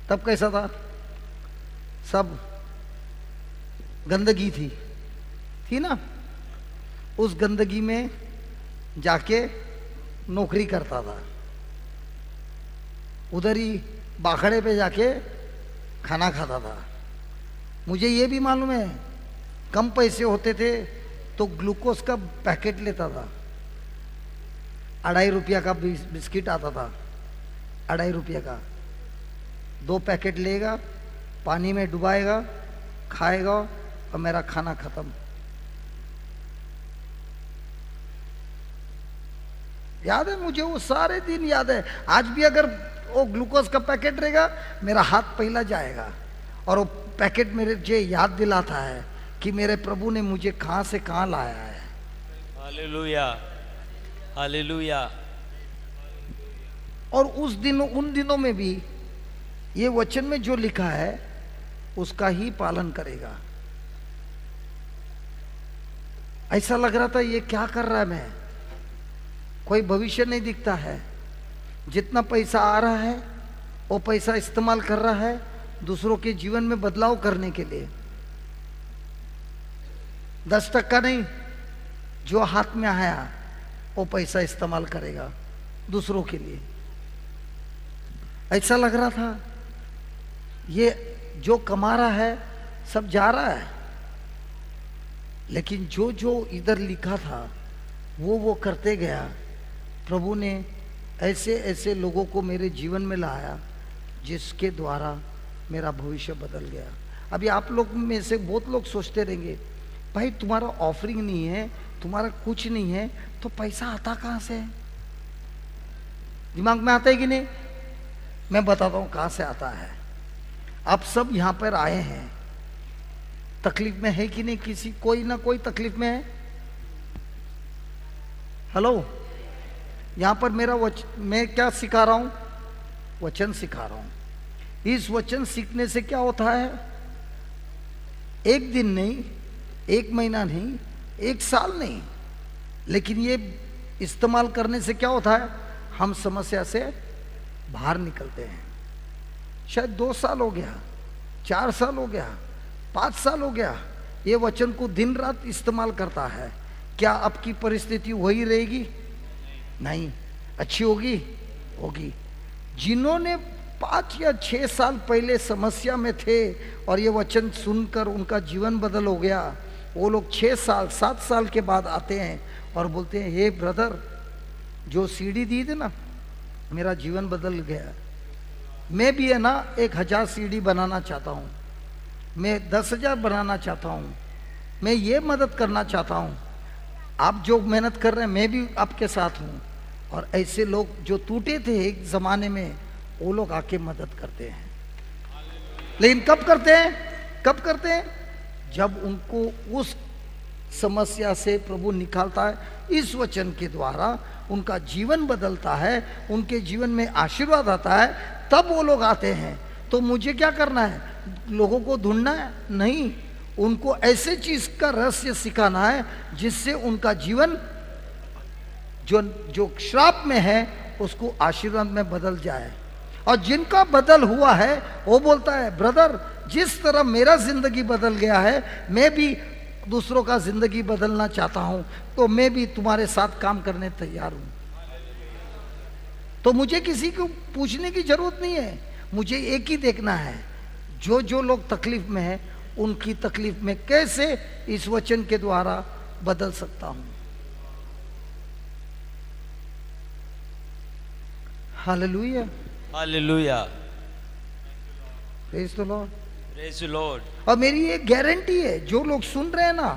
S1: तब कैसा था? सब गंदगी थी ना, उस गंदगी में जाके नौकरी करता था, उधर ही बाखड़े पे जाके खाना खाता था। मुझे ये भी मालूम है, कम पैसे होते थे तो ग्लूकोज का पैकेट लेता था, 2.5 रुपया का बिस्किट आता था, 2.5 रुपया का, 2 पैकेट लेगा, पानी में डुबाएगा, खाएगा और मेरा खाना खत्म। याद है मुझे, वो सारे दिन याद है। आज भी अगर वो ग्लूकोज का पैकेट रहेगा, मेरा हाथ पहला जाएगा और वो पैकेट मुझे याद दिलाता है कि मेरे प्रभु ने मुझे कहां से कहां लाया है।
S4: Hallelujah, hallelujah.
S1: और उन दिनों में भी ये वचन में जो लिखा है उसका ही पालन करेगा। ऐसा लग रहा था ये क्या कर रहा है, मैं कोई भविष्य नहीं दिखता है। जितना पैसा आ रहा है वो पैसा इस्तेमाल कर रहा है दूसरों के जीवन में बदलाव करने के लिए। 10% नहीं, जो हाथ में आया वो पैसा इस्तेमाल करेगा दूसरों के लिए। ऐसा लग रहा था ये जो कमा रहा है सब जा रहा है, लेकिन जो जो इधर लिखा था वो करते गया। प्रभु ने ऐसे ऐसे लोगों को मेरे जीवन में लाया जिसके द्वारा मेरा भविष्य बदल गया। अभी आप लोग में से बहुत लोग सोचते रहेंगे, भाई तुम्हारा ऑफरिंग नहीं है, तुम्हारा कुछ नहीं है, तो पैसा आता कहाँ से है? दिमाग में आता है कि नहीं? मैं बताता हूँ कहाँ से आता है। आप सब यहाँ पर आए हैं, तकलीफ में है कि नहीं? किसी कोई ना कोई तकलीफ में है। हेलो, यहाँ पर मेरा मैं क्या सिखा रहा हूँ? वचन सिखा रहा हूँ। इस वचन सीखने से क्या होता है? एक दिन नहीं, एक महीना नहीं, एक साल नहीं, लेकिन ये इस्तेमाल करने से क्या होता है? हम समस्या से बाहर निकलते हैं। शायद 2 साल हो गया, 4 साल हो गया, 5 साल हो गया, ये वचन को दिन रात इस्तेमाल करता है। क्या आपकी परिस्थिति वही रहेगी? नहीं। अच्छी होगी? होगी। जिन्होंने 5 या 6 साल पहले समस्या में थे और ये वचन सुनकर उनका जीवन बदल हो गया, वो लोग 6 साल 7 साल के बाद आते हैं और बोलते हैं, हे ब्रदर, जो सीढ़ी दी थी ना, मेरा जीवन बदल गया। मैं भी है ना 1000 सीढ़ी बनाना चाहता हूँ, मैं 10,000 बनाना चाहता हूँ, मैं ये मदद करना चाहता हूँ। आप जो मेहनत कर रहे हैं मैं भी आपके साथ हूँ। और ऐसे लोग जो टूटे थे एक ज़माने में, वो लोग आके मदद करते हैं। लेकिन कब करते हैं? कब करते हैं? जब उनको उस समस्या से प्रभु निकालता है, इस वचन के द्वारा उनका जीवन बदलता है, उनके जीवन में आशीर्वाद आता है, तब वो लोग आते हैं। तो मुझे क्या करना है? लोगों को ढूंढना है? नहीं, उनको ऐसे चीज का रहस्य सिखाना है जिससे उनका जीवन जो श्राप में है उसको आशीर्वाद में बदल जाए। और जिनका बदल हुआ है वो बोलता है, ब्रदर, जिस तरह मेरा जिंदगी बदल गया है, मैं भी दूसरों का जिंदगी बदलना चाहता हूं, तो मैं भी तुम्हारे साथ काम करने तैयार हूं। तो मुझे किसी को पूछने की जरूरत नहीं है, मुझे एक ही देखना है, जो जो लोग तकलीफ में हैं उनकी तकलीफ में कैसे इस वचन के द्वारा बदल सकता हूं। Hallelujah,
S4: hallelujah,
S1: praise the Lord,
S4: praise the Lord.
S1: और मेरी ये गारंटी है, जो लोग सुन रहे हैं ना,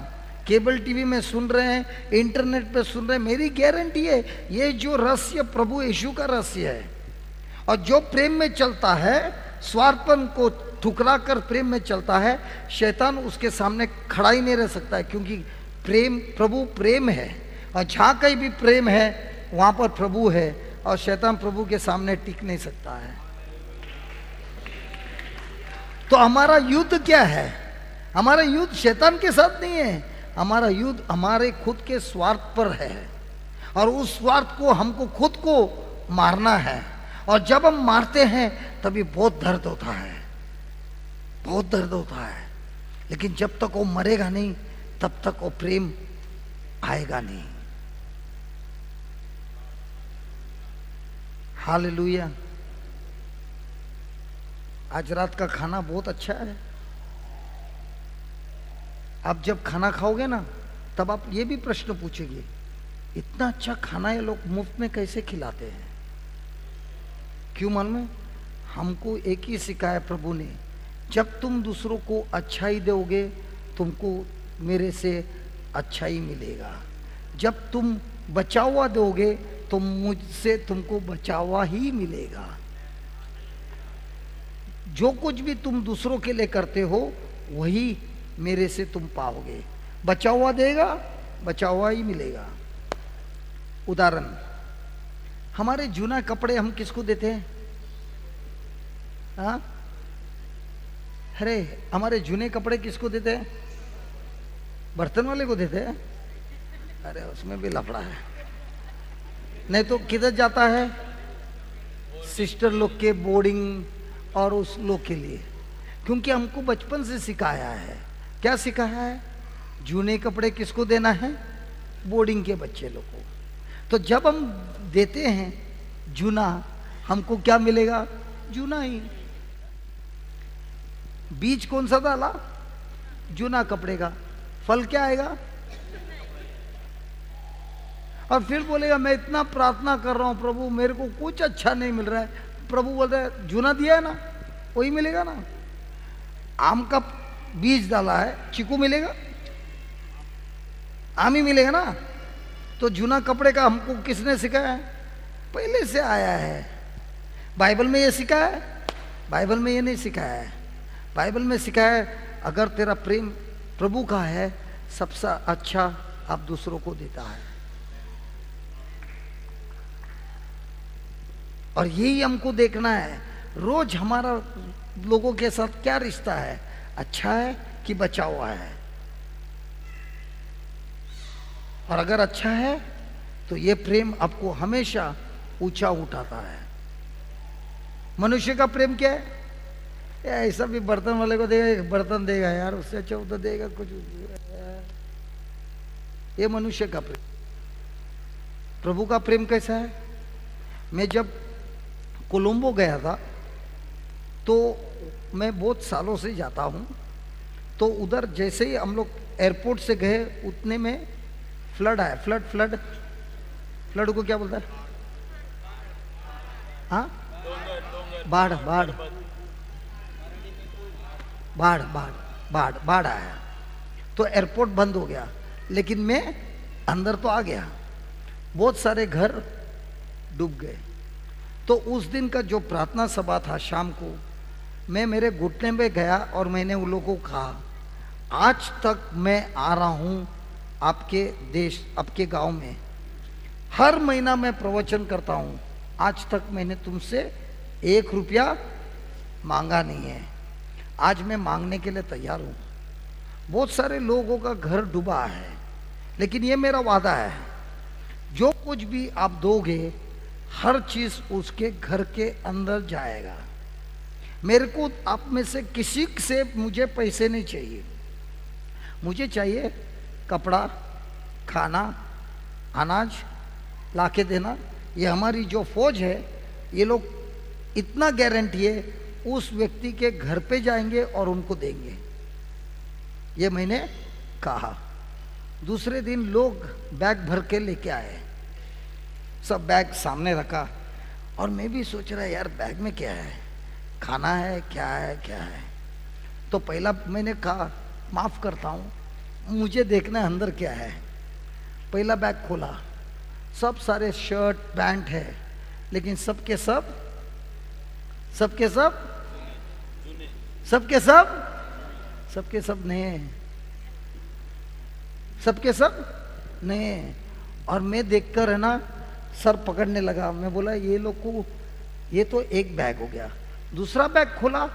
S1: केबल टीवी में सुन रहे हैं, इंटरनेट पे सुन रहे हैं, मेरी गारंटी है ये जो रहस्य प्रभु यीशु का रहस्य है। और जो प्रेम में चलता है, स्वार्थपन को ठुकरा कर प्रेम में चलता है, शैतान उसके सामने खड़ा ही नहीं रह सकता है, क्योंकि प्रेम, प्रभु प्रेम है। और जहाँ कहीं भी प्रेम है वहाँ पर प्रभु है, और शैतान प्रभु के सामने टिक नहीं सकता है। तो हमारा युद्ध क्या है? हमारा युद्ध शैतान के साथ नहीं है, हमारा युद्ध हमारे खुद के स्वार्थ पर है। और उस स्वार्थ को हमको खुद को मारना है। और जब हम मारते हैं तभी बहुत दर्द होता है, बहुत दर्द होता है। लेकिन जब तक वो मरेगा नहीं तब तक वो प्रेम आएगा नहीं। हालेलुया। आज रात का खाना बहुत अच्छा है। आप जब खाना खाओगे ना, तब आप ये भी प्रश्न पूछेंगे, इतना अच्छा खाना ये लोग मुफ्त में कैसे खिलाते हैं? क्यों मालूम है? हमको एक ही सिखाया प्रभु ने, जब तुम दूसरों को अच्छाई दोगे तुमको मेरे से अच्छाई मिलेगा। जब तुम बचा हुआ दोगे तो मुझसे तुमको बचा हुआ ही मिलेगा। जो कुछ भी तुम दूसरों के लिए करते हो वही मेरे से तुम पाओगे। बचा हुआ देगा, बचा हुआ ही मिलेगा। उदाहरण, हमारे जूना कपड़े हम किसको देते हैं? हाँ, अरे हमारे जूने कपड़े किसको देते हैं? बर्तन वाले को देते हैं। अरे उसमें भी लफड़ा है। नहीं तो किधर जाता है? सिस्टर लोग के बोर्डिंग और उस लोग के लिए। क्योंकि हमको बचपन से सिखाया है। क्या सिखाया है? जूने कपड़े किसको देना है? बोर्डिंग के बच्चे लोग को। तो जब हम देते हैं जूना, हमको क्या मिलेगा? जूना ही। बीज कौन सा डाला? जूना कपड़े का। फल क्या आएगा? और फिर बोलेगा मैं इतना प्रार्थना कर रहा हूं प्रभु, मेरे को कुछ अच्छा नहीं मिल रहा है। प्रभु बोल रहे हैं जूना दिया है ना, वही मिलेगा ना। आम का बीज डाला है, चीकू मिलेगा? आम ही मिलेगा ना। तो जूना कपड़े का हमको किसने सिखाया है? पहले से आया है। बाइबल में ये सिखाया है? बाइबल में ये नहीं सिखाया है। बाइबल में सिखाया है अगर तेरा प्रेम प्रभु का है, सबसे अच्छा आप दूसरों को देता है। और यही हमको देखना है रोज हमारा लोगों के साथ क्या रिश्ता है, अच्छा है कि बचा हुआ है। और अगर अच्छा है तो ये प्रेम आपको हमेशा ऊंचा उठाता है। मनुष्य का प्रेम क्या है? ऐसा भी बर्तन वाले को देगा, एक बर्तन देगा यार, उससे अच्छा तो देगा कुछ। ये मनुष्य का प्रेम। प्रभु का प्रेम कैसा है? मैं जब कोलंबो गया था तो मैं बहुत सालों से जाता हूँ, तो उधर जैसे ही हम लोग एयरपोर्ट से गए उतने में फ्लड आया। फ्लड को क्या बोलता है? हाँ, बाढ़ आया। तो एयरपोर्ट बंद हो गया, लेकिन मैं अंदर तो आ गया। बहुत सारे घर डूब गए। तो उस दिन का जो प्रार्थना सभा था शाम को, मैं मेरे घुटने पे गया और मैंने उन लोगों को कहा आज तक मैं आ रहा हूं आपके देश, आपके गांव में, हर महीना मैं प्रवचन करता हूं, आज तक मैंने तुमसे 1 रुपया मांगा नहीं है। आज मैं मांगने के लिए तैयार हूं। बहुत सारे लोगों का घर डूबा है, लेकिन ये मेरा वादा है, जो कुछ भी आप दोगे हर चीज उसके घर के अंदर जाएगा। मेरे को आप में से किसी से मुझे पैसे नहीं चाहिए। मुझे चाहिए कपड़ा, खाना, अनाज लाके देना। ये हमारी जो फौज है, ये लोग इतना गारंटी है उस व्यक्ति के घर पे जाएंगे और उनको देंगे। ये मैंने कहा। दूसरे दिन लोग बैग भर के लेके आए, सब बैग सामने रखा, और मैं भी सोच रहा यार बैग में क्या है, खाना है, क्या है। तो पहला मैंने कहा माफ करता हूँ, मुझे देखना अंदर क्या है। पहला बैग खोला, सब सारे शर्ट पैंट है, लेकिन सबके सब नए हैं। और मैं देखकर है ना सर पकड़ने लगा। मैं बोला ये लोग को, ये तो एक बैग हो गया। दूसरा बैग खोला,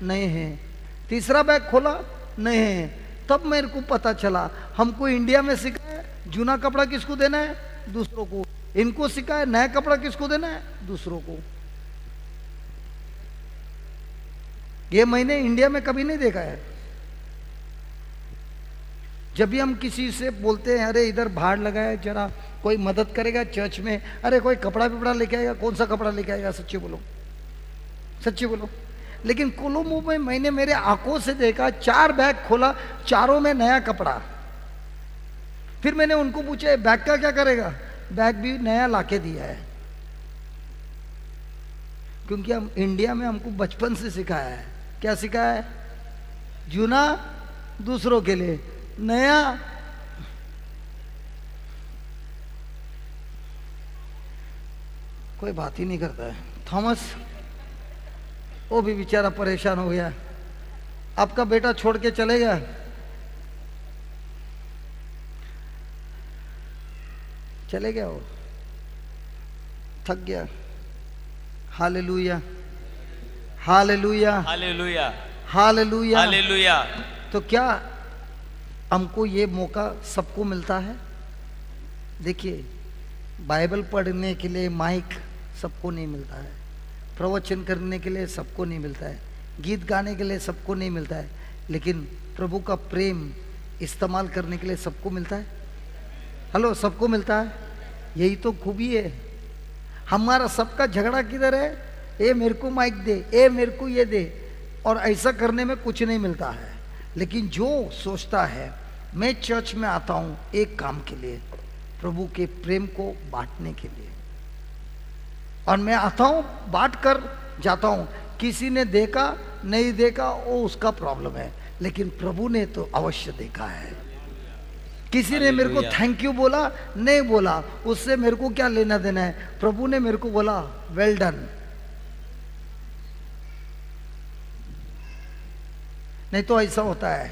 S1: नए हैं। तीसरा बैग खोला, नए हैं। तब मेरे को पता चला हमको इंडिया में सिखाया जूना कपड़ा किसको देना है, दूसरों को। इनको सिखाया नया कपड़ा किसको देना है, दूसरों को। ये मैंने इंडिया में कभी नहीं देखा है। जब भी हम किसी से बोलते हैं अरे इधर भाड़ लगाए, जरा कोई मदद करेगा चर्च में, अरे कोई कपड़ा पिपड़ा लेके आएगा, कौन सा कपड़ा लेके आएगा? सच्ची बोलो। लेकिन कोलंबो में मैंने मेरे आंखों से देखा 4 बैग खोला, चारों में नया कपड़ा। फिर मैंने उनको पूछा बैग का क्या करेगा? बैग भी नया लाके दिया है। क्योंकि हम इंडिया में हमको बचपन से सिखाया है, क्या सिखाया है? जूना दूसरों के लिए, नया कोई बात ही नहीं करता है। थॉमस वो भी बेचारा परेशान हो गया। आपका बेटा छोड़ के चले गया, वो थक गया। Hallelujah, hallelujah,
S4: hallelujah,
S1: hallelujah,
S4: hallelujah.
S1: तो क्या हमको ये मौका सबको मिलता है? देखिए, बाइबल पढ़ने के लिए माइक सबको नहीं मिलता है, प्रवचन करने के लिए सबको नहीं मिलता है, गीत गाने के लिए सबको नहीं मिलता है, लेकिन प्रभु का प्रेम इस्तेमाल करने के लिए सबको मिलता है। हेलो, सबको मिलता है। यही तो खूबी है। हमारा सबका झगड़ा किधर है? ए मेरे को माइक दे, ए मेरे को ये दे, और ऐसा करने में कुछ नहीं मिलता है। लेकिन जो सोचता है मैं चर्च में आता हूं एक काम के लिए, प्रभु के प्रेम को बांटने के लिए, और मैं आता हूं बांट कर जाता हूं, किसी ने देखा नहीं देखा वो उसका प्रॉब्लम है, लेकिन प्रभु ने तो अवश्य देखा है। किसी ने मेरे को थैंक यू बोला नहीं बोला, उससे मेरे को क्या लेना देना है, प्रभु ने मेरे को बोला वेल डन। नहीं तो ऐसा होता है,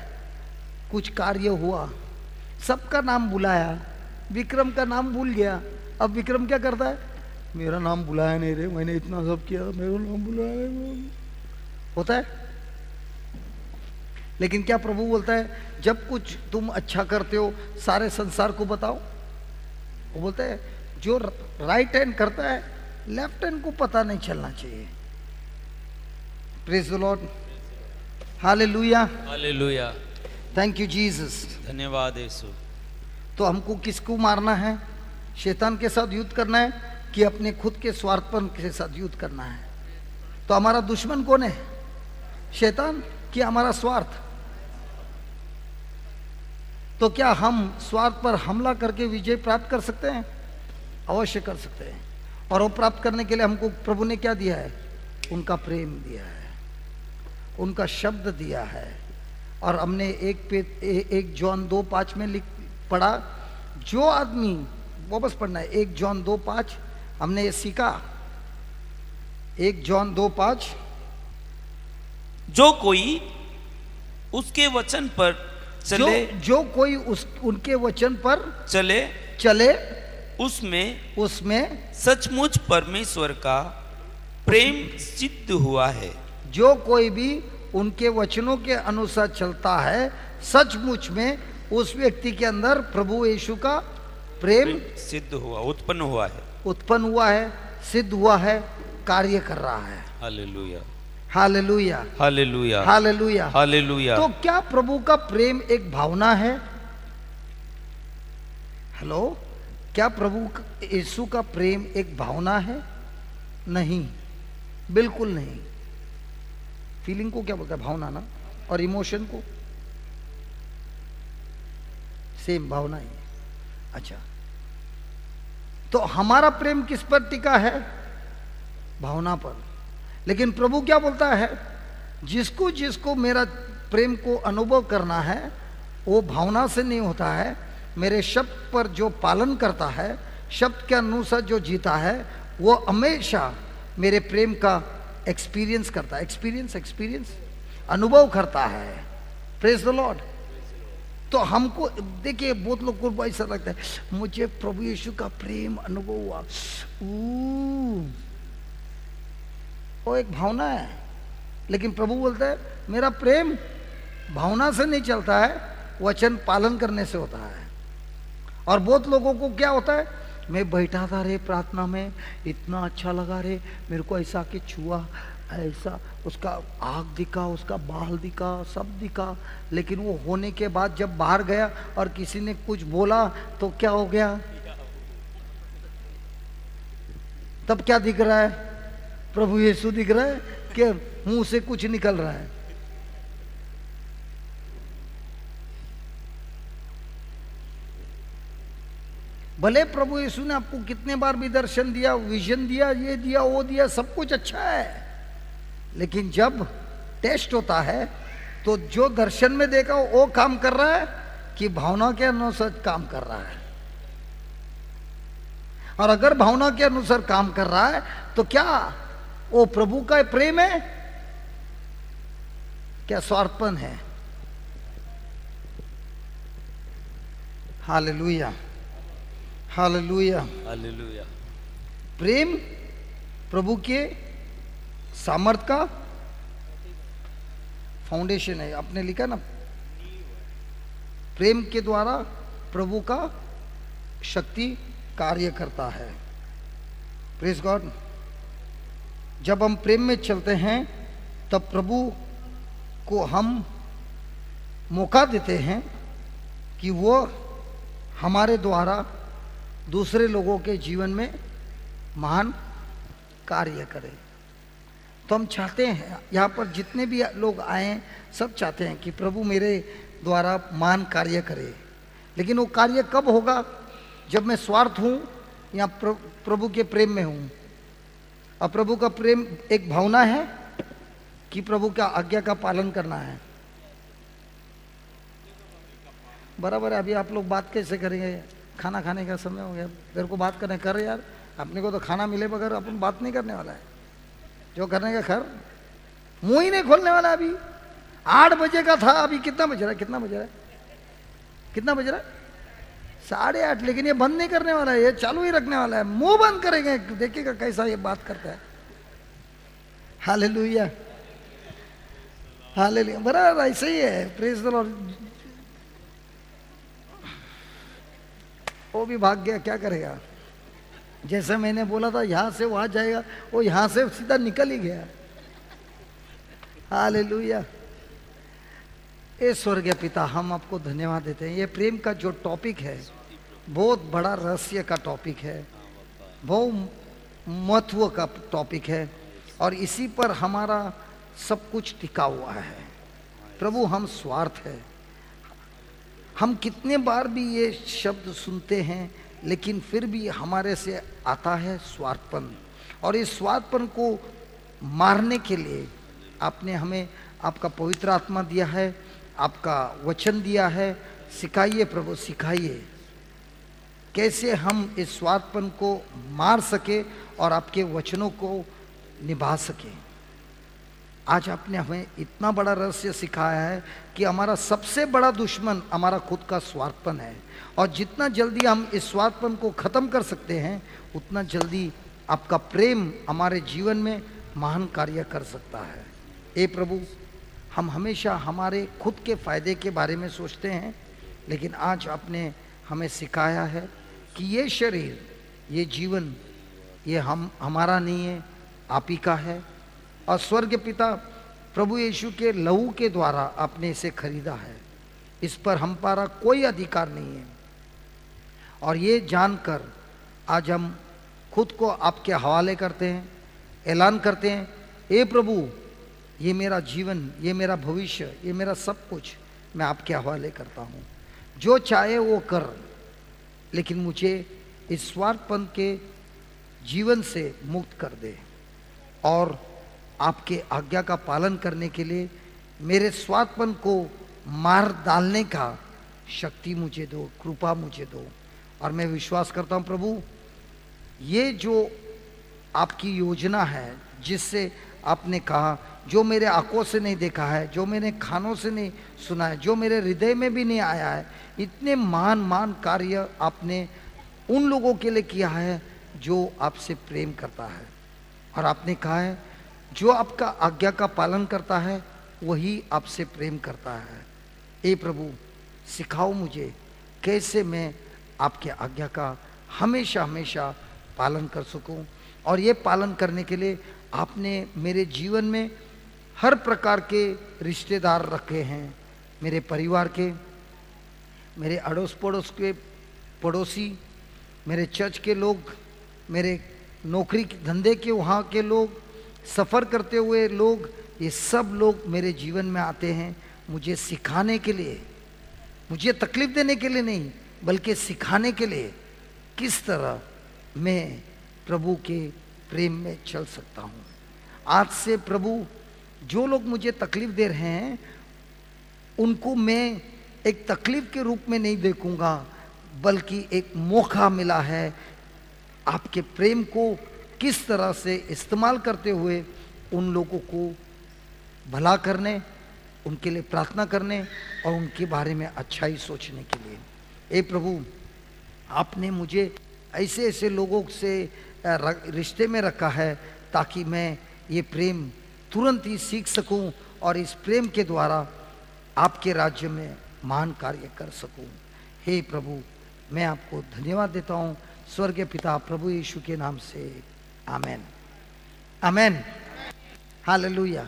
S1: कुछ कार्य हुआ, सबका नाम बुलाया, विक्रम का नाम भूल गया, अब विक्रम क्या करता है, मेरा नाम बुलाया नहीं रे, मैंने इतना सब किया, मेरा नाम बुलाया नहीं, होता है। लेकिन क्या प्रभु बोलता है जब कुछ तुम अच्छा करते हो सारे संसार को बताओ? वो बोलता है जो राइट हैंड करता है लेफ्ट हैंड को पता नहीं चलना चाहिए। Praise the Lord, hallelujah,
S4: hallelujah,
S1: thank you Jesus,
S4: धन्यवाद यीशु।
S1: तो हमको किसको मारना है? शैतान के साथ युद्ध करना है कि अपने खुद के स्वार्थपन के साथ युद्ध करना है? तो हमारा दुश्मन कौन है? शैतान कि हमारा स्वार्थ? तो क्या हम स्वार्थ पर हमला करके विजय प्राप्त कर सकते हैं? अवश्य कर सकते हैं। और वो प्राप्त करने के लिए हमको प्रभु ने क्या दिया है? उनका प्रेम दिया है, उनका शब्द दिया है। और हमने एक जॉन 2:5 में पढ़ा, जो आदमी, वापस पढ़ना है 1 जॉन 2:5, हमने ये सीखा 1 जॉन 2:5,
S3: जो कोई उसके वचन पर चले,
S1: जो कोई उनके वचन पर चले उसमें
S3: सचमुच परमेश्वर का प्रेम सिद्ध हुआ है।
S1: जो कोई भी उनके वचनों के अनुसार चलता है, सचमुच में उस व्यक्ति के अंदर प्रभु यीशु का प्रेम
S3: सिद्ध हुआ, उत्पन्न हुआ है, सिद्ध हुआ है, कार्य कर रहा है। Hallelujah,
S1: hallelujah,
S3: hallelujah,
S1: hallelujah,
S3: hallelujah.
S1: तो क्या प्रभु का प्रेम एक भावना है? हेलो, क्या प्रभु यीशु का प्रेम एक भावना है? नहीं, बिल्कुल नहीं। फीलिंग को क्या बोलता है? भावना ना। और इमोशन को सेम भावना ही। अच्छा, तो हमारा प्रेम किस पर टिका है? भावना पर। लेकिन प्रभु क्या बोलता है? जिसको जिसको मेरा प्रेम को अनुभव करना है वो भावना से नहीं होता है, मेरे शब्द पर जो पालन करता है, शब्द के अनुसार जो जीता है, वो हमेशा मेरे प्रेम का एक्सपीरियंस करता है। एक्सपीरियंस अनुभव करता है। Praise the Lord. तो हमको देखिए, बहुत लोग को ऐसा लगता है मुझे प्रभु यीशु का प्रेम अनुभव हुआ, वो एक भावना है। लेकिन प्रभु बोलता है मेरा प्रेम भावना से नहीं चलता है, वचन पालन करने से होता है। और बहुत लोगों को क्या होता है, मैं बैठा था रे प्रार्थना में, इतना अच्छा लगा रे, मेरे को ऐसा कि छुआ, ऐसा उसका आँख दिखा, उसका बाल दिखा, सब दिखा, लेकिन वो होने के बाद जब बाहर गया और किसी ने कुछ बोला तो क्या हो गया? तब क्या दिख रहा है? प्रभु यीशु दिख रहा है कि मुंह से कुछ निकल रहा है। भले प्रभु यीशु ने आपको कितने बार भी दर्शन दिया, विजन दिया, ये दिया, वो दिया, सब कुछ अच्छा है, लेकिन जब टेस्ट होता है तो जो दर्शन में देखा वो काम कर रहा है कि भावना के अनुसार काम कर रहा है। और अगर भावना के अनुसार काम कर रहा है तो क्या वो प्रभु का प्रेम है? क्या स्वार्थपन है? Hallelujah, hallelujah,
S4: hallelujah.
S1: प्रेम प्रभु के सामर्थ का फाउंडेशन है। आपने लिखा ना, प्रेम के द्वारा प्रभु का शक्ति कार्य करता है। Praise God. जब हम प्रेम में चलते हैं तब प्रभु को हम मौका देते हैं कि वो हमारे द्वारा दूसरे लोगों के जीवन में महान कार्य करे। तो हम चाहते हैं, यहाँ पर जितने भी लोग आए हैं सब चाहते हैं कि प्रभु मेरे द्वारा महान कार्य करे। लेकिन वो कार्य कब होगा? जब मैं स्वार्थ हूँ या प्रभु के प्रेम में हूँ। और प्रभु का प्रेम एक भावना है कि प्रभु का आज्ञा का पालन करना है। बराबर है। अभी आप लोग बात कैसे करेंगे? खाना खाने का समय हो गया, तेरे को बात करने कर यार, अपने को तो खाना मिले बगैर अपन बात नहीं करने वाला है। जो करने का खैर, मुंह ही नहीं खोलने वाला। अभी 8 बजे का था, अभी कितना बज रहा है? कितना बज रहा है? कितना बज रहा है? 8:30। लेकिन ये बंद नहीं करने वाला है, ये चालू ही रखने वाला है। मुंह बंद करेंगे, देखिएगा कैसा ये बात करता है। Hallelujah, hallelujah. बराबर ऐसे ही है। Praise the Lord. वो भी भाग गया, क्या करेगा? जैसे मैंने बोला था यहां से वहां जाएगा, वो यहां से सीधा निकल ही गया। हालेलुया। ए स्वर्गीय पिता, हम आपको धन्यवाद देते हैं। ये प्रेम का जो टॉपिक है बहुत बड़ा रहस्य का टॉपिक है, बहुत महत्व का टॉपिक है, और इसी पर हमारा सब कुछ टिका हुआ है। प्रभु, हम स्वार्थ है। हम कितने बार भी ये शब्द सुनते हैं, लेकिन फिर भी हमारे से आता है स्वार्थपन। और इस स्वार्थपन को मारने के लिए आपने हमें आपका पवित्र आत्मा दिया है, आपका वचन दिया है। सिखाइए प्रभु, सिखाइए कैसे हम इस स्वार्थपन को मार सके और आपके वचनों को निभा सके। आज आपने हमें इतना बड़ा रहस्य सिखाया है कि हमारा सबसे बड़ा दुश्मन हमारा खुद का स्वार्थपन है, और जितना जल्दी हम इस स्वार्थपन को खत्म कर सकते हैं, उतना जल्दी आपका प्रेम हमारे जीवन में महान कार्य कर सकता है। ए प्रभु, हम हमेशा हमारे खुद के फायदे के बारे में सोचते हैं, लेकिन आज आपने हमें सिखाया है कि ये शरीर, ये जीवन, ये हमारा नहीं है, आप ही का है। और स्वर्ग पिता, प्रभु यीशु के लहू के द्वारा आपने इसे खरीदा है। इस पर हमारा कोई अधिकार नहीं है। और ये जानकर आज हम खुद को आपके हवाले करते हैं, ऐलान करते हैं, ए प्रभु, ये मेरा जीवन, ये मेरा भविष्य, ये मेरा सब कुछ मैं आपके हवाले करता हूँ। जो चाहे वो कर, लेकिन मुझे इस स्वार्थपन के जीवन से मुक्त कर दे, और आपके आज्ञा का पालन करने के लिए मेरे स्वार्थपन को मार डालने का शक्ति मुझे दो, कृपा मुझे दो। और मैं विश्वास करता हूँ प्रभु, ये जो आपकी योजना है, जिससे आपने कहा, जो मेरे आंखों से नहीं देखा है, जो मैंने कानों से नहीं सुना है, जो मेरे हृदय में भी नहीं आया है, इतने महान कार्य आपने उन लोगों के लिए किया है जो आपसे प्रेम करता है। और आपने कहा है, जो आपका आज्ञा का पालन करता है वही आपसे प्रेम करता है। ए प्रभु, सिखाओ मुझे कैसे मैं आपके आज्ञा का हमेशा हमेशा पालन कर सकूं। और ये पालन करने के लिए आपने मेरे जीवन में हर प्रकार के रिश्तेदार रखे हैं, मेरे परिवार के, मेरे अड़ोस पड़ोस के पड़ोसी, मेरे चर्च के लोग, मेरे नौकरी धंधे के वहाँ के लोग, सफ़र करते हुए लोग, ये सब लोग मेरे जीवन में आते हैं मुझे सिखाने के लिए, मुझे तकलीफ देने के लिए नहीं, बल्कि सिखाने के लिए किस तरह मैं प्रभु के प्रेम में चल सकता हूँ। आज से प्रभु, जो लोग मुझे तकलीफ दे रहे हैं उनको मैं एक तकलीफ के रूप में नहीं देखूंगा, बल्कि एक मौका मिला है आपके प्रेम को किस तरह से इस्तेमाल करते हुए उन लोगों को भला करने, उनके लिए प्रार्थना करने और उनके बारे में अच्छाई सोचने के लिए। ए प्रभु, आपने मुझे ऐसे ऐसे लोगों से रिश्ते में रखा है ताकि मैं ये प्रेम तुरंत ही सीख सकूं और इस प्रेम के द्वारा आपके राज्य में महान कार्य कर सकूं। हे प्रभु, मैं आपको धन्यवाद देता हूं स्वर्गीय पिता प्रभु यीशु के नाम से। आमेन, आमेन, हालेलुया।